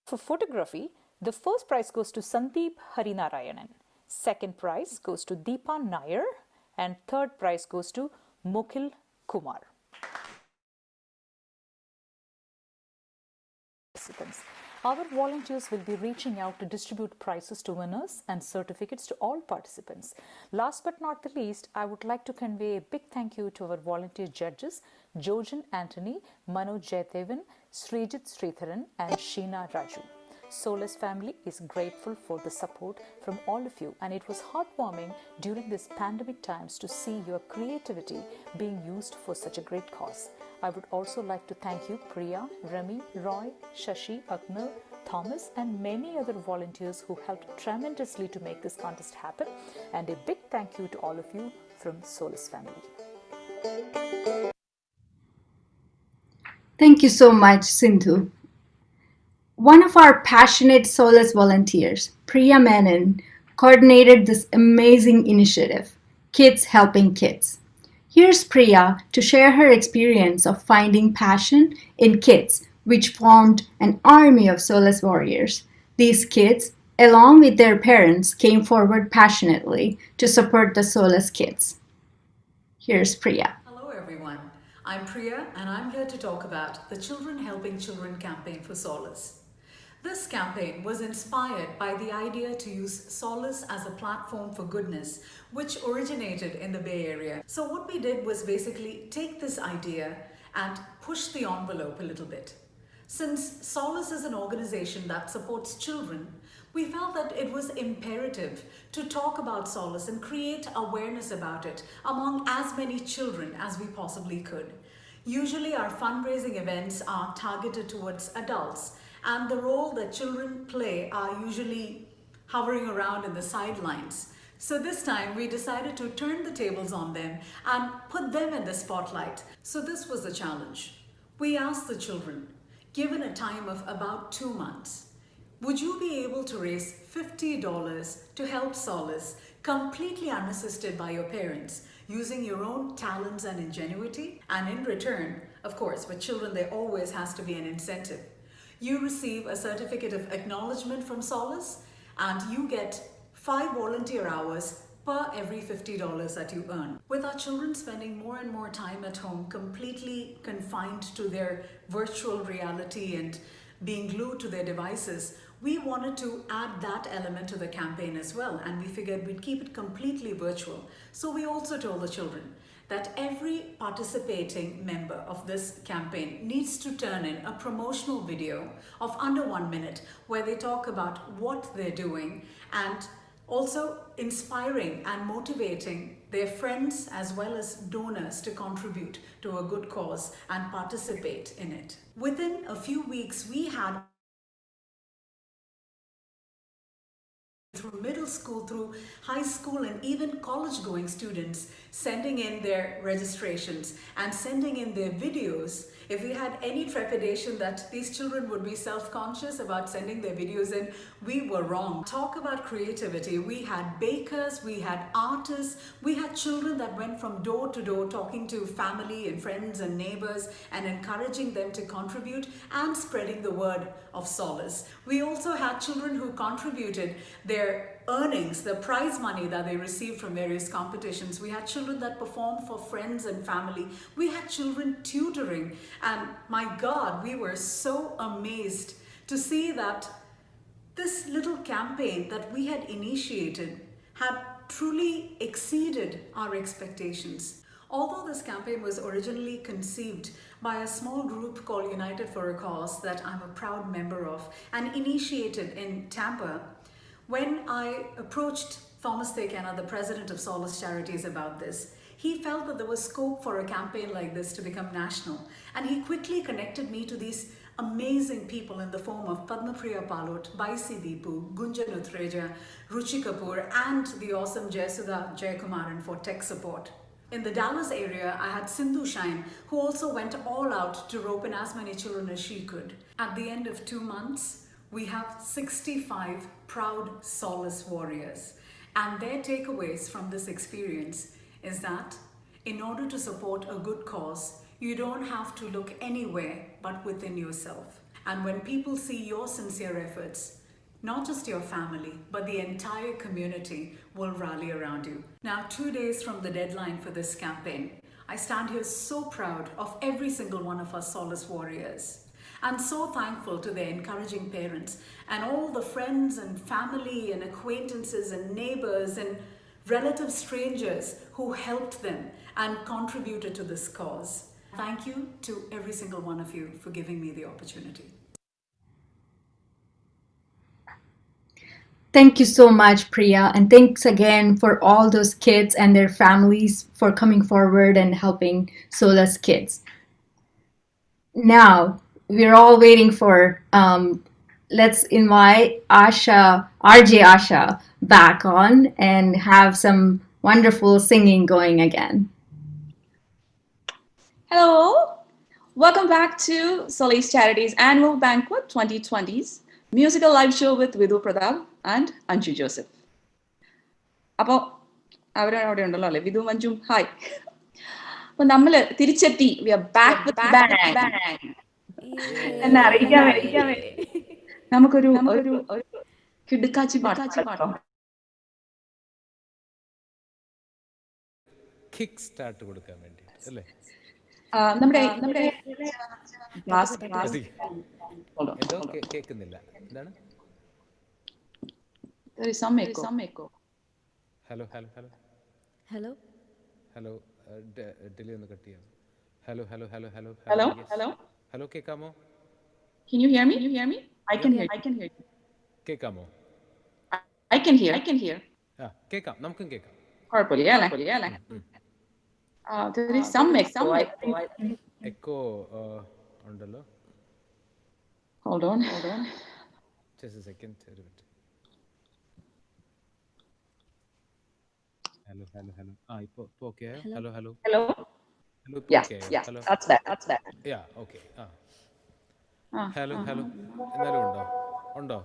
S2: For photography, the first prize goes to Sandeep Harinarayanan. Second prize goes to Deepa Nair. And third prize goes to Mukil Kumar. Our volunteers will be reaching out to distribute prizes to winners and certificates to all participants. Last but not the least, I would like to convey a big thank you to our volunteer judges, Jojan Anthony, Manoj Jaydevan, Srijit Sridharan and Sheena Raju. Solace family is grateful for the support from all of you, and it was heartwarming during these pandemic times to see your creativity being used for such a great cause. I would also like to thank you, Priya, Rami, Roy, Shashi, Agnil, Thomas, and many other volunteers who helped tremendously to make this contest happen. And a big thank you to all of you from Solace family.
S8: Thank you so much, Sindhu. One of our passionate Solace volunteers, Priya Menon, coordinated this amazing initiative, Kids Helping Kids. Here's Priya to share her experience of finding passion in kids, which formed an army of Solace warriors. These kids, along with their parents, came forward passionately to support the Solace kids. Here's Priya.
S14: Hello everyone, I'm Priya and I'm here to talk about the Children Helping Children campaign for Solace. This campaign was inspired by the idea to use Solace as a platform for goodness, which originated in the Bay Area. So what we did was basically take this idea and push the envelope a little bit. Since Solace is an organization that supports children, we felt that it was imperative to talk about Solace and create awareness about it among as many children as we possibly could. Usually our fundraising events are targeted towards adults, and the role that children play are usually hovering around in the sidelines. So this time we decided to turn the tables on them and put them in the spotlight. So this was the challenge. We asked the children, given a time of about 2 months, would you be able to raise $50 to help Solace completely unassisted by your parents, using your own talents and ingenuity? And in return, of course, with children there always has to be an incentive. You receive a certificate of acknowledgement from Solace and you get 5 volunteer hours per every $50 that you earn. With our children spending more and more time at home, completely confined to their virtual reality and being glued to their devices, we wanted to add that element to the campaign as well, and we figured we'd keep it completely virtual. So we also told the children that every participating member of this campaign needs to turn in a promotional video of under 1 minute where they talk about what they're doing and also inspiring and motivating their friends as well as donors to contribute to a good cause and participate in it. Within a few weeks, we had through middle school, through high school, and even college going students sending in their registrations and sending in their videos. If we had any trepidation that these children would be self-conscious about sending their videos in, we were wrong. Talk about creativity. We had bakers, we had artists, we had children that went from door to door talking to family and friends and neighbors and encouraging them to contribute and spreading the word of Solace. We also had children who contributed their earnings, the prize money that they received from various competitions. We had children that performed for friends and family. We had children tutoring, and my God, we were so amazed to see that this little campaign that we had initiated had truly exceeded our expectations. Although this campaign was originally conceived by a small group called United for a Cause that I'm a proud member of and initiated in Tampa, When I approached Thomas Tekena, the president of Solace Charities, about this, he felt that there was scope for a campaign like this to become national, and he quickly connected me to these amazing people in the form of Padmapriya Palot, Baisi Deepu, Gunjan Utreja, Ruchi Kapoor, and the awesome Jayasudha Jayakumaran for tech support. In the Dallas area, I had Sindhu Shine, who also went all out to rope in as many children as she could. At the end of 2 months, we have 65 proud Solace warriors. And their takeaways from this experience is that in order to support a good cause, you don't have to look anywhere but within yourself. And when people see your sincere efforts, not just your family, but the entire community will rally around you. Now, 2 days from the deadline for this campaign, I stand here so proud of every single one of us Solace warriors. I'm so thankful to their encouraging parents and all the friends and family and acquaintances and neighbors and relative strangers who helped them and contributed to this cause. Thank you to every single one of you for giving me the opportunity.
S8: Thank you so much, Priya, and thanks again for all those kids and their families for coming forward and helping Solace kids. Now, we're all waiting for, let's invite Asha, RJ Asha, back on and have some wonderful singing going again.
S10: Hello, welcome back to Solace Charities Annual Banquet 2020's musical live show with Vidhu Pradap and Anju Joseph. അപ്പോൾ അവിടെ ഉണ്ടല്ലോ അല്ലേ Vidhu മഞ്ജും hi. അപ്പൊ നമ്മള് തിരിച്ചെത്തി we are back with bang എന്നെ അറിയിക്കാൻ വേണ്ടി നമുക്കൊരു കിടുക്കാച്ചി പാട്ടോ.
S11: കിക്ക് സ്റ്റാർട്ട് കൊടുക്കാൻ വേണ്ടി അല്ലേ?
S10: നമ്മുടെ
S11: എന്തോ കേൾക്കുന്നില്ല. എന്താണ്? Hello hello hello
S12: hello
S11: hello delay ഒന്ന് കട്ട് ചെയ്യാം. Hello hello hello hello
S10: hello hello
S11: hello കേൾക്കാമോ?
S10: Can you hear me? I can hear you.
S11: കേൾക്കാമോ?
S10: I can hear.
S11: ആ കേൾക്കാം, നമുക്കും കേൾക്കാം.
S10: കുഴപ്പമില്ല അല്ലേ? There is some echo.
S11: Echo ഉണ്ടല്ലോ.
S10: Hold on.
S11: Just a second. Hello. ഇപ്പോ ഓക്കേ ആയോ? Hello. Hello,
S10: Yes, that's that.
S11: Yeah, okay. Hello എന്നാലും ഉണ്ടോ?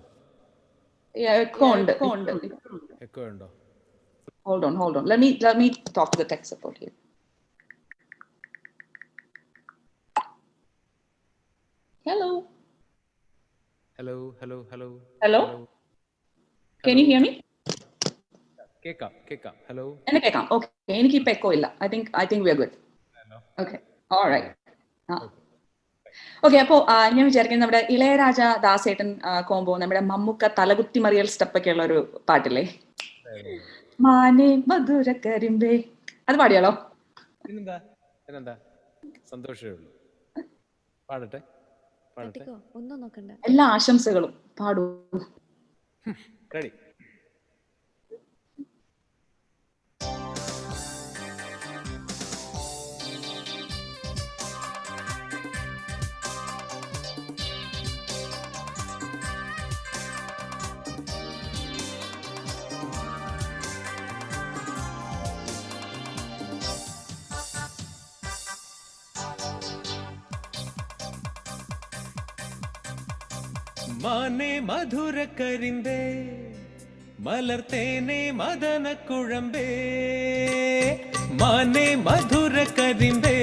S10: Yeah, echo ഉണ്ട്.
S11: എക്കോ ഉണ്ടോ?
S10: Hold on. Let me talk to the tech support here. Hello. Can you hear me?
S11: കേക്കാം. Hello.
S10: എന്നെ കേൾക്കാം. Okay, എനിക്ക് ഇപ്പൊ എക്കോ ഇല്ല. I think we are good. Okay. All right. Okay, അപ്പോൾ ഞാൻ വിചാരിക്കുന്നത് നമ്മുടെ ഇളയരാജ ദാസേട്ടൻ കോംബോ, നമ്മുടെ മമ്മൂക്ക തലകുത്തി മറിയൽ സ്റ്റെപ്പൊക്കെ ഉള്ള ഒരു പാട്ടില്ലേ, മാനേ മധുര കരിമ്പേ, അത് പാടിയാലോ?
S11: പിന്നെന്താ, സന്തോഷമേ ഉള്ളൂ. പാടട്ടെ.
S12: ഒന്നും നോക്കണ്ട.
S10: എല്ലാ ആശംസകളും പാടൂ.
S11: റെഡി.
S13: മാനേ മധുര കരിമ്പേ മലർത്തേനെ മദന കുഴമ്പേ, മാനേ മധുര കരിമ്പേ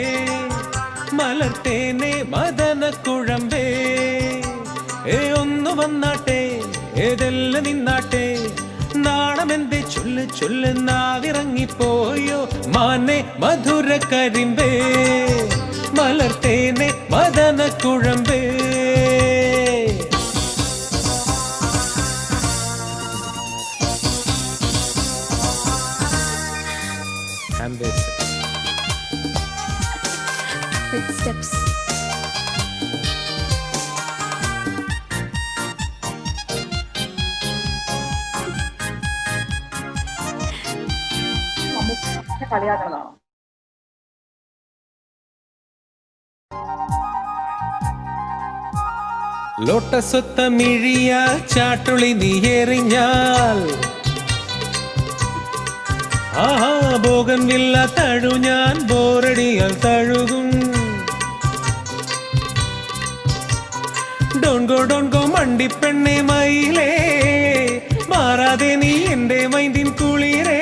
S13: മലർത്തേനെ മദന കുഴമ്പേ, ഒന്ന് വന്നാട്ടെ ഏതെല്ലാം നിന്നാട്ടെ, നാണമെന്തേ ചൊല്ല് നാവിറങ്ങിപ്പോയോ, മാനേ മധുര കരിമ്പേ മലർത്തേനെ മദന കുഴമ്പേ.
S12: Quick steps.
S10: കളിയാക്കുന്നതാണോ?
S13: ലോട്ടസൊത്ത മിഴിയ ചാട്ടുളി നീ എറിഞ്ഞാൽ ആഹാ ബോഗൻവില്ല തഴു ഞാൻ ബോറടിയാൽ തഴുകും. ഡോൺഗോ മണ്ടിപ്പെണ്ണെ മയിലേ മാറാതെ നീ എന്റെ മൈൻഡിൻ കുളിരേ.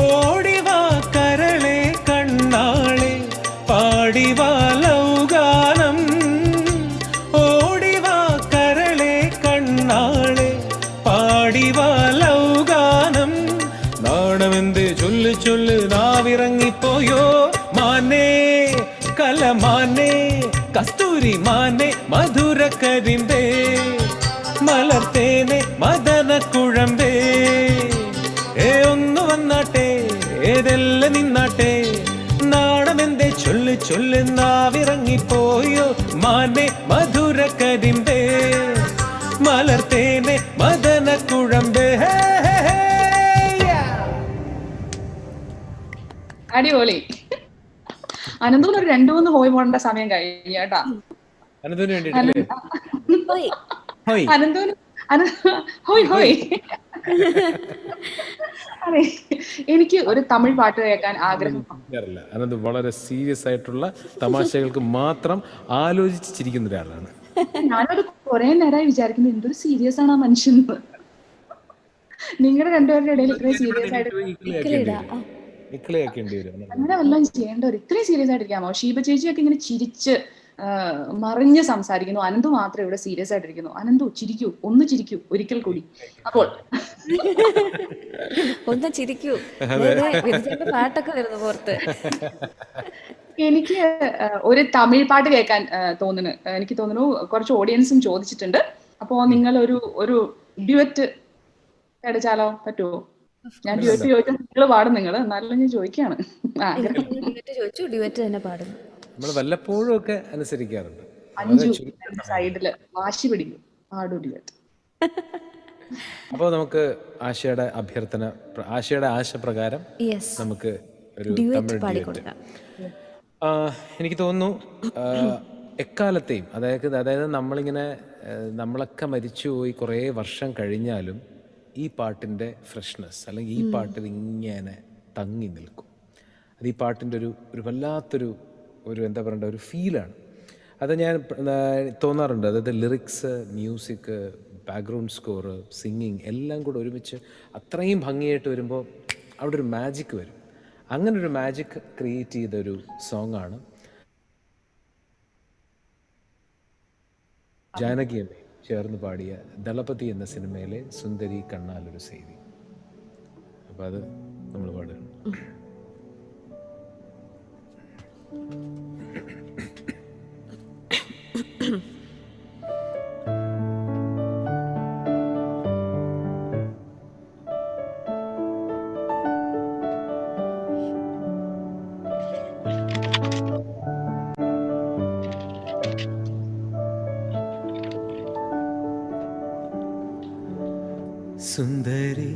S13: ഓടിവാ കരളെ കണ്ണാളെ പാടിവാ ലൗഗാനം. ഓടിവാ കരളെ കണ്ണാളെ പാടിവാ ലൗഗാനം. നാണമെന്ത് ചൊല്ല് ചൊല്ല് നാവിറങ്ങിപ്പോയോ മാനേ കലമാനേ കസ്തൂരി മാനേ മധുര കരിമ്പേ മലർത്തേനെ മദന കുഴമ്പേ. ഒന്ന് വന്നാട്ടെ ഏതെല്ലാം നിന്നാട്ടെ നാണമെന്തേ ചൊല്ല് ചൊല്ല് നാവിറങ്ങിപ്പോയോ മാനേ മധുര കരിമ്പേ മലർത്തേനെ മദന കുഴമ്പേ.
S10: അടിപൊളി. അനന്തൂന് ഒരു 2-3 ഹോയ് പോടേണ്ട സമയം കഴിഞ്ഞു കേട്ടാ.
S11: അനന്തൂന് വേണ്ടിയിട്ടല്ലേ?
S10: അനന്തൂന് ഹോയ് ഹോയ്. അതെ, എനിക്ക് ഒരു തമിഴ് പാട്ട് കേൾക്കാൻ ആഗ്രഹം.
S11: അനന്ത് വളരെ സീരിയസ് ആയിട്ടുള്ള തമാശകൾക്ക് മാത്രം ആലോചിച്ച് ചിരിക്കുന്ന ഒരാളാണ്.
S10: ഞാനത് കുറെ നേരമായി വിചാരിക്കുന്നത് എന്തൊരു സീരിയസ് ആണ് ആ മനുഷ്യൻ. നിങ്ങളുടെ രണ്ടുപേരുടെ ഇടയിൽ ഇത്രയും സീരിയസ് ആയിട്ട് അങ്ങനെ വല്ലതും ചെയ്യേണ്ടവർ ഇത്രയും സീരിയസ് ആയിട്ടിരിക്കാമോ? ഷീബ ചേച്ചിയൊക്കെ ഇങ്ങനെ ചിരിച്ച് മറിഞ്ഞ് സംസാരിക്കുന്നു. അനന്തു മാത്രം ഇവിടെ സീരിയസ് ആയിട്ടിരിക്കുന്നു. അനന്തു ചിരിക്കൂ, ഒന്ന് ചിരിക്കൂ ഒരിക്കൽ കൂടി. അപ്പോൾ
S12: ഒന്ന് ചിരിക്കൂ, പാട്ടൊക്കെ വരുന്നു പുറത്ത്.
S10: എനിക്ക് ഒരു തമിഴ് പാട്ട് കേൾക്കാൻ തോന്നുന്നു. എനിക്ക് തോന്നുന്നു കുറച്ച് ഓഡിയൻസും ചോദിച്ചിട്ടുണ്ട്. അപ്പോ നിങ്ങൾ ഒരു ഡ്യുവറ്റ് അടിച്ചാലോ? പറ്റുമോ? ഞാൻ ഡ്യുവറ്റ് ചോദിച്ചാൽ നിങ്ങൾ പാടും. നിങ്ങൾ എന്നാലും ഞാൻ ചോദിക്കാണ്.
S12: ഡ്യുവറ്റ് തന്നെ പാടുന്നു.
S11: നമ്മൾ വല്ലപ്പോഴും ഒക്കെ അനുസരിക്കാറുണ്ട്.
S10: അഞ്ചു സൈഡില് വാശി പിടിക്കും, പാടു ഡ്യുവറ്റ്.
S11: അപ്പോൾ നമുക്ക് ആശയുടെ ആശ പ്രകാരം നമുക്ക് ഒരു തമിഴ് ഡ്യുവറ്റ്. എനിക്ക് തോന്നുന്നു എക്കാലത്തെയും അതായത് നമ്മളൊക്കെ മരിച്ചുപോയി കുറേ വർഷം കഴിഞ്ഞാലും ഈ പാട്ടിൻ്റെ ഫ്രഷ്നെസ് അല്ലെങ്കിൽ ഈ പാട്ടിൽ ഇങ്ങനെ തങ്ങി നിൽക്കും. അത് ഈ പാട്ടിൻ്റെ ഒരു വല്ലാത്തൊരു എന്താ പറയണ്ട ഒരു ഫീലാണ്. അത് ഞാൻ തോന്നാറുണ്ട്. അതായത് lyrics, music, background score, singing എല്ലാം കൂടെ ഒരുമിച്ച് അത്രയും ഭംഗിയായിട്ട് വരുമ്പോൾ അവിടെ ഒരു മാജിക് വരും. അങ്ങനൊരു മാജിക് ക്രിയേറ്റ് ചെയ്തൊരു സോങ്ങാണ് ജാനകിയമ്മ ചേർന്ന് പാടിയ ദളപതി എന്ന സിനിമയിലെ സുന്ദരി കണ്ണാലൊരു സേവി. അപ്പം അത് നമ്മൾ പാടുകയാണ്.
S13: സുന്ദരി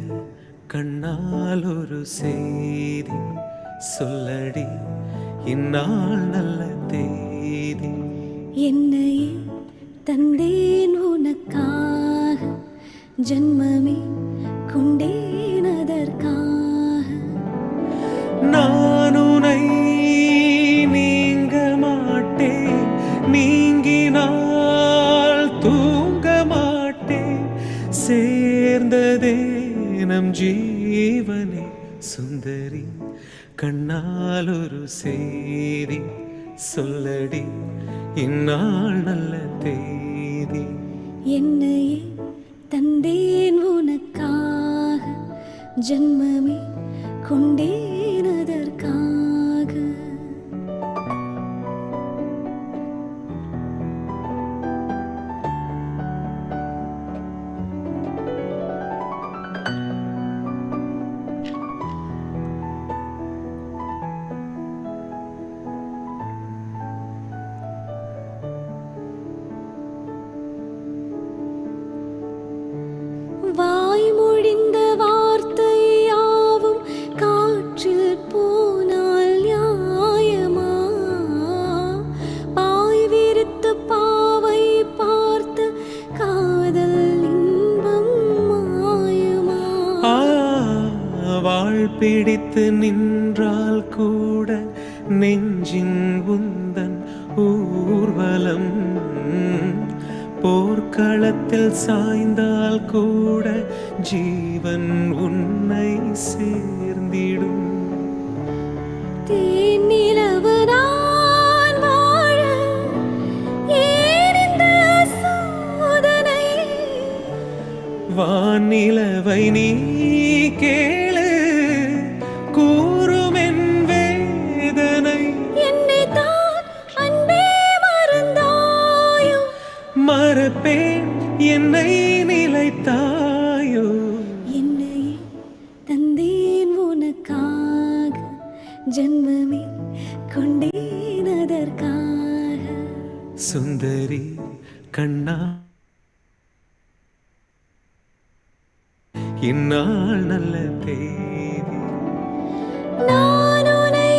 S13: കണ്ണാലൊരു സേതി சொல்லடி இந்நாள் நல்ல தேதி
S12: என்னையே தந்தேன் உனக்காக ஜன்மமே கொண்டேன் அதற்காக
S13: நான் உன்னை நீங்க மாட்டேன் நீங்கினால் தூங்க மாட்டேன் சேர்ந்ததே நம் ஜீவனே சுந்தரி கண்ணாலொரு சேதி சொல்லடி இந்நாள் நல்ல தேதி
S12: என்னையே தந்தேன் உனக்காக ஜன்மமே கொண்டேன் அதற்காக வாய் மொழிந்த வார்த்தை யாவும்
S13: பிடித்து நின்றால் கூட நெஞ்சின் உந்தன் ஊர்வலம், போர்க்களத்தில் சாய்ந்தால் கூட ஜீவன் உன்னை சேர்ந்திடும்.
S12: தேனிலவு நான் வாழ ஏன் இந்த சோதனை?
S13: வானிலவை நீ கேளு கூறும் என் வேதனை.
S12: என்னை தான் அன்பே மறந்தாயோ?
S13: மறப்பேன் என்னை நிலைத்தாயோ.
S12: என்னை தந்தேன் உனக்காக, ஜன்மமே கொண்டேன் அதற்காக.
S13: சுந்தரி கண்ணா இந்நாள் நல்ல தேதி.
S12: நான் உன்னை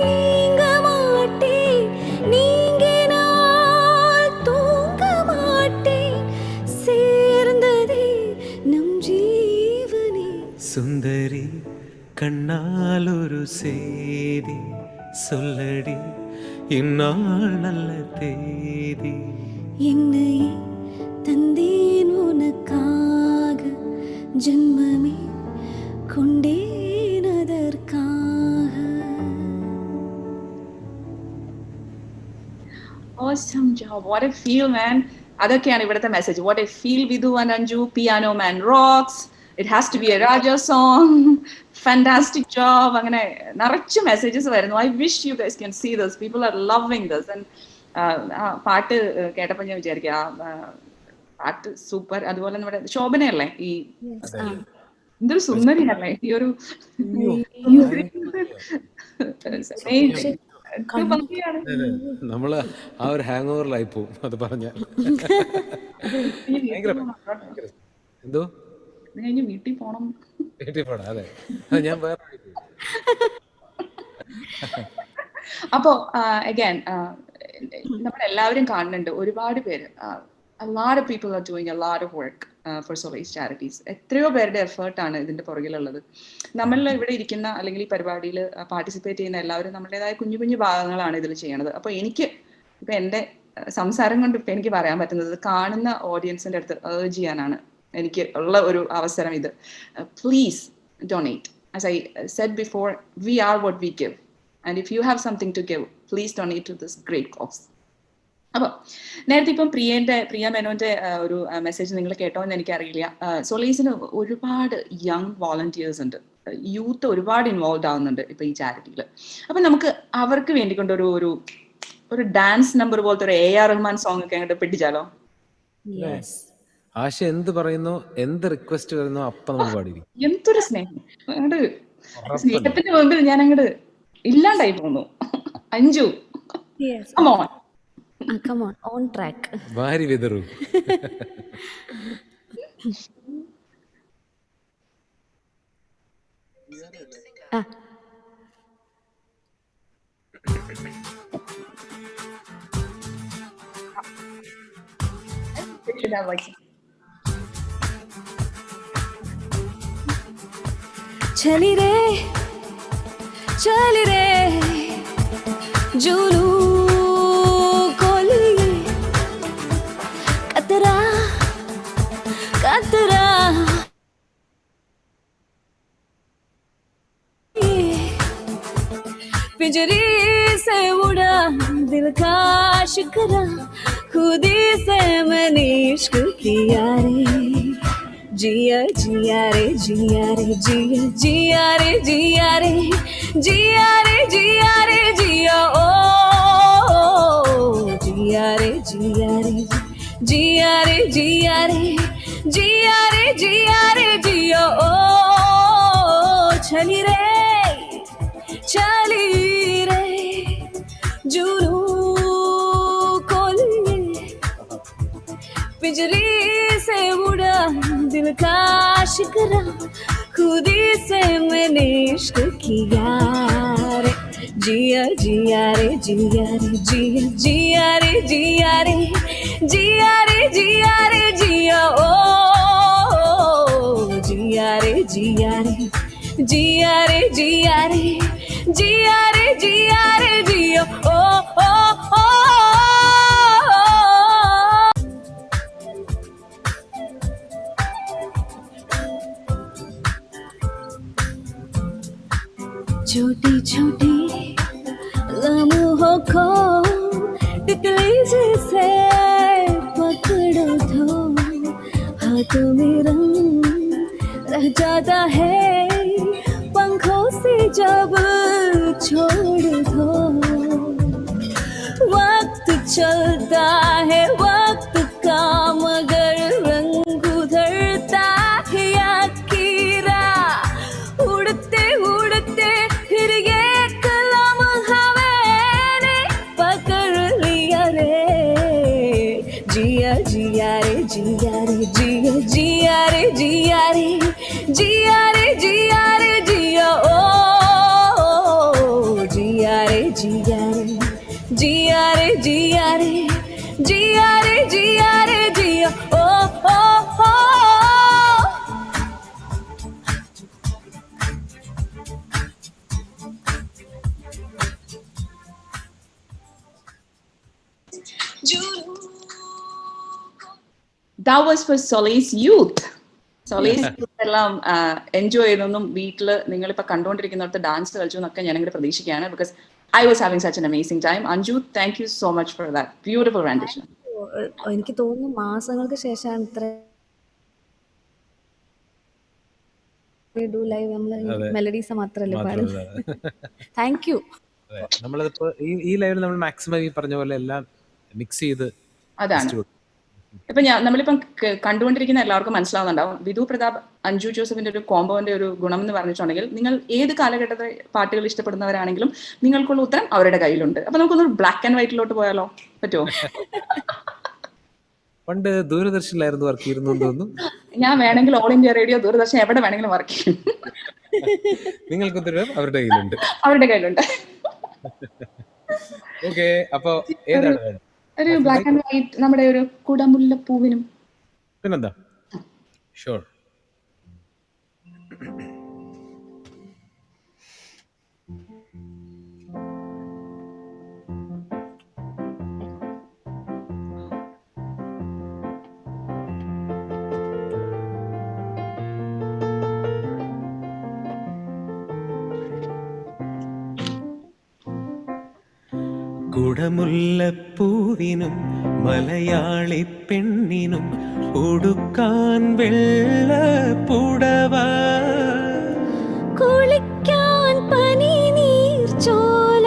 S12: நீங்க மாட்டேன், நீங்கினால் தூங்க மாட்டேன். சேர்ந்ததே நம் ஜீவனே.
S13: சுந்தரி கண்ணால் ஒரு செய்தி சொல்லடி இந்நாள் நல்ல தேதி.
S12: என்னை தந்தேன் உனக்காக, ஜன்மமே கொண்டேன் அதற்காக.
S10: Awesome job. What a feel, man. അതൊക്കെയാണ് ഇവിടുത്തെ message. What a feel Vidhu and Anju. Piano man rocks. It has to be a Raja song. Fantastic job. അങ്ങനെ നിറച്ച് മെസ്സേജസ് വരുന്നു. I wish you guys can see this. People are loving this. And പാട്ട് കേട്ടപ്പോൾ ഞാൻ വിചാരിക്കുക പാട്ട് super. അതുപോലെ നമ്മുടെ ശോഭനയല്ലേ ഈ എന്തൊരു സുന്ദരിയല്ലേ ഈ ഒരു
S11: നമ്മള് ആ ഒരു ഹാങ് ഓവറിലായി പോവും അത് പറഞ്ഞാൽ. എന്തോ
S10: കഴിഞ്ഞ് വീട്ടിൽ പോണം.
S11: വീട്ടിൽ പോണം, അതെ. അത് ഞാൻ വേറെ
S10: അപ്പോ അഗൈൻ നമ്മളെല്ലാവരും കാണുന്നുണ്ട്, ഒരുപാട് പേര് a lot of people are doing a lot of work for Solace Charities. എത്രയോ പേരുടെ എഫേർട്ടാണ് ഇതിന്റെ പുറകിലുള്ളത്. നമ്മൾ ഇവിടെ ഇരിക്കുന്ന അല്ലെങ്കിൽ ഈ പരിപാടിയിൽ പാർട്ടിസിപ്പേറ്റ് ചെയ്യുന്ന എല്ലാവരും നമ്മുടേതായ കുഞ്ഞു കുഞ്ഞു ഭാഗങ്ങളാണ് ഇതിൽ ചെയ്യണത്. അപ്പോൾ എനിക്ക് ഇപ്പം എൻ്റെ സംസാരം കൊണ്ട് ഇപ്പം എനിക്ക് പറയാൻ പറ്റുന്നത് കാണുന്ന ഓഡിയൻസിൻ്റെ അടുത്ത് ഏർജ് ചെയ്യാനാണ് എനിക്ക് ഉള്ള ഒരു അവസരം ഇത്. Please donate. As I said before, we are what we give. And if you have something to give, please donate to this great cause. അപ്പോൾ നേരത്തെ ഇപ്പം പ്രിയ മേനോന്റെ ഒരു മെസ്സേജ് നിങ്ങൾ കേട്ടോ എന്ന് എനിക്കറിയില്ല. സൊളീസിന് ഒരുപാട് യങ് വോളണ്ടിയേഴ്സ് ഉണ്ട്, യൂത്ത് ഒരുപാട് ഇൻവോൾവ് ആവുന്നുണ്ട് ഇപ്പൊ ഈ ചാരിറ്റിയിൽ. അപ്പം നമുക്ക് അവർക്ക് വേണ്ടിക്കൊണ്ട് ഒരു ഡാൻസ് നമ്പർ പോലത്തെ ഒരു AR റഹ്മാൻ സോങ് ഒക്കെ അങ്ങോട്ട് പിടിച്ചാലോ?
S11: ആശ എന്ത് പറയുന്നു, എന്ത് റിക്വസ്റ്റ് വരുന്നു അപ്പം നമ്മൾ പാടിയിരിക്കും.
S10: എന്തൊരു സ്നേഹം! അങ്ങോട്ട് സ്നേഹത്തിന്റെ മുമ്പിൽ ഞാൻ അങ്ങോട്ട് ഇല്ലാണ്ടായി പോകുന്നു. Anju, come on.
S12: Come on track.
S11: വാരി വിതറു.
S12: चली रे जुनू कोलिए, कतरा पिंजरी से उड़ा दिल का शिकरा, खुदी से मैंने इश्क किया रे. जिया जिया रे जिया रे जिया जिया रे जिया रे जिया रे जिया रे जिया ओ जिया रे जिया रे जिया रे जिया रे जिया रे जिया रे जिया ओ. चली रे जुनू कोलिए, पिंजरी से उड़ा दिल का शिकरा, खुदी से मैंने इश्क किया रे. जिया जिया रे जिया रे जिया जिया रे जिया रे जिया रे जिया रे जिया ओ जिया रे जिया रे जिया रे जिया रे जिया रे जिया रे जियो ओ ओ ओ छोटी छोटी लम्हों को तितली जैसे पकड़ो तो हाथों में रंग रह जाता है पंखों से जब छोड़ दो वक्त चलता है वक्त का मगर रंग उधरता है अकीरा उड़ते उड़ते फिर ये कलम हमें पकड़ लिया रे जिया जिया रे जिया रे जिया जिया रे जिया रे जिया रे जिया रे जिया ओ जिया रे जिया रे जिया रे जिया रे जिया रे जिया रे जिया ओ ओ ओ
S10: That was for Solace Youth. Solace Youth എല്ലാം എൻജോയ് ചെയ്തൊന്നും വീട്ടിൽ നിങ്ങളിപ്പോൾ കണ്ടുകൊണ്ടിരിക്കുന്നിടത്ത് ഡാൻസ് കളിച്ചു എന്നൊക്കെ ഞാനിങ്ങനെ പ്രതീക്ഷിക്കുകയാണ് because I was having such an amazing time. Anju, thank you so much for that beautiful rendition.
S12: എനിക്ക് തോന്നുന്നു മാസങ്ങൾക്ക് ശേഷമാണ് ഇത്ര ലൈവ് നമ്മൾ മെലഡീസ് മാത്രമല്ലേ പാടുന്നത്. Thank you.
S11: നമ്മളിപ്പോ ഈ ലൈവിൽ നമ്മൾ മാക്സിമം ഈ പറഞ്ഞ പോലെ എല്ലാം മിക്സ് ചെയ്ത്
S10: അതാണ് ഇപ്പൊ നമ്മളിപ്പം കണ്ടുകൊണ്ടിരിക്കുന്ന എല്ലാവർക്കും മനസ്സിലാവുന്നുണ്ടാവും. വിധു പ്രതാപ് അഞ്ജു ജോസഫിന്റെ ഒരു കോംബോന്റെ ഒരു ഗുണം എന്ന് പറഞ്ഞിട്ടുണ്ടെങ്കിൽ നിങ്ങൾ ഏത് കാലഘട്ടത്തെ പാട്ടുകൾ ഇഷ്ടപ്പെടുന്നവരാണെങ്കിലും നിങ്ങൾക്കുള്ള ഉത്തരം അവരുടെ കയ്യിലുണ്ട്. അപ്പൊ നമുക്കൊന്ന് ബ്ലാക്ക് ആൻഡ് വൈറ്റിലോട്ട് പോയാലോ? പറ്റുമോ?
S11: പണ്ട് ദൂരദർശനിലായിരുന്നു വർക്ക് ചെയ്യുന്നു തോന്നുന്നു.
S10: ഞാൻ വേണമെങ്കിൽ ഓൾ ഇന്ത്യ റേഡിയോ ദൂരദർശൻ എവിടെ വേണമെങ്കിലും വർക്ക് ചെയ്യും.
S11: നിങ്ങൾക്ക് ഉത്തരം അവരുടെ കയ്യിലുണ്ട്.
S10: അവരുടെ കയ്യിലുണ്ട്.
S11: ഓക്കെ, അപ്പൊ ഏതാണ് വേണ്ടത്?
S10: ഒരു ബ്ലാക്ക് ആൻഡ് വൈറ്റ് നമ്മുടെ ഒരു കുടമുല്ലപ്പൂവിനും.
S11: പിന്നെന്താ? ഷുവർ.
S13: കുടമുല്ലപ്പൂവിനും മലയാളി പെണ്ണിനും ഉടുക്കാൻ വെള്ളപ്പുടവ
S12: കുളിക്കാൻ പനിനീർ ചോല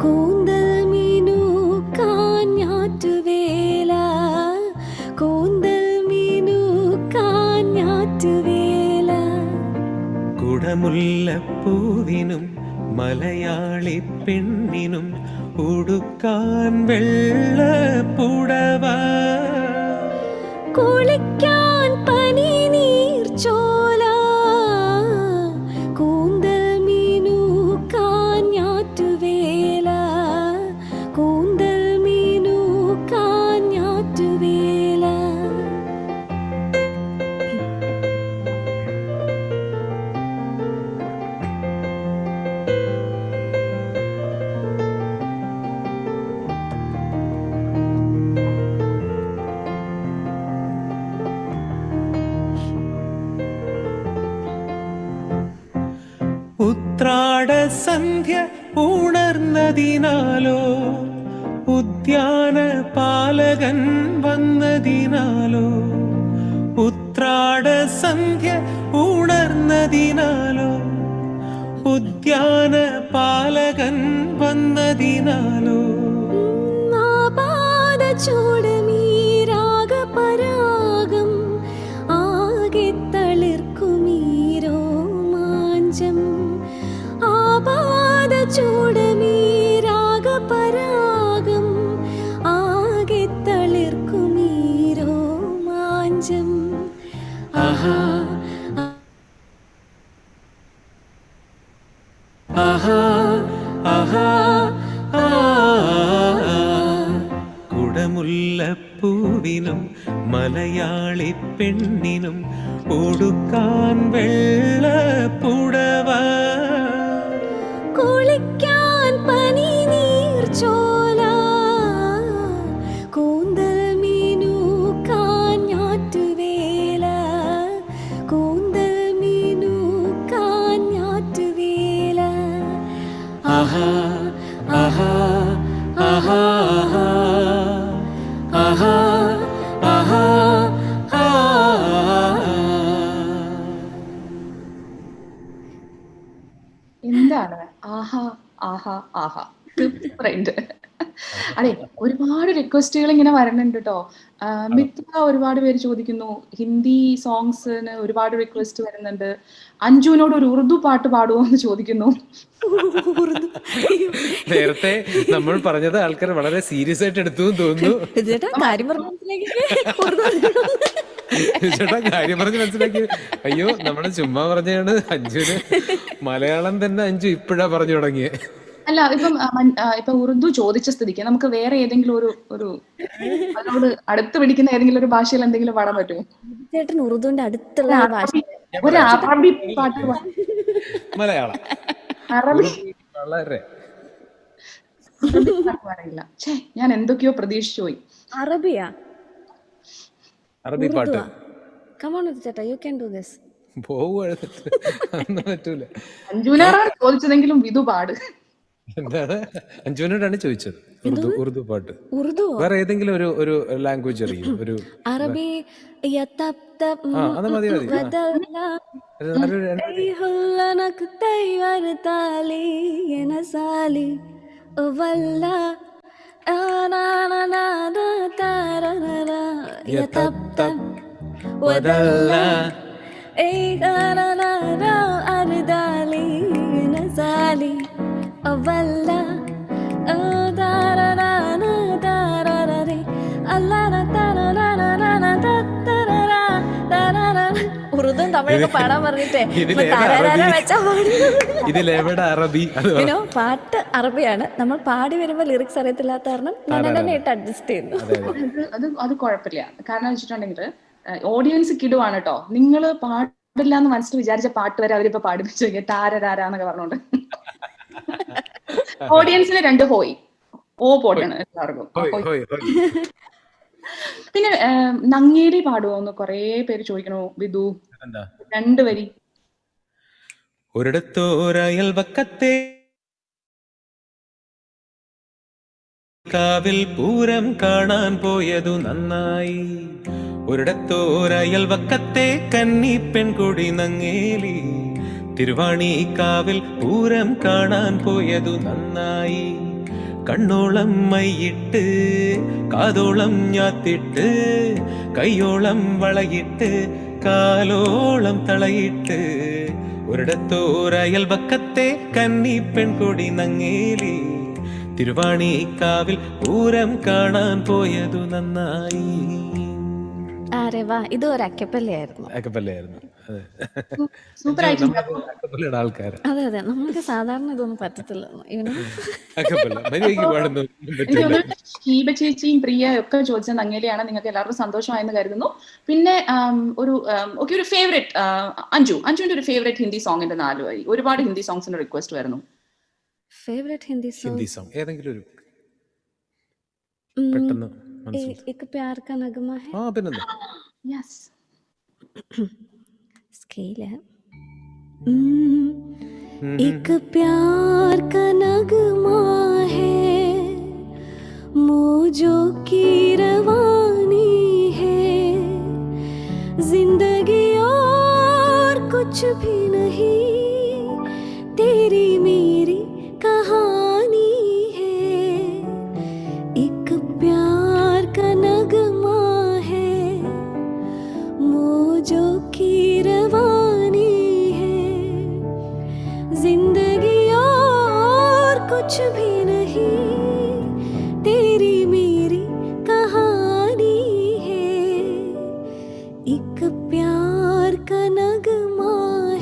S12: കൂന്തൽ മീനുക്കാൻ ഞാറ്റുവേല കൂന്തൽ മീനുക്കാൻ ഞാറ്റുവേല.
S13: കുടമുല്ലപ്പൂവിനും മലയാളി പെണ്ണിനും ഉടുക്കാൻ വെള്ളപ്പുടവ
S12: കുളിക്കാൻ പനിനീർ ചോല കൂന്തൽ മീനുക്കാൻ ഞാറ്റുവേല കൂന്തൽ മീനുക്കാൻ ഞാറ്റുവേല.
S13: ഉത്രാട സന്ധ്യ ഉണർന്നതിനാലോ ഉദ്യാന പാലകൻ വന്നതിനാലോ ഉത്രാട സന്ധ്യ ഉണർന്നതിനാലോ ഉദ്യാന പാലകൻ വന്നതിനാലോ
S12: ചൂടമീരാഗപരാഗം ആകെ തളിർക്കുമീരോ മാഞ്ചം ആപാദ ചൂടമീരാഗപരാഗം ആകെ തളിർക്കുമീരോ മാഞ്ചം. ആഹാ ആഹാ
S13: കുടമുല്ല മുല്ലപ്പൂവിനും മലയാളി പെണ്ണിനും ഉടുക്കാൻ വെള്ളപ്പുടവ,
S12: കുളിക്കാൻ പനിനീർച്ചോല, കൂന്തൽ മീനൂക്കാൻ ഞാറ്റുവേല, കൂന്തൽ മീനൂക്കാൻ ഞാറ്റുവേല.
S13: ആഹാ ആഹാ ആഹാ ആഹാ ആഹാ
S10: എന്താണ് ആഹാ ആഹാ ആഹാ ഡിഫറെന്റ്. അതെ, ഒരുപാട് റിക്വസ്റ്റുകൾ ഇങ്ങനെ വരുന്നുണ്ട് കേട്ടോ. മിത്ര ഒരുപാട് പേര് ചോദിക്കുന്നു, ഹിന്ദി സോങ്സിന് ഒരുപാട് റിക്വസ്റ്റ് വരുന്നുണ്ട്. അഞ്ജുവിനോട് ഒരു ഉറുദു പാട്ട് പാടുമോ എന്ന് ചോദിക്കുന്നു.
S11: നേരത്തെ നമ്മൾ പറഞ്ഞത് ആൾക്കാർ വളരെ സീരിയസ് ആയിട്ട് എടുത്തു എന്ന് തോന്നുന്നു.
S12: ചേട്ടാ കാര്യം പറഞ്ഞ് മനസ്സിലാക്കിക്കേ.
S11: ചേട്ടാ കാര്യം പറഞ്ഞ് മനസ്സിലാക്കി. അയ്യോ, നമ്മള് ചുമ്മാ പറഞ്ഞാണ്. അഞ്ജുന് മലയാളം തന്നെ അഞ്ജു ഇപ്പഴാ പറഞ്ഞു തുടങ്ങിയേ.
S10: അല്ല, ഇപ്പൊ ഉറുദു ചോദിച്ച സ്ഥിതിക്ക് നമുക്ക് വേറെ ഏതെങ്കിലും ഒരു അതിനോട് അടുത്ത് പിടിക്കുന്ന ഏതെങ്കിലും ഒരു ഭാഷയിൽ എന്തെങ്കിലും പാടാൻ പറ്റുമോ?
S12: ചേട്ടൻ ഉറുദുവിന്റെ അടുത്തുള്ള ഒരു ഭാഷ,
S10: ഒരു അറബി പാട്ട്
S11: മലയാളം
S10: അറബി
S11: വളരെ
S10: പറയില്ല. ഛേ, ഞാൻ എന്തൊക്കെയോ പ്രതീക്ഷിച്ചു പോയി.
S12: അറബിയാ?
S11: അറബി പാട്ട്.
S12: Come on ചേട്ടാ, you can do this.
S11: പോവുകയൊന്നും പറ്റൂല.
S10: അഞ്ജുനാറാണ് ചോദിച്ചതെങ്കിലും വിധു പാട്.
S11: എന്താണ്? അഞ്ജുവിനോടാണ് ചോദിച്ചത്. ഉറുദു പാട്ട്.
S12: ഉറുദു
S11: വേറെ ഏതെങ്കിലും ഒരു ലാംഗ്വേജ് അറിയും? ഒരു
S12: അറബി.
S11: അത് മതി മതി.
S12: ഉറുദും തമിഴൊക്കെ പാടാൻ പറഞ്ഞിട്ടേ
S11: ഇതിലെവിടെ അറബി?
S12: പാട്ട് അറബിയാണ്. നമ്മൾ പാടി വരുമ്പോ ലിറിക്സ് അറിയത്തില്ലാത്ത കാരണം ഞാൻ തന്നെ ഇട്ട് അഡ്ജസ്റ്റ് ചെയ്യുന്നു.
S10: അത് കുഴപ്പമില്ല. കാരണം വെച്ചിട്ടുണ്ടെങ്കിൽ ഓഡിയൻസ് കിടുവാണ് കേട്ടോ. നിങ്ങൾ പാടില്ല എന്ന് മനസ്സിൽ വിചാരിച്ച പാട്ട് വരെ അവരിപ്പോ പാടിപ്പിച്ചു നോക്കിയ താരരാരാന്നൊക്കെ പറഞ്ഞോണ്ട്. ഓഡിയൻസിന് 2 ഹോയ് ഓ പോട്ടാണ് എല്ലാവർക്കും. പിന്നെ നങ്ങേലി പാടുമോന്ന് കൊറേ പേര് ചോദിക്കണു. വിധു 2 വരി.
S13: ഒരിടത്തോരയൽ വക്കത്തെ കാവിൽ പൂരം കാണാൻ പോയതു നന്നായി. ഒരിടത്തോരയൽ വക്കത്തെ കന്നി പെൺകൊടി നങ്ങേലി, തിരുവാണിക്കാവിൽ പൂരം കാണാൻ പോയതു നന്നായി. കണ്ണോളം മൈയിട്ട് കാതോളം ഞാത്തിട്ട് കയ്യോളം വളയിട്ട് കാലോളം തളയിട്ട്, ഒരിടത്തോരയൽ വക്കത്തെ കന്നി പെൺകൊടി നങ്ങേലി, തിരുവാണിക്കാവിൽ പൂരം കാണാൻ പോയതു നന്നായി.
S12: അരെ വാ, ഇത് ഒരു അക്കപ്പല്ലയായിരുന്നു.
S11: ആൾക്കാർ.
S12: അതെ അതെ, നമുക്ക് സാധാരണ ഇതൊന്നും പറ്റത്തില്ല.
S10: ഷീബ ചേച്ചിയും പ്രിയ ഒക്കെ ചോദിച്ച നങ്ങേലിയാണ്. നിങ്ങൾക്ക് എല്ലാവർക്കും സന്തോഷമായെന്ന് കരുതുന്നു. പിന്നെ ഒരു ഫേവറേറ്റ് അഞ്ജുവിന്റെ ഒരു ഫേവറേറ്റ് ഹിന്ദി സോങ്ങിന്റെ 4 വരി. ഒരുപാട് ഹിന്ദി സോങ്സിന്റെ റിക്വസ്റ്റ് വരുന്നു.
S12: ഫേവറേറ്റ് ഹിന്ദി
S11: സോങ് ഏതെങ്കിലും ഒരു
S12: एक प्यार का नगमा है.
S10: Yes.
S12: स्केल है. एक प्यार का नगमा है, मौजों की रवानी है, जिंदगी और कुछ भी नहीं, तेरी मेरी कहानी है. एक प्यार का नगमा है, मौजों की रवानी है, जिंदगी और कुछ भी नहीं, तेरी मेरी कहानी है. एक प्यार का नगमा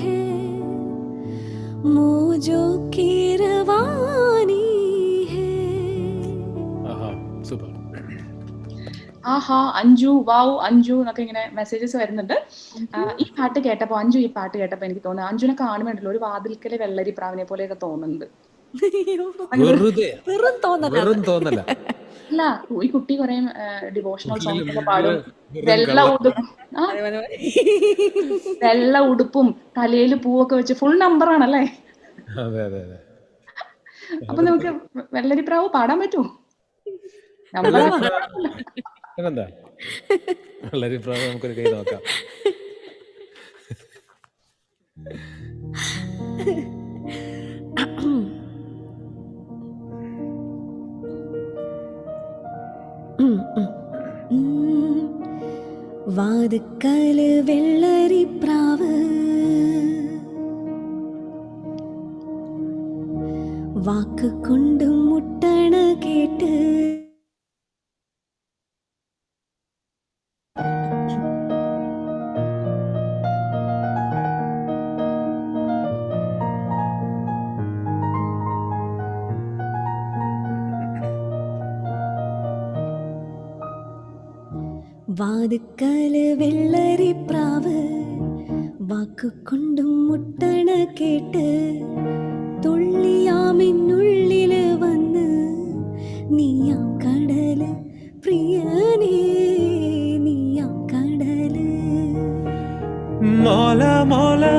S12: है.
S10: ആഹാ അഞ്ജു വാവ് അഞ്ജു എന്നൊക്കെ ഇങ്ങനെ മെസ്സേജസ് വരുന്നുണ്ട്. ഈ പാട്ട് കേട്ടപ്പോ ഈ പാട്ട് കേട്ടപ്പോ എനിക്ക് തോന്നുന്നു അഞ്ജുനെ കാണുമ്പോണ്ടല്ലോ ഒരു വാതിൽക്കലെ വെള്ളരി പ്രാവിനെ പോലെയൊക്കെ തോന്നുന്നുണ്ട്.
S11: വെറുതെ
S12: വെറും തോന്നലാണ്.
S11: വെറും തോന്നല.
S10: അല്ല ഈ കുട്ടി കുറെ ഡിവോഷണൽ
S11: ഉള്ളില്
S10: സോങ്സ് ഒക്കെ പാടും.
S11: വെറും
S10: വെള്ള
S11: കള്ള.
S10: ഉടുപ്പും വെള്ള ഉടുപ്പും തലയിൽ പൂവൊക്കെ വെച്ച് ഫുൾ നമ്പറാണല്ലേ.
S11: അതെ അതെ അതെ.
S10: അപ്പൊ നമുക്ക് വെള്ളരിപ്രാവ് പാടാൻ പറ്റുമോ? നമ്പർ
S11: എന്താ വളരെ പ്രായം നമുക്കൊരു കൈ നോക്കാം.
S12: വാതുക്കല് വെള്ളരിപ്രാവ് വാക്ക് കൊണ്ട് മുട്ടണ കേട്ട് വാതുക്കല് വെള്ളരിപ്രാവ് വാക്ക് കൊണ്ടും മുട്ടണ കേട്ട് തുള്ളിയാമിന്നുള്ളില് വന്ന് നീയാം കടല് പ്രിയനേ നീയാം കടല്.
S13: مولا مولا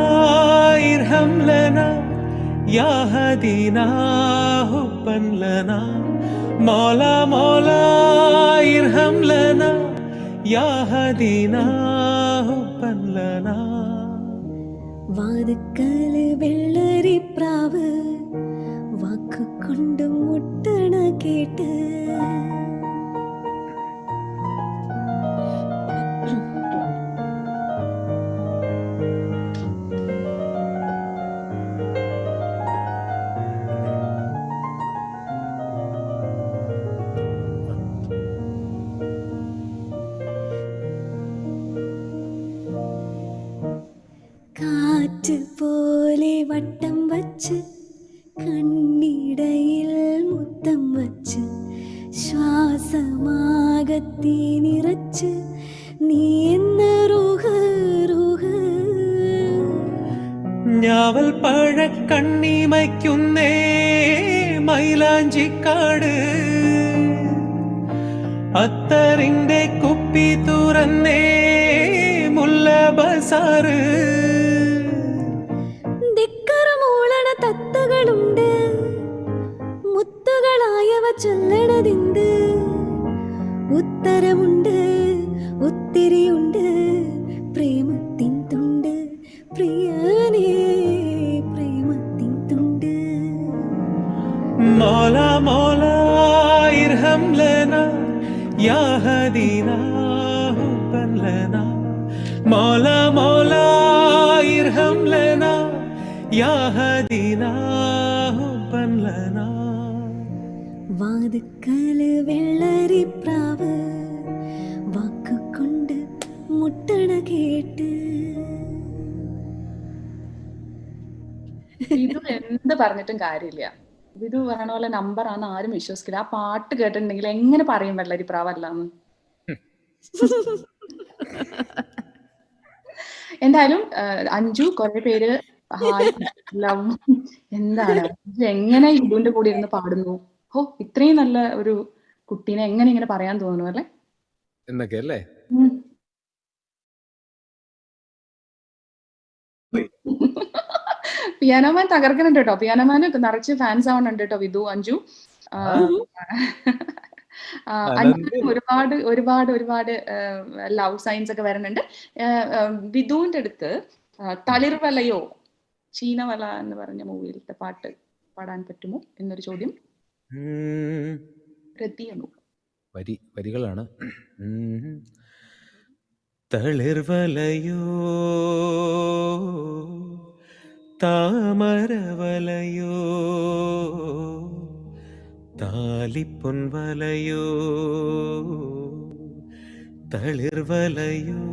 S13: ارحم لنا يا هدينا حبا لنا مولا مولا ارحم لنا يا هدينا حبا لنا.
S12: വാതുക്കല് വെള്ളരിപ്രാവ് വാക്ക് കൊണ്ടും മുട്ടണ കേട്ട് കാറ്റ് പോലെ വട്ടം വച്ച് കണ്ണിടയിൽ മുത്തം വച്ച് ശ്വാസമാകത്തി നിറച്ച് നീ എന്ന റൂഹ് റൂഹ്.
S13: ഞാവൽ പഴ കണ്ണിമയ്ക്കുന്നേ മൈലാഞ്ചിക്കാട് അത്തറിന്റെ കുപ്പി തുറന്നേ മുല്ല ബസാറ്.
S12: ദിക്കറമൂളണ തത്തകളുണ്ട് മുത്തുകളായവ ചൊല്ലണതിന്ത്. ഉത്തരമുണ്ട് ഒത്തിരിയുണ്ട് പ്രേമത്തിൻ തുണ്ട് പ്രിയനേ പ്രേമത്തിൻ തുണ്ട്.
S13: مولا مولا ارحم لنا يا هدينا حبا لنا مولا مولا ارحم لنا يا هدينا حبا لنا.
S12: വാതുക്കല് വെള്ളരിപ്രാവ് വാക്ക് കൊണ്ട് മുട്ടണ കേട്ട്.
S10: ഇത് എന്ത് പറഞ്ഞിട്ടും കാര്യമില്ല. ഇത് പറയണ പോലെ നമ്പറാന്ന് ആരും വിശ്വസിക്കില്ല. ആ പാട്ട് കേട്ടിട്ടുണ്ടെങ്കിൽ എങ്ങനെ പറയും വെള്ളരിപ്രാവല്ലാന്ന്. എന്തായാലും അഞ്ജു കുറെ പേര് ഹായ് ലവ് എന്താണ് ഇത് എങ്ങനെ ഇതുവിന്റെ കൂടെ ഇരുന്ന് പാടുന്നു. ഓ ഇത്രയും നല്ല ഒരു കുട്ടീനെ എങ്ങനെ ഇങ്ങനെ പറയാൻ തോന്നുന്നു അല്ലെ.
S11: എന്നൊക്കെ അല്ലേ.
S10: പിയാനോമാൻ തകർക്കുന്നുണ്ട് കേട്ടോ. പിയാനോമാന് നിറച്ച് ഫാൻസ് ആവുന്നുണ്ട് കേട്ടോ വിധു അഞ്ജു. അഞ്ജുവിന് ഒരുപാട് ഒരുപാട് ഒരുപാട് ലവ് സൈൻസ് ഒക്കെ വരുന്നുണ്ട്. വിധുവിന്റെ അടുത്ത് തളിർവലയോ ചീനവല എന്ന് പറഞ്ഞ മൂവിയിലത്തെ പാട്ട് പാടാൻ പറ്റുമോ എന്നൊരു ചോദ്യം രതിയാണ്.
S11: വരികളാണ്. തളിർവലയോ താമരവലയോ താലിപ്പൊൻവലയോ തളിർവലയോ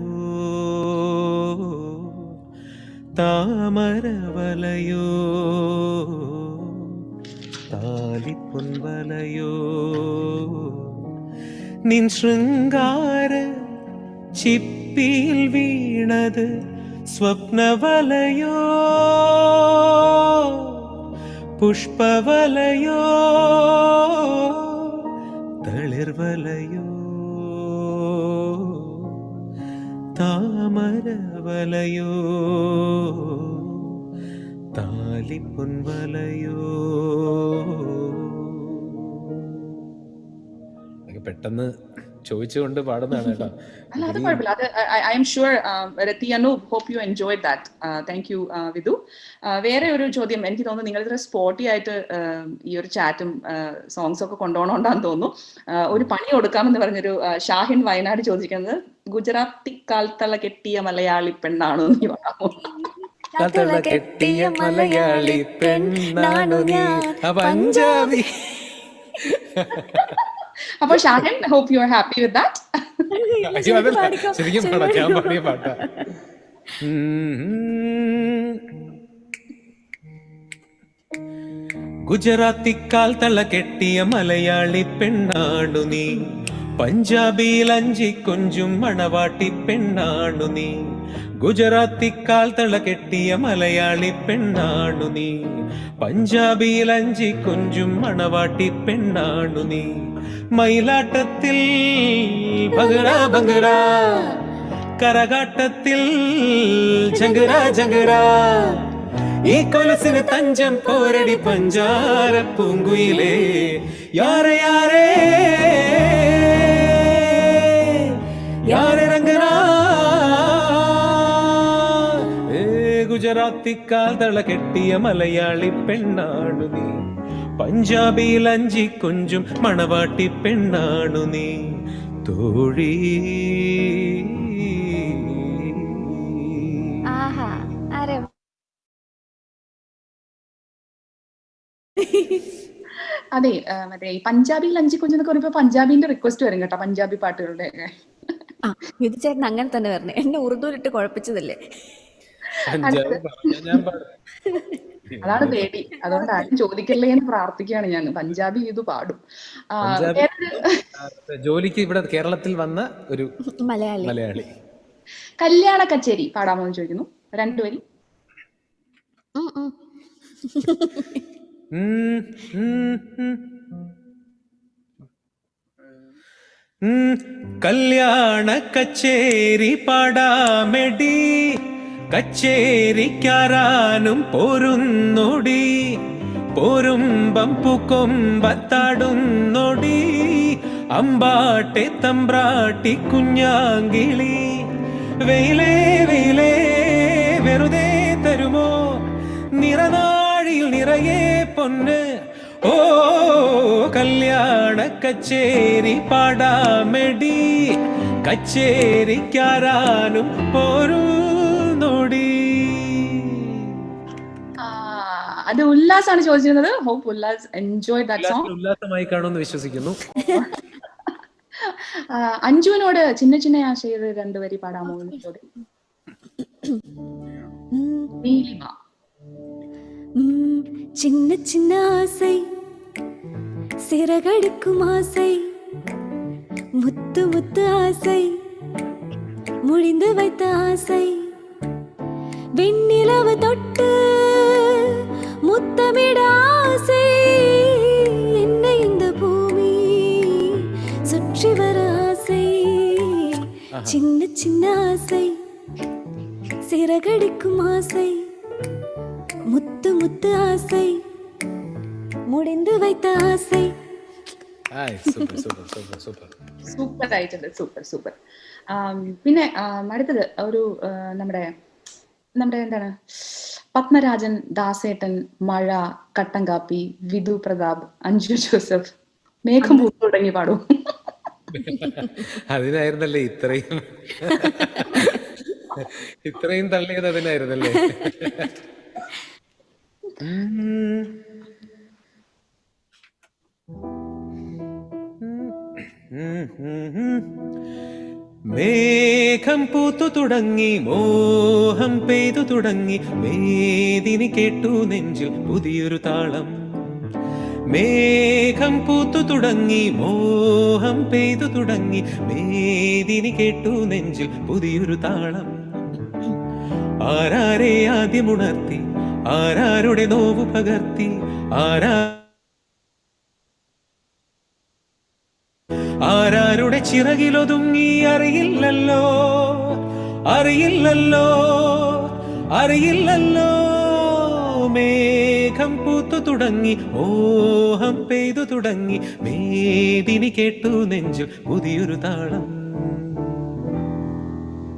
S11: താമരവലയോ താലിപ്പൊൻവലയോ
S13: നിൻ ശൃംഗാര ചിപ്പിയിൽ വീണത് സ്വപ്നവലയോ പുഷ്പവലയോ തളിർവലയോ താമരവലയോ താലിപ്പൊൻവലയോ. പെട്ടെന്ന് ചോദിച്ചുകൊണ്ട് പാടുന്നതാണ് കേട്ടോ.
S10: അല്ല അത് കുഴപ്പമില്ല. അത് I am sure Rathi Anoop, hope you enjoy that. Thank you Vidhu. വേറെ ഒരു ചോദ്യം, എനിക്ക് തോന്നുന്നു നിങ്ങൾ ഇത്ര സ്പോർട്ടി ആയിട്ട് ഈ ഒരു ചാറ്റും സോങ്സും ഒക്കെ കൊണ്ടുപോകണോണ്ടാന്ന് തോന്നുന്നു. ഒരു പണി കൊടുക്കാമെന്ന് പറഞ്ഞൊരു ഷാഹിൻ വയനാട് ചോദിക്കുന്നത്, ഗുജറാത്തി കാൽത്തള കെട്ടിയ മലയാളി പെണ്ണാണോ നീ പറയാമോ?
S11: കെട്ടിയ മലയാളി പെണ്ണാണു നീ പഞ്ചാബി.
S10: അപ്പൊ Shahin, hope you are happy with that.
S11: ശരിക്കും പാടാം, ഞാൻ പാടിയ പാട്ടാ.
S13: ഗുജറാത്തിക്കാൽ തള കെട്ടിയ മലയാളി പെണ്ണാണു നീ, പഞ്ചാബിയിൽ അഞ്ചി കൊഞ്ചും മണവാട്ടി പെണ്ണാണു നീ. ഗുജറാത്തിക്കാൽ തള കെട്ടിയ മലയാളി പെണ്ണാണു നീ, പഞ്ചാബിയിൽ അഞ്ചി കൊഞ്ചും മണവാട്ടി പെണ്ണാണു നീ. മയിലാട്ടത്തിൽ ഭഗറ ഭഗറ, കരകാട്ടത്തിൽ ജഗറ ജഗറ, ഈ കൊലസിന് തഞ്ചം പോരടി പഞ്ചാര പൂങ്കുയിലേ. യാരെ യാരെ യാരെ രംഗനാ, ഗുജറാത്തിക്കാൽ തള കെട്ടിയ മലയാളി പെണ്ണാണു നീ, പഞ്ചാബിയിൽ അഞ്ചി കൊഞ്ചും മണവാട്ടി പെണ്ണാണു നീ. തോഴി
S10: അതെ, മറ്റേ ഈ പഞ്ചാബിയിൽ അഞ്ചി കുഞ്ഞെന്നൊക്കെ പറയുമ്പോ പഞ്ചാബിന്റെ റിക്വസ്റ്റ് വരും കേട്ടോ, പഞ്ചാബി പാട്ടുകളുടെ.
S12: വിധു ചേട്ടൻ അങ്ങനെ തന്നെ വരണേ, എന്നെ ഉറുദുവിലിട്ട് കുഴപ്പിച്ചതല്ലേ.
S10: അതാണ് പേടി, അതുകൊണ്ട് ആരും ചോദിക്കല്ലേ എന്ന് പ്രാർത്ഥിക്കുകയാണ് ഞാൻ. പഞ്ചാബി ഇത് പാടും.
S11: ജോലിക്ക് ഇവിടെ കേരളത്തിൽ വന്ന ഒരു മലയാളി.
S10: കല്യാണ കച്ചേരി പാടാമോ എന്ന് ചോദിക്കുന്നു. രണ്ടുപേരും
S13: കല്യാണ കച്ചേരി പാടാമെടി, കച്ചേരിക്കാരാനും പോരുന്നൊടി, പോരുമ്പം പൂക്കൊമ്പത്താടുന്നൊടി, അമ്പാട്ടെ തമ്പ്രാട്ടി കുഞ്ഞാങ്കിളി. വെയിലേ വെയിലേ വെറുതെ തരുമോ നിറനാഴിയിൽ നിറയെ പൊന്ന്. ഓ കല്യാണ കച്ചേരി പാടാമെടി, കച്ചേരിക്കാരാനും പോരുന്നൊടി.
S10: അത് ഉല്ലാസാണ് ചോദിച്ചിരുന്നത്. Hope Ullas enjoy that song.
S13: ഉല്ലാസമായി കാണുമെന്ന് വിശ്വസിക്കുന്നു.
S10: അഞ്ജുവിനോട് ചിന്ന ചിന്ന ആശയത് രണ്ടുപേരി പാടാമോ എന്ന് ചോദ്യം. നീലിമ.
S12: சின்ன சின்ன ஆசை, சிறகடிக்கும் ஆசை, முத்து முத்து ஆசை, முடிந்து வைத்த ஆசை, வெண்ணிலவு தொட்டு முத்தமிட ஆசை, என்ன இந்த பூமி சுற்றி வர ஆசை. சின்ன சின்ன ஆசை, சிறகடிக்கும் ஆசை, മുത്ത് മുത്ത് ആസൈ, മുടിந்து வைத்த ആസൈ.
S10: സൂപ്പർ ആയിട്ടുണ്ട്, സൂപ്പർ സൂപ്പർ. പിന്നെ അടുത്തത് ഒരു നമ്മുടെ എന്താണ്, പത്മരാജൻ, ദാസേട്ടൻ, മഴ, കട്ടൻ കാപ്പി, വിധു പ്രതാപ്, അഞ്ജു ജോസഫ്, മേഘം പൂത്തു തുടങ്ങി പാടും.
S11: അതിനായിരുന്നല്ലേ ഇത്രയും തള്ളിയത്, അതിനായിരുന്നല്ലേ.
S13: മേഘം പൂത്തു തുടങ്ങി, മോഹം പെയ്തു തുടങ്ങി, വേദിനി കേട്ടു നെഞ്ചിൽ പുതിയൊരു താളം. മേഘം പൂത്തു തുടങ്ങി മോഹം പെയ്തു തുടങ്ങി മേദിനി കേട്ടു നെഞ്ചിൽ പുതിയൊരു താളം ആരാരെ ആദ്യമുണർത്തി ആരാരുടെ നോവ് പകർത്തി ആരാരുടെ ചിറകിലൊതുങ്ങി അറിയില്ലല്ലോ അറിയില്ലല്ലോ അറിയില്ലല്ലോ മേഘം പൂത്തു തുടങ്ങി മോഹം പെയ്തു തുടങ്ങി മേദിനി കേട്ടു നെഞ്ചിൽ പുതിയൊരു താളം.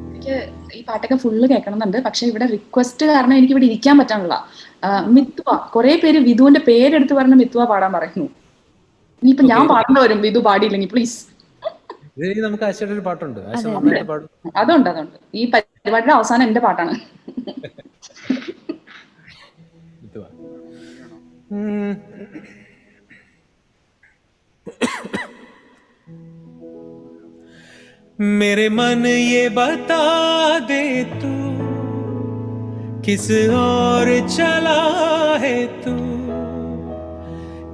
S10: എനിക്ക് ഈ പാട്ടൊക്കെ ഫുള്ള് കേൾക്കണമെന്നുണ്ട്. പക്ഷെ ഇവിടെ റിക്വസ്റ്റ് കാരണം എനിക്ക് ഇവിടെ ഇരിക്കാൻ പറ്റാനുള്ള മിത്വ കുറെ പേര് വിധുവിന്റെ പേരെടുത്ത് പറഞ്ഞ മിത്വ പാടാൻ പറയുന്നു. ഇനിയിപ്പൊ ഞാൻ പാടേണ്ട വരും വിധു പാടിയില്ലെങ്കിൽ പ്ലീസ്.
S11: നമുക്ക് ആശയുടെ ഒരു പാട്ടുണ്ട്.
S10: അതുണ്ട് അതുണ്ട്. ഈ പരിപാടിയുടെ അവസാനം എന്റെ പാട്ടാണ്.
S13: मेरे मन ये बता दे तू किस और चला है तू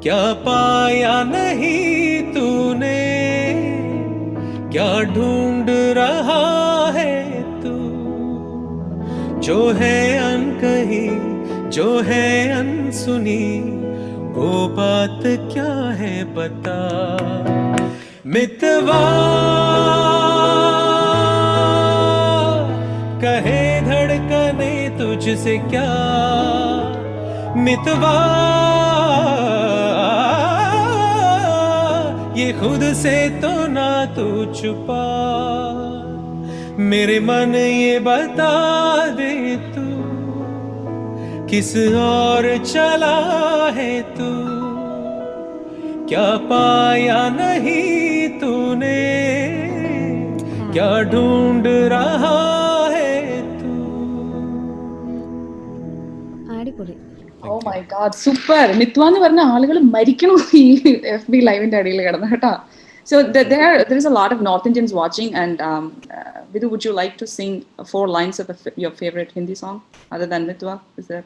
S13: क्या पाया नहीं तूने क्या ढूंढ रहा है तू जो है अनकही जो है अनसुनी वो बात क्या है बता मितवा कहे धड़कने तुझसे क्या मितवा ये खुद से तो ना तू छुपा मेरे मन ये बता दे तू किस और चला है तू क्या पाया नहीं तूने क्या ढूंढ रहा है तू.
S12: അടിപൊളി.
S10: Oh my god super. Mitwa എന്ന് പറഞ്ഞ ആളുകൾ മരിക്കണം ഈ FB ലൈവിന്റെ അടിയിൽ കിടന്ന് കേട്ടോ. So there is a lot of North Indians watching and Vidhu, would you like to sing 4 lines of your favorite Hindi song other than Mitwa? Is there?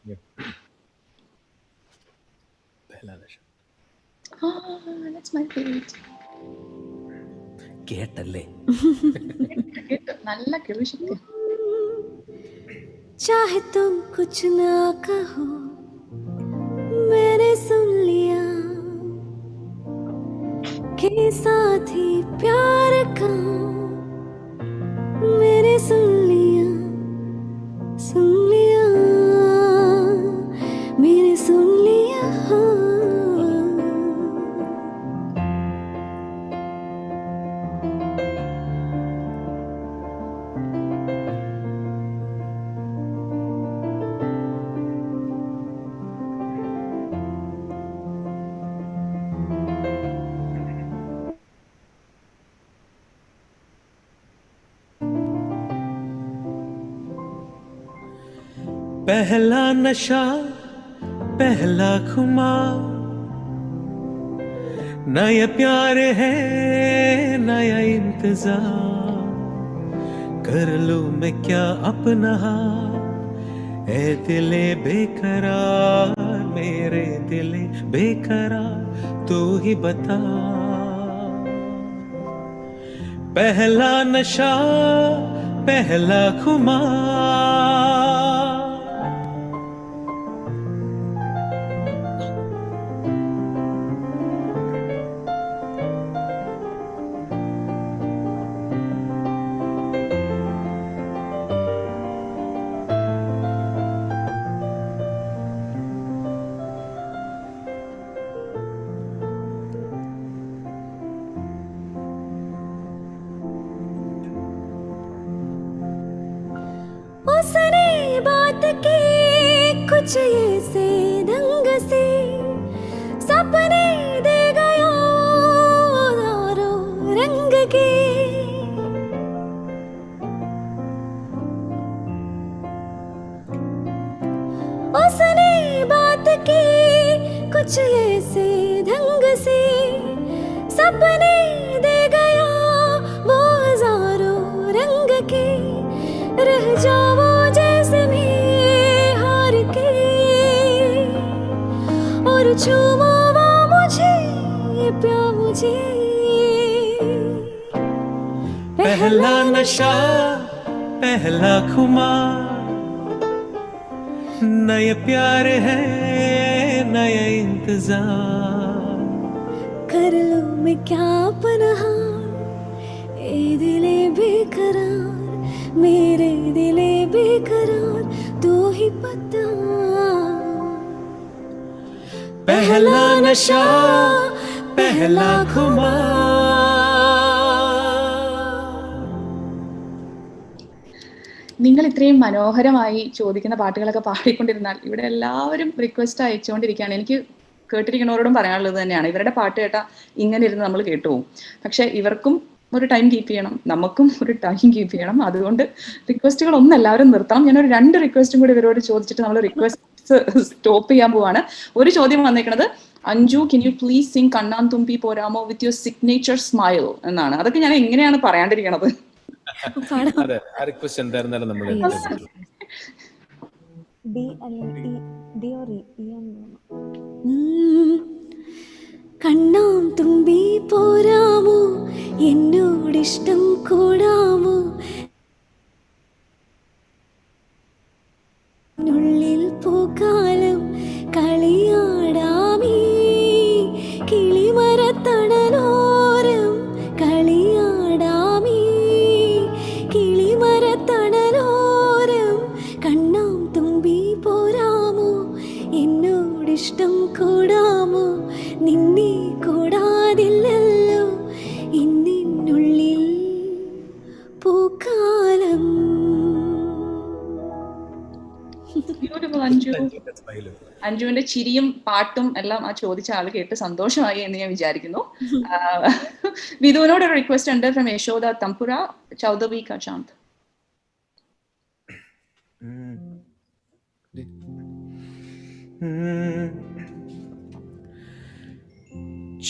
S11: Yep. Pehla nasha.
S10: That's my favorite.
S13: കേട്ടല്ലേ
S10: നല്ല കേൾവിശക്തി.
S12: चाहे तुम कुछ ना कहो मैंने सुन लिया के साथ ही प्यार का मैंने सुन लिया मैंने सुन लिया
S13: पहला नशा पहला खुमार नया प्यार है नया इंतजार कर लूं मैं क्या अपना ऐ दिले बेकरार मेरे दिले बेकरार तू ही बता पहला नशा पहला खुमार
S12: उसने बात की कुछ ऐसे ढंग से सपने दे गया हजारों रंग के उसने बात की कुछ ऐसे ढंग से सपने दे गया वो हजारों रंग के रह जाओ जैसे में हार के पिया मुझे
S13: पहला नशा पहला खुमार, नए प्यार है नया इंतजार,
S12: कर लो मैं क्या पनाह ए दिले बेकरार, मेरे दिले बेकरार तू ही पता.
S13: पहला नशा पहला खुमार.
S10: നിങ്ങൾ ഇത്രയും മനോഹരമായി ചോദിക്കുന്ന പാട്ടുകളൊക്കെ പാടിക്കൊണ്ടിരുന്നാൽ ഇവിടെ എല്ലാവരും റിക്വസ്റ്റ് അയച്ചുകൊണ്ടിരിക്കുകയാണ്. എനിക്ക് കേട്ടിരിക്കുന്നവരോടും പറയാനുള്ളത് തന്നെയാണ്, ഇവരുടെ പാട്ട് കേട്ടാൽ ഇങ്ങനെ ഇരുന്ന് നമ്മൾ കേട്ടുപോകും. പക്ഷെ ഇവർക്കും ഒരു ടൈം കീപ്പ് ചെയ്യണം, നമുക്കും ഒരു ടൈം കീപ്പ് ചെയ്യണം. അതുകൊണ്ട് റിക്വസ്റ്റുകളൊന്നും എല്ലാവരും നിർത്തണം. ഞാനൊരു 2 റിക്വസ്റ്റും കൂടി ഇവരോട് ചോദിച്ചിട്ട് നമ്മൾ റിക്വസ്റ്റ് സ്റ്റോപ്പ് ചെയ്യാൻ പോവാണ്. ഒരു ചോദ്യം വന്നേക്കുന്നത്, Anju can you please sing കണ്ണാൻ തുമ്പി പോരാമോ വിത്ത് യുവർ സിഗ്നേച്ചർ സ്മൈൽ എന്നാണ്. അതൊക്കെ ഞാൻ എങ്ങനെയാണ് പറയാണ്ടിരിക്കണത്?
S11: അതെ, ആ റിക്വസ്റ്റ് എന്തായിരുന്നാലും നമ്മൾ
S12: കണ്ണാം തുമ്പി പോരാമോ എന്നോടിഷ്ടം കൂടാമോ, ഉള്ളിൽ പൂക്കാലം കളിയാടാമീ കിളിമരത്തണലോരം കളിയാടാമീ കിളിമരത്തണലോരം, കണ്ണാം തുമ്പി പോരാമോ എന്നോടിഷ്ടം കൂടാമോ, നിന്നെ കൂടാതില്ലല്ലോ ഇന്നിനുള്ളിൽ പൂക്കാലം.
S10: ബ്യൂട്ടിഫുൾ അഞ്ജു. അഞ്ജുവിന്റെ ചിരിയും പാട്ടും എല്ലാം ആ ചോദിച്ച ആള് കേട്ട് സന്തോഷമായി എന്ന് ഞാൻ വിചാരിക്കുന്നു. വിധുവിനോട് ഒരു റിക്വസ്റ്റ് ഉണ്ട് ഫ്രം യശോദ തംപുര, ചൗദവി കാ ചാന്ത്.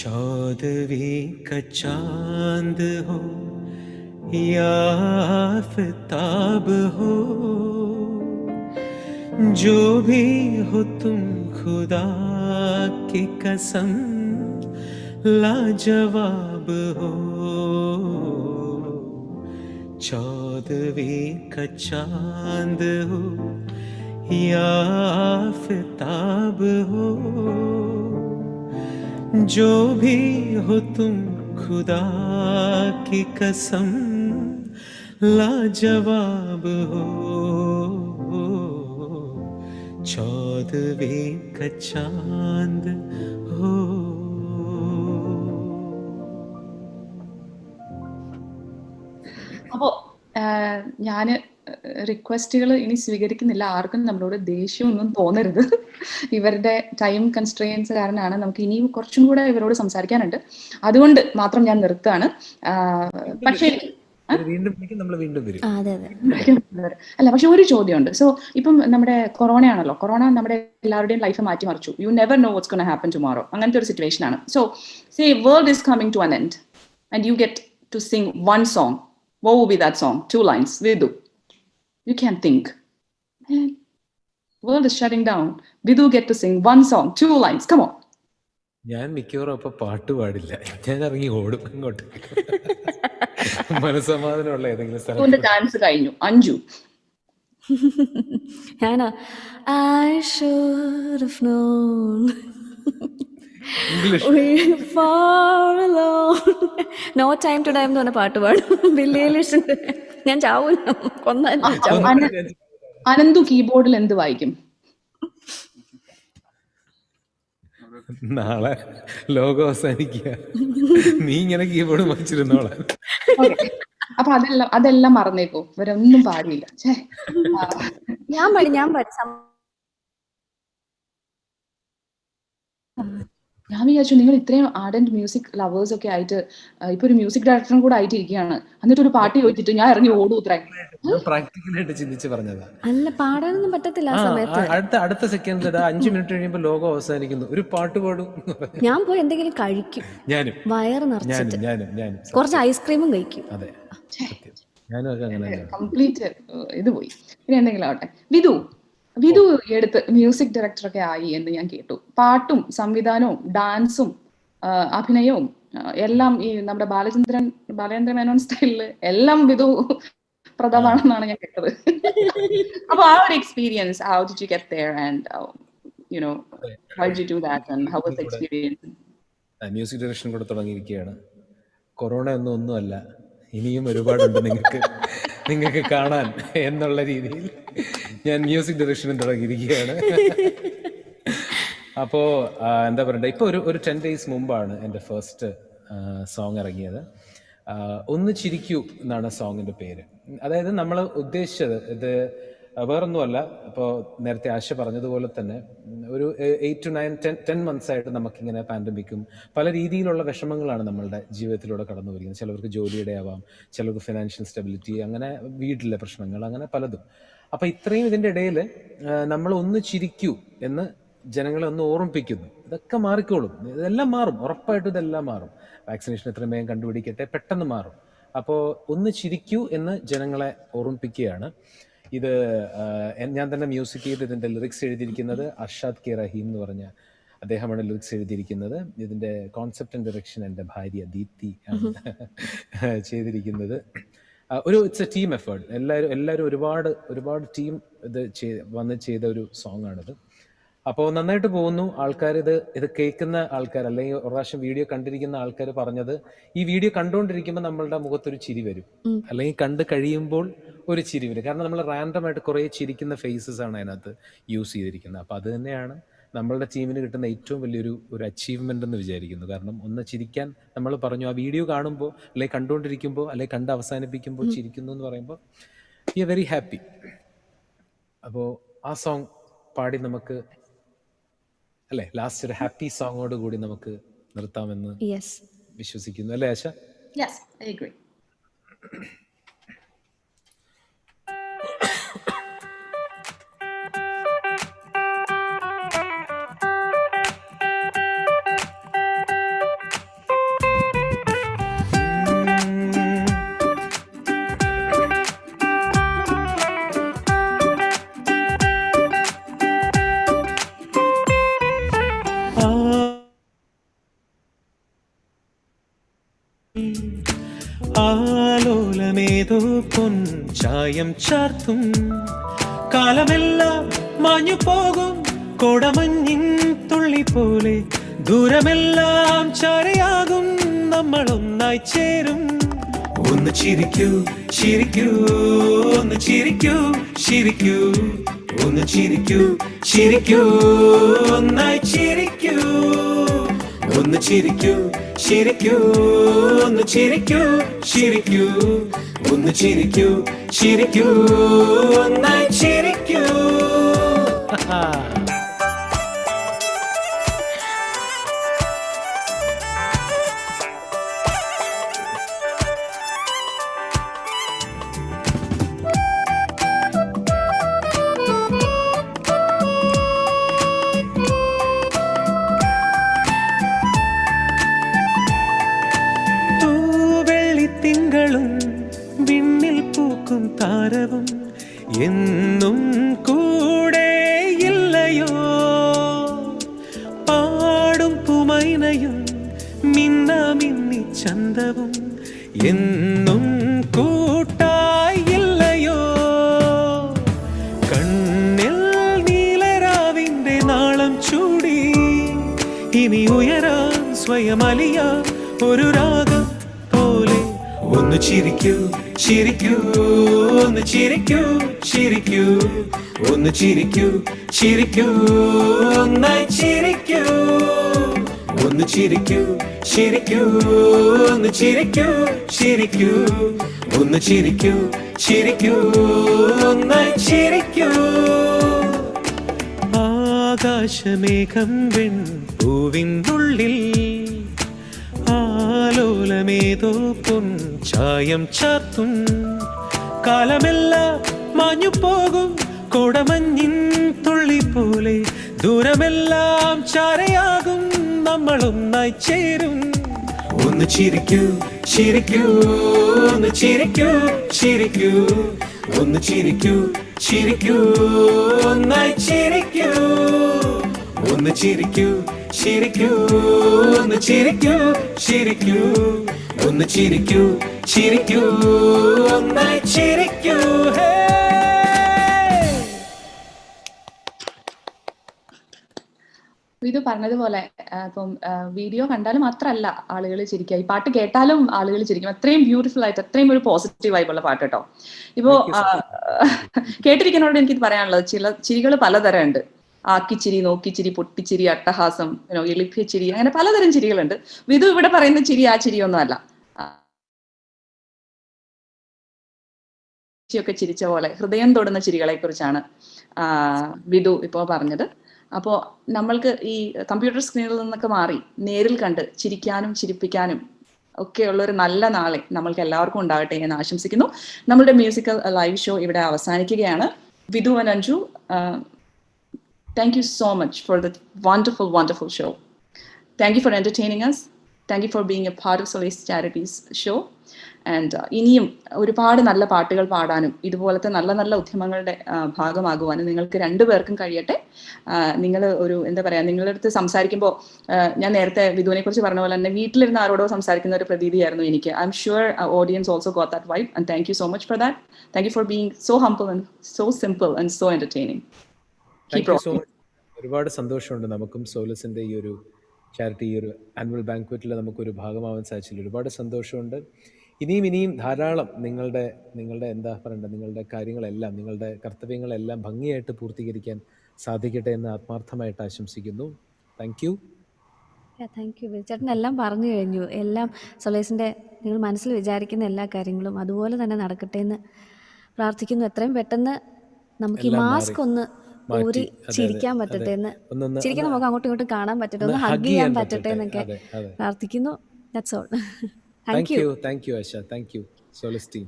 S13: चौदवी का चांद हो या आफताब हो, जो भी हो तुम खुदा की कसम लाजवाब हो. चौदवी का चांद हो या आफताब हो, जो भी हो तुम खुदा की कसम लाजवाब हो. चौदवी का चांद हो.
S10: അപ്പോ ഞാന് റിക്വസ്റ്റുകൾ ഇനി സ്വീകരിക്കുന്നില്ല. ആർക്കും നമ്മളോട് ദേഷ്യമൊന്നും തോന്നരുത്. ഇവരുടെ ടൈം കൺസ്ട്രെയിൻസ് കാരണമാണ്. നമുക്ക് ഇനിയും കുറച്ചും കൂടെ ഇവരോട് സംസാരിക്കാനുണ്ട്. അതുകൊണ്ട് മാത്രം ഞാൻ നിർത്തുകയാണ്. പക്ഷേ അല്ല, പക്ഷെ ഒരു ചോദ്യമുണ്ട്. സോ ഇപ്പം നമ്മുടെ കൊറോണയാണല്ലോ, കൊറോണ നമ്മുടെ എല്ലാവരുടെയും ലൈഫ് മാറ്റിമറിച്ചു. You never know what's gonna happen tomorrow. അങ്ങനത്തെ ഒരു സിറ്റുവേഷൻ ആണ്. So say world is coming to an end and you get to sing one song. What would be that song? 2 lines. Vidhu, you can't think. Man, world is shutting down. Vidhu get to sing one song, 2 lines. Come on.
S11: ഞാൻ മിക്കവാറും അപ്പൊ പാട്ട് പാടില്ല, ഞാൻ ഇറങ്ങി ഓടും ഇങ്ങോട്ട്. മനസ്സമാധാനമുള്ള ഏതെങ്കിലും സ്ഥലം.
S10: ഡാൻസ് കഴിഞ്ഞു. അഞ്ജു.
S12: ഞാനാ I should have known. We're far alone. No time to die എന്ന് പറഞ്ഞ പാട്ട് പാടും. ബില്ലിയിലിട്ടുണ്ട്. ഞാൻ ചാവൂല, കൊന്നാൽ
S10: അനന്തു കീബോർഡിൽ എന്ത് വായിക്കും?
S11: നാളെ ലോകം അവസാനിക്കുക, നീ ഇങ്ങനെ കീബോർഡ് വായിച്ചിരുന്നോളാം.
S10: അപ്പൊ അതെല്ലാം മറന്നേക്കോ, ഇവരൊന്നും പാടില്ല.
S12: ഞാൻ പാടി
S10: ഞാൻ വിചാരിച്ചു നിങ്ങൾ ഇത്രയും ആർഡന്റ് മ്യൂസിക് ലവേഴ്സ് ഒക്കെ ആയിട്ട് ഇപ്പൊ ഒരു മ്യൂസിക് ഡയറക്ടറും കൂടെ ആയിട്ട് ഇരിക്കുകയാണ്, എന്നിട്ട് ഒരു പാട്ട് ചോദിച്ചിട്ട് ഞാൻ ഇറങ്ങി ഓടും.
S11: പ്രാക്ടിക്കലായിട്ട് ചിന്തിച്ച് പറഞ്ഞതാ.
S12: അല്ല, പാടാനൊന്നും പറ്റത്തില്ല ആ സമയത്ത്.
S11: അടുത്ത സെക്കൻഡ് 5 മിനിറ്റ് കഴിയുമ്പോൾ ലോകം അവസാനിക്കുന്നു, ഒരു പാട്ട് പാടും.
S12: ഞാൻ പോയി എന്തെങ്കിലും കഴിക്കും,
S11: ഞാനും
S12: വയറ് നിറച്ചിട്ട്
S11: ഞാനും
S12: കുറച്ച് ഐസ്ക്രീമും കഴിക്കും.
S11: അതെ, ഞാനും ഒക്കെ അങ്ങനെ
S10: കംപ്ലീറ്റ് ഇത് പോയി. പിന്നെ എന്തെങ്കിലും ആവട്ടെ. വിധു എടുത്ത് മ്യൂസിക് ഡയറക്ടർ ഒക്കെ ആയി എന്ന് ഞാൻ കേട്ടു. പാട്ടും സംവിധാനവും ഡാൻസും അഭിനയവും എല്ലാം ഈ നമ്മുടെ ബാലചന്ദ്ര മേനോൻ സ്റ്റൈലില് എല്ലാം വിധു പ്രദമാണെന്നാണ് ഞാൻ കേട്ടത്. അപ്പൊ ആ ഒരു experience, how did you get there and how did you do that and how was the experience?
S11: Music direction കൂടെ തുടങ്ങിയിരിക്കുകയാണ്. കൊറോണ ഒന്നുമല്ല, ഇനിയും ഒരുപാടുണ്ട് നിങ്ങൾക്ക് കാണാൻ എന്നുള്ള രീതിയിൽ ഞാൻ മ്യൂസിക് ഡയറക്ഷനും തുടങ്ങിയിരിക്കുകയാണ്. അപ്പോൾ എന്താ പറയണ്ടേ, ഇപ്പോൾ ഒരു 10 days മുമ്പാണ് എൻ്റെ ഫസ്റ്റ് സോങ് ഇറങ്ങിയത്. ഒന്ന് ചിരിക്കൂ എന്നാണ് സോങ്ങിൻ്റെ പേര്. അതായത് നമ്മൾ ഉദ്ദേശിച്ചത് ഇത് വേറൊന്നുമല്ല. ഇപ്പോൾ നേരത്തെ ആശ പറഞ്ഞതുപോലെ തന്നെ ഒരു 8 to 9 10 months ആയിട്ട് നമുക്കിങ്ങനെ പാൻഡമിക്കും പല രീതിയിലുള്ള വിഷമങ്ങളാണ് നമ്മളുടെ ജീവിതത്തിലൂടെ കടന്നു വരികയാണ്. ചിലർക്ക് ജോലിയുടെ ആവാം, ചിലർക്ക് ഫിനാൻഷ്യൽ സ്റ്റെബിലിറ്റി, അങ്ങനെ വീട്ടിലെ പ്രശ്നങ്ങൾ, അങ്ങനെ പലതും. അപ്പോൾ ഇത്രയും ഇതിൻ്റെ ഇടയിൽ നമ്മൾ ഒന്ന് ചിരിക്കൂ എന്ന് ജനങ്ങളെ ഒന്ന് ഓർമ്മിപ്പിക്കുന്നു. ഇതൊക്കെ മാറിക്കോളും, ഇതെല്ലാം മാറും, ഉറപ്പായിട്ടും ഇതെല്ലാം മാറും. വാക്സിനേഷൻ എത്രയും വേഗം കണ്ടുപിടിക്കട്ടെ, പെട്ടെന്ന് മാറും. അപ്പോൾ ഒന്ന് ചിരിക്കൂ എന്ന് ജനങ്ങളെ ഓർമ്മിപ്പിക്കുകയാണ്. ഇത് ഞാൻ തന്നെ മ്യൂസിക് ചെയ്ത് ഇതിൻ്റെ ലിറിക്സ് എഴുതിയിരിക്കുന്നത് അർഷാദ് കെ റഹീം എന്ന് പറഞ്ഞ അദ്ദേഹമാണ് ലിറിക്സ് എഴുതിയിരിക്കുന്നത്. ഇതിൻ്റെ കോൺസെപ്റ്റ് ആൻഡ് ഡയറക്ഷൻ എൻ്റെ ഭാര്യ ദീപ്തി ആണ് ചെയ്തിരിക്കുന്നത്. It's A team effort. എല്ലാവരും ഒരുപാട് ടീം ഇത് വന്ന് ചെയ്ത ഒരു സോങ് ആണിത്. അപ്പോൾ നന്നായിട്ട് പോകുന്നു. ആൾക്കാർ ഇത് കേൾക്കുന്ന ആൾക്കാർ, അല്ലെങ്കിൽ ഒരു പ്രാവശ്യം വീഡിയോ കണ്ടിരിക്കുന്ന ആൾക്കാർ പറഞ്ഞത്, ഈ വീഡിയോ കണ്ടുകൊണ്ടിരിക്കുമ്പോൾ നമ്മളുടെ മുഖത്തൊരു ചിരി വരും, അല്ലെങ്കിൽ കണ്ട് കഴിയുമ്പോൾ ഒരു ചിരി വരും. കാരണം നമ്മൾ റാൻഡമായിട്ട് കുറേ ചിരിക്കുന്ന ഫേസസ് ആണ് അതിനകത്ത് യൂസ് ചെയ്തിരിക്കുന്നത്. അപ്പോൾ അത് തന്നെയാണ് നമ്മളുടെ ടീമിന് കിട്ടുന്ന ഏറ്റവും വലിയൊരു അച്ചീവ്മെൻ്റ് എന്ന് വിചാരിക്കുന്നു. കാരണം ഒന്ന് ചിരിക്കാൻ നമ്മൾ പറഞ്ഞു, ആ വീഡിയോ കാണുമ്പോൾ അല്ലെങ്കിൽ കണ്ടുകൊണ്ടിരിക്കുമ്പോൾ അല്ലെങ്കിൽ കണ്ട് അവസാനിപ്പിക്കുമ്പോൾ ചിരിക്കുന്നു എന്ന് പറയുമ്പോൾ വി ആർ വെരി ഹാപ്പി. അപ്പോൾ ആ സോങ് പാടി നമുക്ക് അല്ലേ ലാസ്റ്റ് ഒരു ഹാപ്പി സോങ്ങോട് കൂടി നമുക്ക് നിർത്താമെന്ന് വിശ്വസിക്കുന്നു. അല്ലേ ആശ?
S10: Yes, I agree.
S13: ആലോലമേതോ പൊൻചായം ചാർത്തും കാലമെല്ലാം മാഞ്ഞു പോകും കോടമഞ്ഞിൻ തുള്ളി പോലെ ദൂരമെല്ലാം ചാരയാകും നമ്മൾ ഒന്നായി ചേരും. ഒന്ന് ചിരിക്കൂ ചിരിക്കൂ ഒന്ന് ചിരിക്കൂ ചിരിക്കൂ ഒന്ന് ചിരിക്കൂ ചിരിക്കൂ ഒന്നായി ചിരിക്കൂ. ഒന്ന് ചിരിക്കൂ ചിരിക്കൂ ഒന്ന് ചിരിക്കൂ ചിരിക്കൂ ഒന്ന് ചിരിക്കൂ ചിരിക്കൂ ഒന്നായി ചിരിക്കൂ. വിണ്ണിൽ പൂക്കും താരവും എന്നും കൂടെ ഇല്ലയോ, പാടും പുമൈനയും മിന്നി ചന്തവും എന്നും കൂട്ടായില്ലയോ, കണ്ണിൽ നീലരാവിന്റെ നാളം ചൂടി ഇനി ഉയരാൻ സ്വയമലിയ ഒരു രാഗം പോലെ. ഒന്ന് ചിരിക്കൂ ചിരിക്കൂ ഒന്ന് ചിരിക്കൂ ചിരിക്കൂ ഒന്ന് ചിരിക്കൂ ചിരിക്കൂ ഒന്നായി ചിരിക്കൂ. ഒന്ന് ചിരിക്കൂ ചിരിക്കൂ ഒന്ന് ചിരിക്കൂ ചിരിക്കൂ ഒന്ന് ചിരിക്കൂ ചിരിക്കൂ ഒന്നായി ചിരിക്കൂ. ആകാശമേഘം വെൺപൂവിനുള്ളിൽ ആലോലമേതോ പൊൻചായം ചാർത്തും കാലമെല്ലാം മാഞ്ഞു പോകും കോടമഞ്ഞിൻ തുള്ളി പോലെ ദൂരമെല്ലാം ചാരയാകും നമ്മൾ ഒന്നായി ചേരും. ഒന്ന് ചിരിക്കൂ ചിരിക്കൂ ഒന്ന് ചിരിക്കൂ ചിരിക്കൂ ഒന്ന് ചിരിക്കൂ ചിരിക്കൂ ഒന്നായി ചിരിക്കൂ. ഒന്ന് ചിരിക്കൂ ചിരിക്കൂ ഒന്ന് ചിരിക്കൂ ചിരിക്കൂ ഒന്ന് ചിരിക്കൂ ചിരിക്കൂ ഒന്നായി ചിരിക്കൂ ഹേ.
S10: ഇത് പറഞ്ഞതുപോലെ ഇപ്പം വീഡിയോ കണ്ടാലും മാത്രമല്ല ആളുകൾ ചിരിക്കുക, ഈ പാട്ട് കേട്ടാലും ആളുകൾ ചിരിക്കും. അത്രയും ബ്യൂട്ടിഫുൾ ആയിട്ട്, അത്രയും ഒരു പോസിറ്റീവ് ആയിട്ടുള്ള പാട്ട് കേട്ടോ. ഇപ്പോ കേട്ടിരിക്കുന്നവരോട് എനിക്കിത് പറയാനുള്ളത്, ചില ചിരികൾ പലതരം ഉണ്ട്. ആക്കിച്ചിരി, നോക്കിച്ചിരി, പൊട്ടിച്ചിരി, അട്ടഹാസം, എളിപ്പിച്ചിരി, അങ്ങനെ പലതരം ചിരികളുണ്ട്. വിധു ഇവിടെ പറയുന്ന ചിരി ആ ചിരിയൊന്നും അല്ല. ഒക്കെ ചിരിച്ച പോലെ ഹൃദയം തൊടുന്ന ചിരികളെ കുറിച്ചാണ് വിധു ഇപ്പോൾ പറഞ്ഞത്. അപ്പോൾ നമ്മൾക്ക് ഈ കമ്പ്യൂട്ടർ സ്ക്രീനിൽ നിന്നൊക്കെ മാറി നേരിൽ കണ്ട് ചിരിക്കാനും ചിരിപ്പിക്കാനും ഒക്കെയുള്ള ഒരു നല്ല നാളെ നമ്മൾക്ക് എല്ലാവർക്കും ഉണ്ടാകട്ടെ എന്ന് ആശംസിക്കുന്നു. നമ്മളുടെ മ്യൂസിക്കൽ ലൈവ് ഷോ ഇവിടെ അവസാനിക്കുകയാണ്. Vidhu and Anju, thank you so much for the wonderful show. Thank you for entertaining us. Thank you for being a part of Solace Charities show. And ഇനിയും ഒരുപാട് നല്ല പാട്ടുകൾ പാടാനും ഇതുപോലത്തെ നല്ല നല്ല ഉദ്യമങ്ങളുടെ ഭാഗമാകുവാനും നിങ്ങൾക്ക് രണ്ടുപേർക്കും കഴിയട്ടെ. നിങ്ങൾ ഒരു എന്താ പറയുക, നിങ്ങളുടെ അടുത്ത് സംസാരിക്കുമ്പോൾ ഞാൻ നേരത്തെ വിധുവിനെ കുറിച്ച് പറഞ്ഞ പോലെ തന്നെ വീട്ടിലിരുന്ന് ആരോടോ സംസാരിക്കുന്ന ഒരു പ്രതീതിയായിരുന്നു എനിക്ക്. I am sure audience also got that vibe, and thank you so much for that. Thank you for being so humble and so simple and so entertaining.
S11: Thank you so much. ഒരുപാട് സന്തോഷമുണ്ട് നമുക്കും സോലസിൻ്റെ ഈ ഒരു charity, ഈ ഒരു annual ബാങ്ക്വറ്റിൽ നമുക്കൊരു ഭാഗമാവാൻ സാധിച്ചില്ല. ഒരുപാട് സന്തോഷമുണ്ട്. ഇനിയും ധാരാളം നിങ്ങളുടെ എന്താ പറയേണ്ടത്, നിങ്ങളുടെ കാര്യങ്ങളെല്ലാം, നിങ്ങളുടെ കർത്തവ്യങ്ങളെല്ലാം ഭംഗിയായിട്ട് പൂർത്തീകരിക്കാൻ സാധിക്കട്ടെ എന്ന് ആത്മാർത്ഥമായിട്ട് ആശംസിക്കുന്നു. Thank you.
S12: Thank you. ചേട്ടൻ എല്ലാം പറഞ്ഞു കഴിഞ്ഞു. എല്ലാം സൊലേസിൻ്റെ നിങ്ങൾ മനസ്സിൽ വിചാരിക്കുന്ന എല്ലാ കാര്യങ്ങളും അതുപോലെ തന്നെ നടക്കട്ടെ എന്ന് പ്രാർത്ഥിക്കുന്നു. എത്രയും പെട്ടെന്ന് നമുക്ക് ഈ മാസ്ക് ഒന്ന് ഊരി ചിരിക്കാൻ പറ്റട്ടെ എന്ന്, ചിരിക്കാൻ നമുക്ക് അങ്ങോട്ടും ഇങ്ങോട്ടും കാണാൻ പറ്റട്ടെ, ഒന്ന് ഹഗ് ചെയ്യാൻ പറ്റട്ടെ എന്നൊക്കെ പ്രാർത്ഥിക്കുന്നു. That's all. Thank you.
S11: Thank you Asha. Thank you solace team.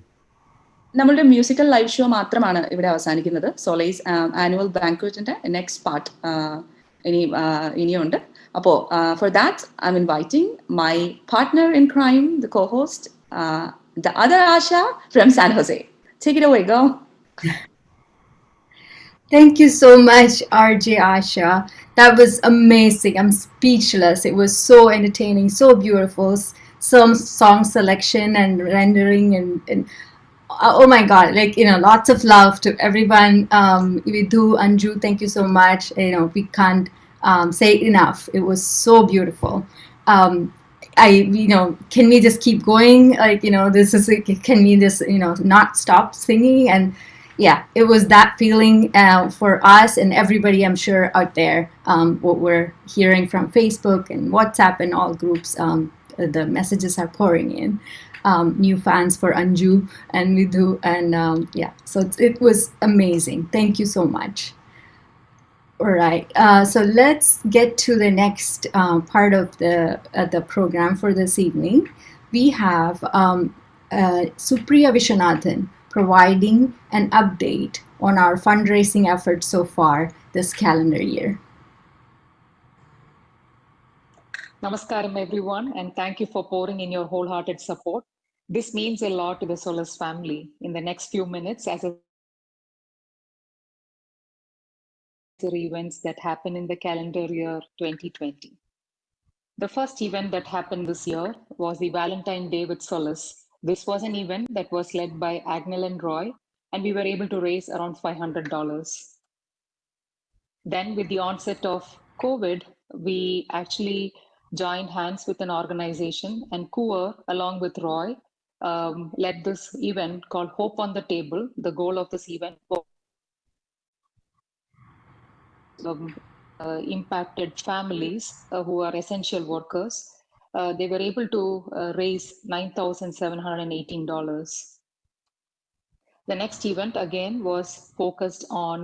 S10: നമ്മളുടെ മ്യൂസിക്കൽ ലൈവ് ഷോ മാത്രമാണ് ഇവിടെ അവസാനിക്കുന്നത്. സോലൈസ് ആനുവൽ ബാങ്ക്വറ്റിന്റെ നെക്സ്റ്റ് പാർട്ട് ഇനിയുണ്ട്. അപ്പോൾ for that I M inviting my partner in crime, the co host, the other Asha from San Jose. Take it away, go.
S8: Thank you so much, RJ Asha. That was amazing. I'm speechless. It was so entertaining, so beautiful. Some song selection and rendering and oh my God, like, lots of love to everyone. Vidhu, Anju, thank you so much. We can't say it enough. It was so beautiful. Can we just keep going? Like, can we just, not stop singing? And yeah, it was that feeling for us and everybody, I'm sure, out there, what we're hearing from Facebook and WhatsApp and all groups. The messages are pouring in. New fans for Anju and Vidhu, and so it was amazing. Thank you so much. All right, so let's get to the next part of the program for this evening. We have Supriya Viswanathan providing an update on our fundraising efforts so far this calendar year.
S15: Namaskaram everyone, and thank you for pouring in your wholehearted support. This means a lot to the Solace family. In the next few minutes, as events that happen in the calendar year 2020. The first event that happened this year was the Valentine Day with Solace. This was an event that was led by Agnel and Roy, and we were able to raise around $500. Then, with the onset of COVID, we actually joined hands with an organization, and Kuar, along with Roy, led this event called Hope on the Table. The goal of this event was impacted families who are essential workers. They were able to raise $9,718. The next event again was focused on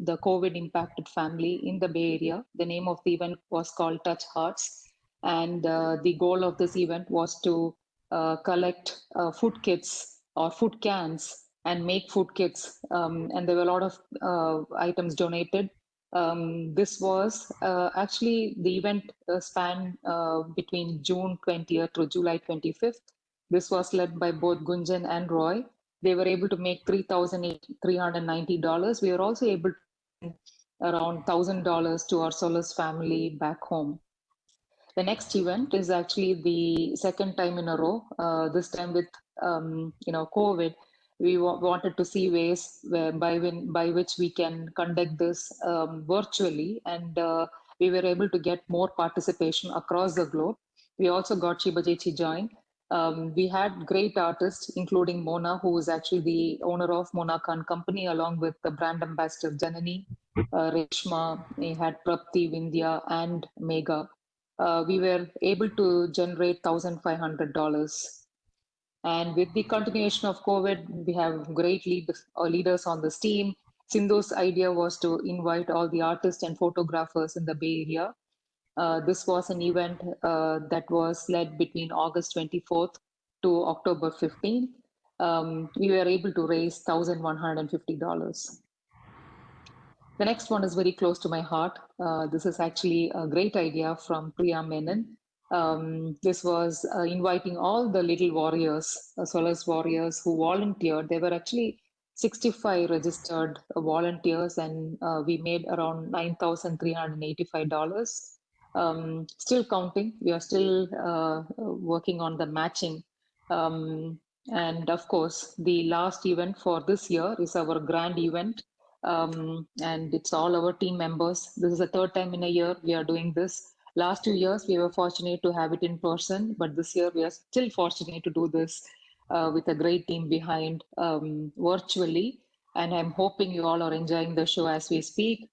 S15: the COVID impacted family in the Bay Area. The name of the event was called Touch Hearts. And the goal of this event was to collect food kits or food cans and make food kits. And there were a lot of items donated. This was actually the event spanned between June 20th to July 25th. This was led by both Gunjan and Roy. They were able to make $3,390. We were also able to around $1,000 to our Solace family back home. The next event is actually the second time in a row. This time with COVID, we wanted to see ways by which we can conduct this virtually, and we were able to get more participation across the globe. We also got Shibajechi join. We had great artists, including Mona, who is actually the owner of Mona Khan Company, along with the brand ambassador Janani, Reshma. We had Prapti, Vindhya, and Mega. We were able to generate $1,500. And with the continuation of COVID, we have great leaders on this team. Sindhu's idea was to invite all the artists and photographers in the Bay Area. This was an event that was led between August 24th to October 15th. We were able to raise $1,150. The next one is very close to my heart. This is actually a great idea from Priya Menon. This was inviting all the little warriors, Solace warriors who volunteered. There were actually 65 registered volunteers, and we made around $9,385. Still counting. We are still working on the matching. And of course, the last event for this year is our grand event. And it's all our team members. This is the third time in a year we are doing this. Last 2 years, we were fortunate to have it in person, but this year we are still fortunate to do this with a great team behind virtually. And I'm hoping you all are enjoying the show as we speak.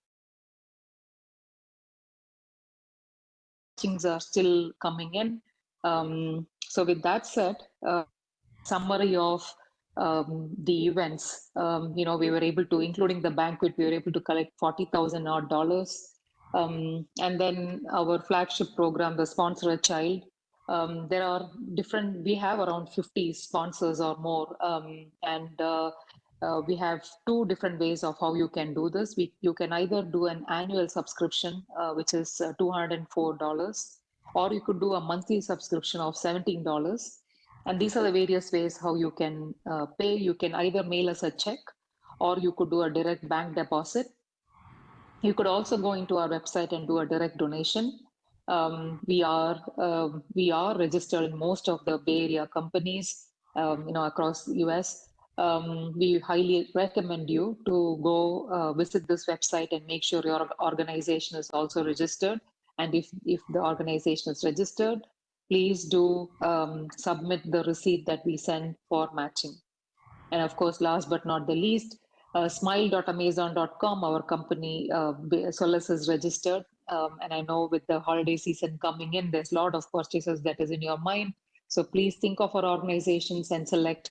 S15: Things are still coming in. So with that said, summary of the events, we were able to, including the banquet, we were able to collect $40,000 odd. And then our flagship program, the Sponsor a Child, there are different, we have around 50 sponsors or more. We have two different ways of how you can do this. You can either do an annual subscription, which is $204, or you could do a monthly subscription of $17. And these are the various ways how you can pay. You can either mail us a check, or you could do a direct bank deposit. You could also go into our website and do a direct donation. We are registered in most of the Bay Area companies, across the US. We highly recommend you to go visit this website and make sure your organization is also registered. And if the organization is registered, please do submit the receipt that we send for matching. And of course, last but not the least, smile.amazon.com, our company, Solace is registered. And I know with the holiday season coming in, there's a lot of purchases that is in your mind. So please think of our organizations and select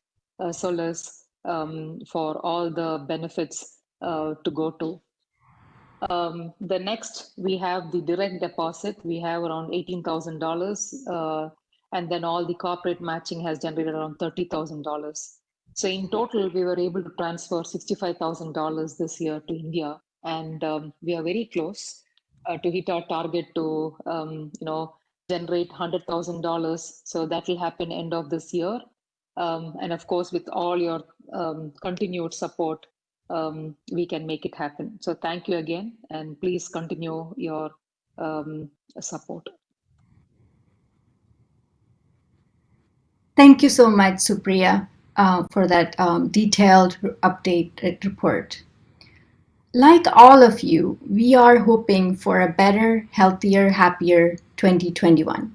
S15: Solace for all the benefits to go to. The next, we have the direct deposit. We have around $18,000. And then all the corporate matching has generated around $30,000. So in total, we were able to transfer $65,000 this year to India. And we are very close to hit our target to, generate $100,000. So that will happen end of this year. And of course, with all your continued support, we can make it happen. So thank you again, and please continue your support.
S8: Thank you so much, Supriya, for that detailed update report. Like all of you, we are hoping for a better, healthier, happier 2021.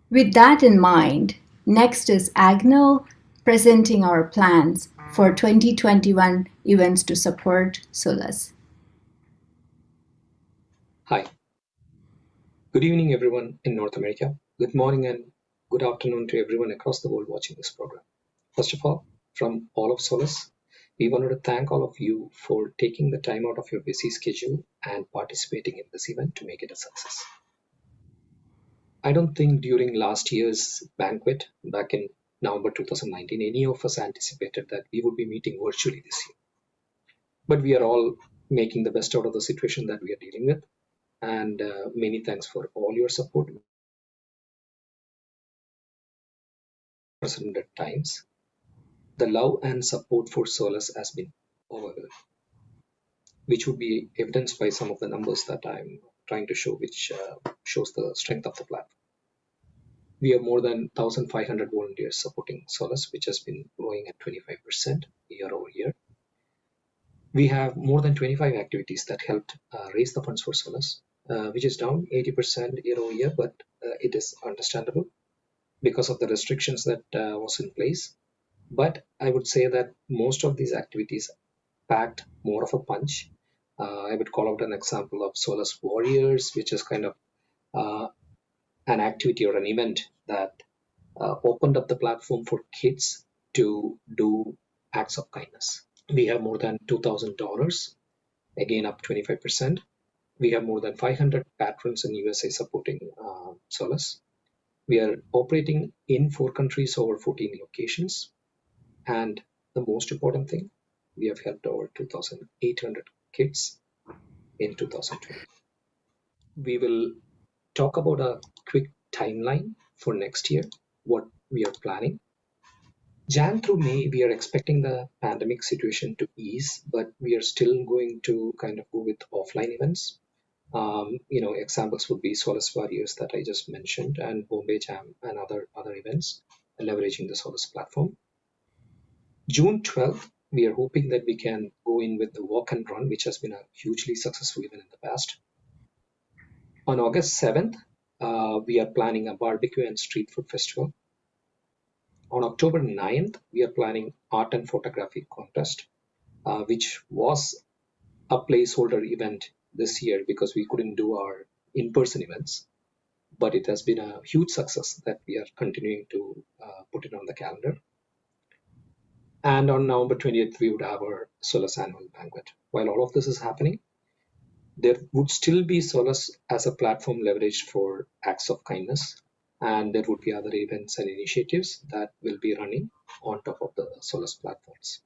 S8: With that in mind, next is Agnel presenting our plans for 2021 events to support Solace.
S16: Hi. Good evening, everyone in North America. Good morning and good afternoon to everyone across the world watching this program. First of all, from all of Solace, we wanted to thank all of you for taking the time out of your busy schedule and participating in this event to make it a success. I don't think during last year's banquet back in November 2019, any of us anticipated that we would be meeting virtually this year. But we are all making the best out of the situation that we are dealing with. And many thanks for all your support. At times, the love and support for Solace has been overwhelming. which would be evidenced by some of the numbers that I'm trying to show, which shows the strength of the platform. We have more than 1,500 volunteers supporting Solace, which has been growing at 25% year over year. We have more than 25 activities that helped raise the funds for Solace, which is down 80% year over year, but it is understandable because of the restrictions that was in place. But I would say that most of these activities packed more of a punch. I would call out an example of Solace Warriors, which is kind of an activity or an event that opened up the platform for kids to do acts of kindness. We have more than $2,000, again up 25%. We have more than 500 patrons in USA supporting Solace. We are operating in 4 countries, over 14 locations. And the most important thing, we have helped over 2,800 kids in 2020. We will talk about a quick timeline for next year, what we are planning. Jan through May, we are expecting the pandemic situation to ease, but we are still going to kind of go with offline events. Examples would be Solace Warriors that I just mentioned, and Bombay Jam and other events leveraging the Solace platform. June 12th, we are hoping that we can go in with the walk and run, which has been a hugely successful event in the past. On August 7th, we are planning a barbecue and street food festival. On October 9th, we are planning art and photography contest, which was a placeholder event this year because we couldn't do our in-person events. But it has been a huge success that we are continuing to put it on the calendar. And on November 20th, we would have our Solace annual banquet. While all of this is happening, there would still be Solace as a platform leveraged for acts of kindness. And there would be other events and initiatives that will be running on top of the Solace platforms.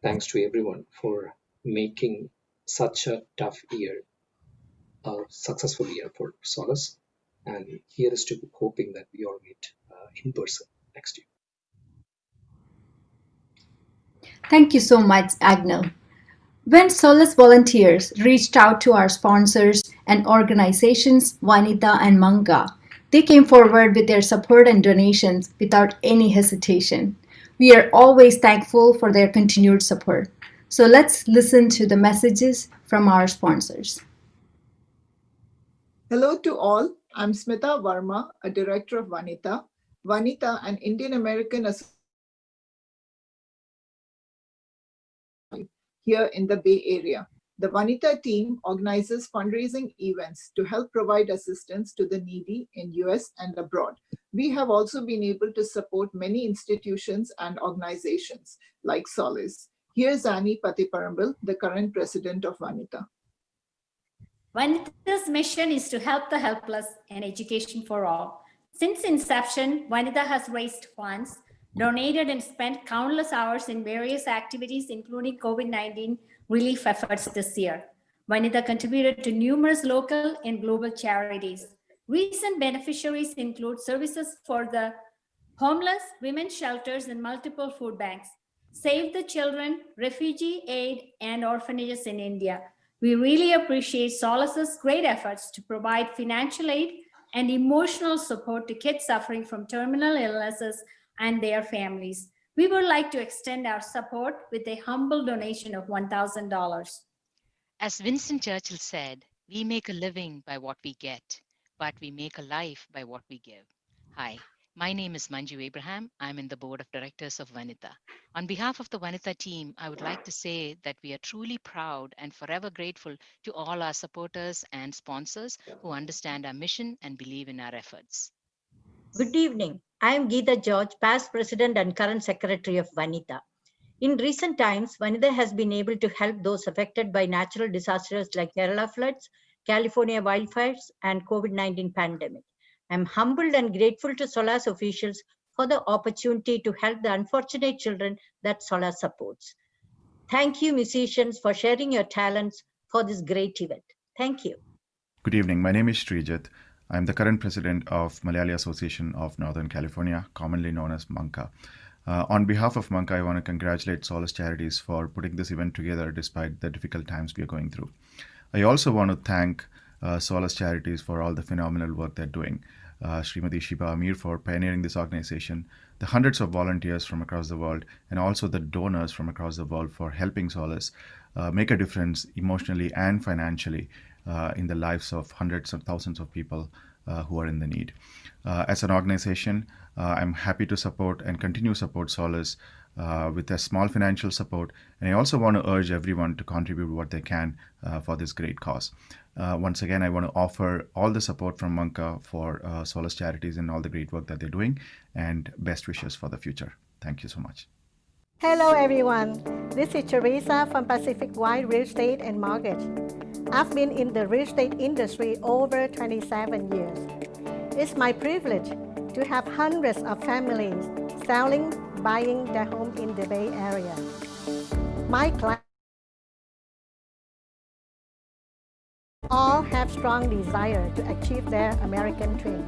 S16: Thanks to everyone for making such a tough year a successful year for Solace. And here is to hoping that we all meet in person next year.
S8: Thank you so much, Agnel. When Solace volunteers reached out to our sponsors and organizations, Vanita and Manga, they came forward with their support and donations without any hesitation. We are always thankful for their continued support. So let's listen to the messages from our sponsors.
S17: Hello to all. I'm Smita Varma, a director of Vanita. Vanita, an Indian American association here in the Bay Area. The Vanita team organizes fundraising events to help provide assistance to the needy in US and abroad. We have also been able to support many institutions and organizations like Solace. Here's Annie Patiparambil, the current president of Vanita.
S18: Vanita's mission is to help the helpless and education for all. Since inception, Vanita has raised funds, donated and spent countless hours in various activities, including COVID-19 relief efforts this year. Vanita contributed to numerous local and global charities. Recent beneficiaries include services for the homeless, women's shelters, and multiple food banks, Save the Children, Refugee Aid, and orphanages in India. We really appreciate Solace's great efforts to provide financial aid and emotional support to kids suffering from terminal illnesses and their families. We would like to extend our support with a humble donation of $1,000.
S19: As Winston Churchill said, we make a living by what we get, but we make a life by what we give. Hi, my name is Manju Abraham. I'm in the board of directors of Vanita. On behalf of the Vanita team, I would like to say that we are truly proud and forever grateful to all our supporters and sponsors who understand our mission and believe in our efforts.
S20: Good evening. I am Geeta George, past president and current secretary of Vanita. In recent times, Vanita has been able to help those affected by natural disasters like Kerala floods, California wildfires, and COVID-19 pandemic. I'm humbled and grateful to Solace officials for the opportunity to help the unfortunate children that Solace supports. Thank you, musicians, for sharing your talents for this great event. Thank you.
S21: Good evening. My name is Srijit. I'm the current president of Malayali Association of Northern California, commonly known as MANCA. On behalf of Monk, I want to congratulate Solace Charities for putting this event together despite the difficult times we are going through. I also want to thank Solace Charities for all the phenomenal work they're doing. Srimati Shiba Amir for pioneering this organization, the hundreds of volunteers from across the world, and also the donors from across the world for helping Solace make a difference emotionally and financially in the lives of hundreds of thousands of people who are in the need. As an organization, I'm happy to support and continue support Solace with a small financial support. And I also want to urge everyone to contribute what they can for this great cause. Once again, I want to offer all the support from Manka for Solace Charities and all the great work that they're doing, and best wishes for the future. Thank you so much.
S5: Hello everyone, this is Teresa from Pacific Wide Real Estate and Mortgage. I've been in the real estate industry over 27 years. It's my privilege to have hundreds of families selling, buying their home in the Bay Area. My clients all have strong desire to achieve their American dream.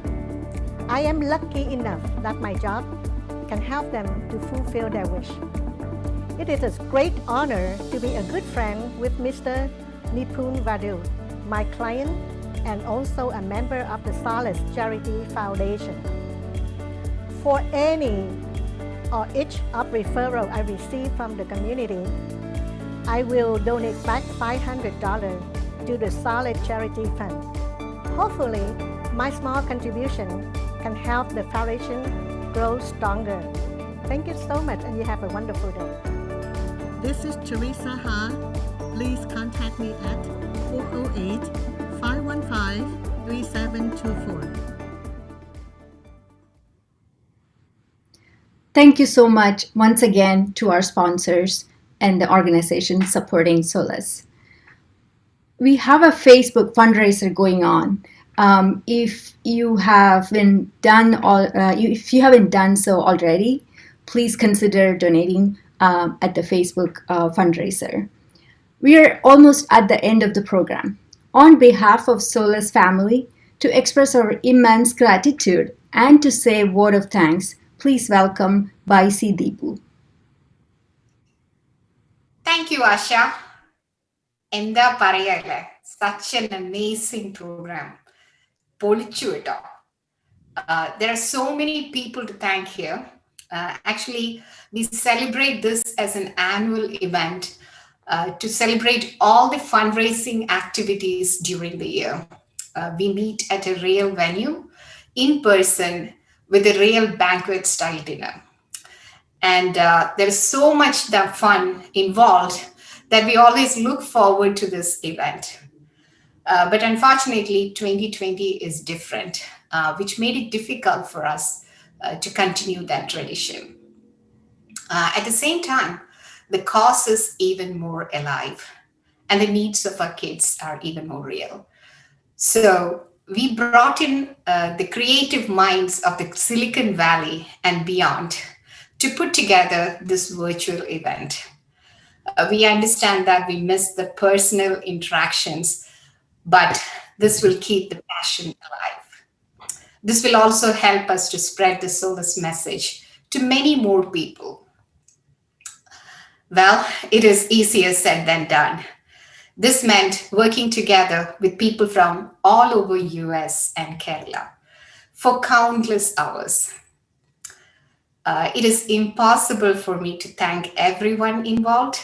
S5: I am lucky enough that my job can help them to fulfill their wish. It is a great honor to be a good friend with Mr. Nipun Vadu, my client, and also a member of the Solace Charity Foundation. For any or each of referral I receive from the community, I will donate back $500 to the Solace Charity Fund. Hopefully, my small contribution can help the foundation grow stronger. Thank you so much, and you have a wonderful day. This is Teresa Ha. Please contact me at 408-515-3724.
S8: Thank you so much once again to our sponsors and the organization supporting Solace. We have a Facebook fundraiser going on. If you haven't done so already, please consider donating at the Facebook fundraiser. We are almost at the end of the program. On behalf of Solace family, to express our immense gratitude and to say a word of thanks, please welcome Vaisi Deepu.
S22: Thank you, Asha. എന്താ പറയല്ലേ, such an amazing program. പൊളിച്ചു കേട്ടോ. There are so many people to thank here. Actually, we celebrate this as an annual event to celebrate all the fundraising activities during the year. We meet at a real venue, in person, with a real banquet style dinner. And there's so much fun involved that we always look forward to this event. But unfortunately, 2020 is different, which made it difficult for us to continue that tradition. At the same time, the cause is even more alive, and the needs of our kids are even more real. So we brought in the creative minds of the Silicon Valley and beyond to put together this virtual event. We understand that we miss the personal interactions, but this will keep the passion alive. This will also help us to spread the Solace message to many more people. Well, it is easier said than done. This meant working together with people from all over US and Kerala for countless hours. It is impossible for me to thank everyone involved,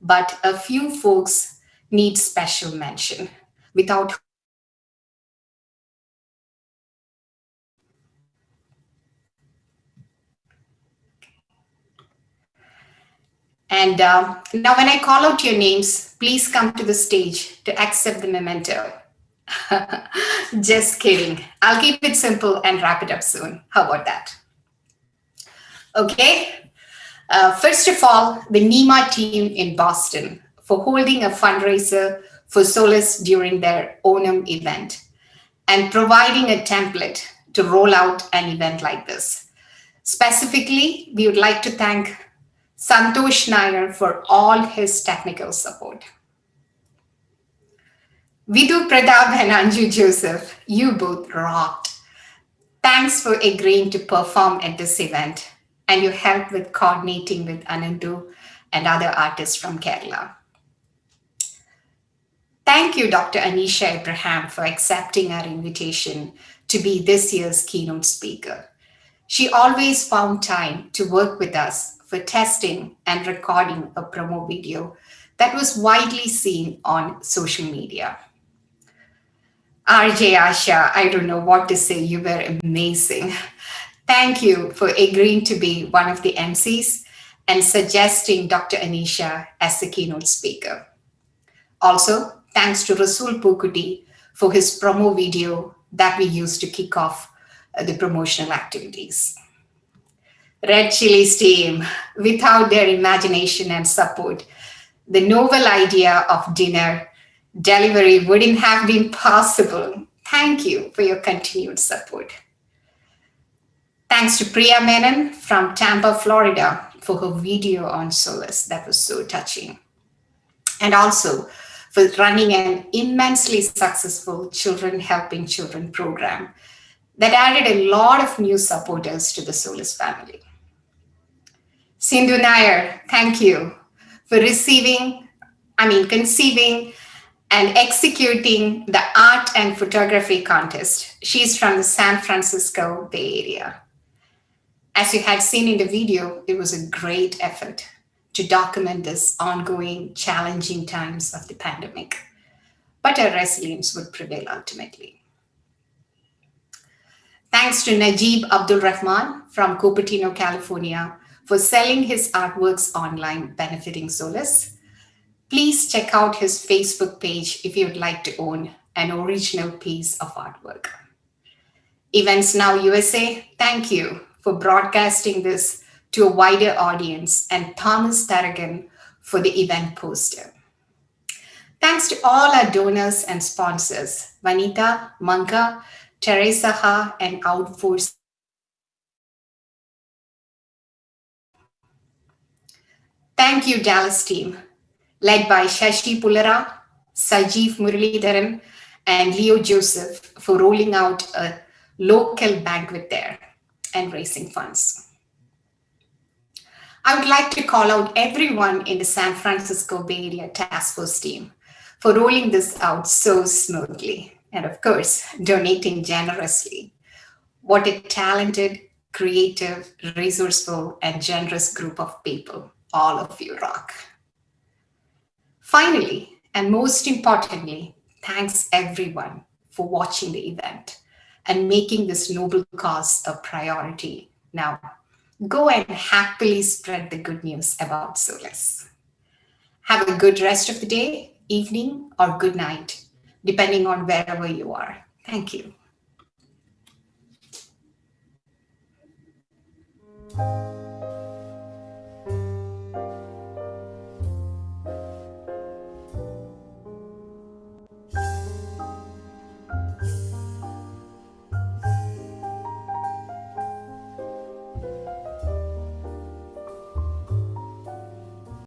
S22: but a few folks need special mention. Without And now when I call out your names, please come to the stage to accept the memento. Just kidding. I'll keep it simple and wrap it up soon. How about that? Okay. First of all, the NEMA team in Boston for holding a fundraiser for Solace during their Onam event and providing a template to roll out an event like this. Specifically, we would like to thank Santosh Nair for all his technical support. Vidhu Pratap and Anju Joseph, you both rocked. Thanks for agreeing to perform at this event and your help with coordinating with Anandu and other artists from Kerala. Thank you, Dr. Anisha Abraham, for accepting our invitation to be this year's keynote speaker. She always found time to work with us for testing and recording a promo video that was widely seen on social media. RJ Asha, I don't know what to say, you were amazing. Thank you for agreeing to be one of the MCs and suggesting Dr. Anisha as the keynote speaker. Also, thanks to Rasul Pukuti for his promo video that we used to kick off the promotional activities. Red Chili's team, without their imagination and support, the novel idea of dinner delivery wouldn't have been possible. Thank you for your continued support. Thanks to Priya Menon from Tampa, Florida, for her video on Solace. That was so touching. And also for running an immensely successful Children Helping Children program that added a lot of new supporters to the Solace family. Sindhu Nair, thank you for conceiving and executing the art and photography contest. She's from the San Francisco Bay Area. As you had seen in the video, it was a great effort to document this ongoing challenging times of the pandemic, but our resilience would prevail ultimately. Thanks to Najib Abdul Rahman from Cupertino, California, for selling his artworks online benefiting Solace. Please check out his Facebook page if you would like to own an original piece of artwork. Events Now USA, thank you for broadcasting this to a wider audience, and Thomas Tarragon for the event poster. Thanks to all our donors and sponsors, Vanita, Manka, Teresa Ha, and Outforce. Thank you, Dallas team, led by Shashi Pulara, Sajeev Muralidharan, and Leo Joseph for rolling out a local banquet there and raising funds. I would like to call out everyone in the San Francisco Bay Area Task Force team for rolling this out so smoothly, and of course, donating generously. What a talented, creative, resourceful, and generous group of people. All of you rock. Finally, and most importantly, thanks everyone for watching the event and making this noble cause a priority. Now, go and happily spread the good news about Solace. Have a good rest of the day, evening, or good night, depending on wherever you are. Thank you.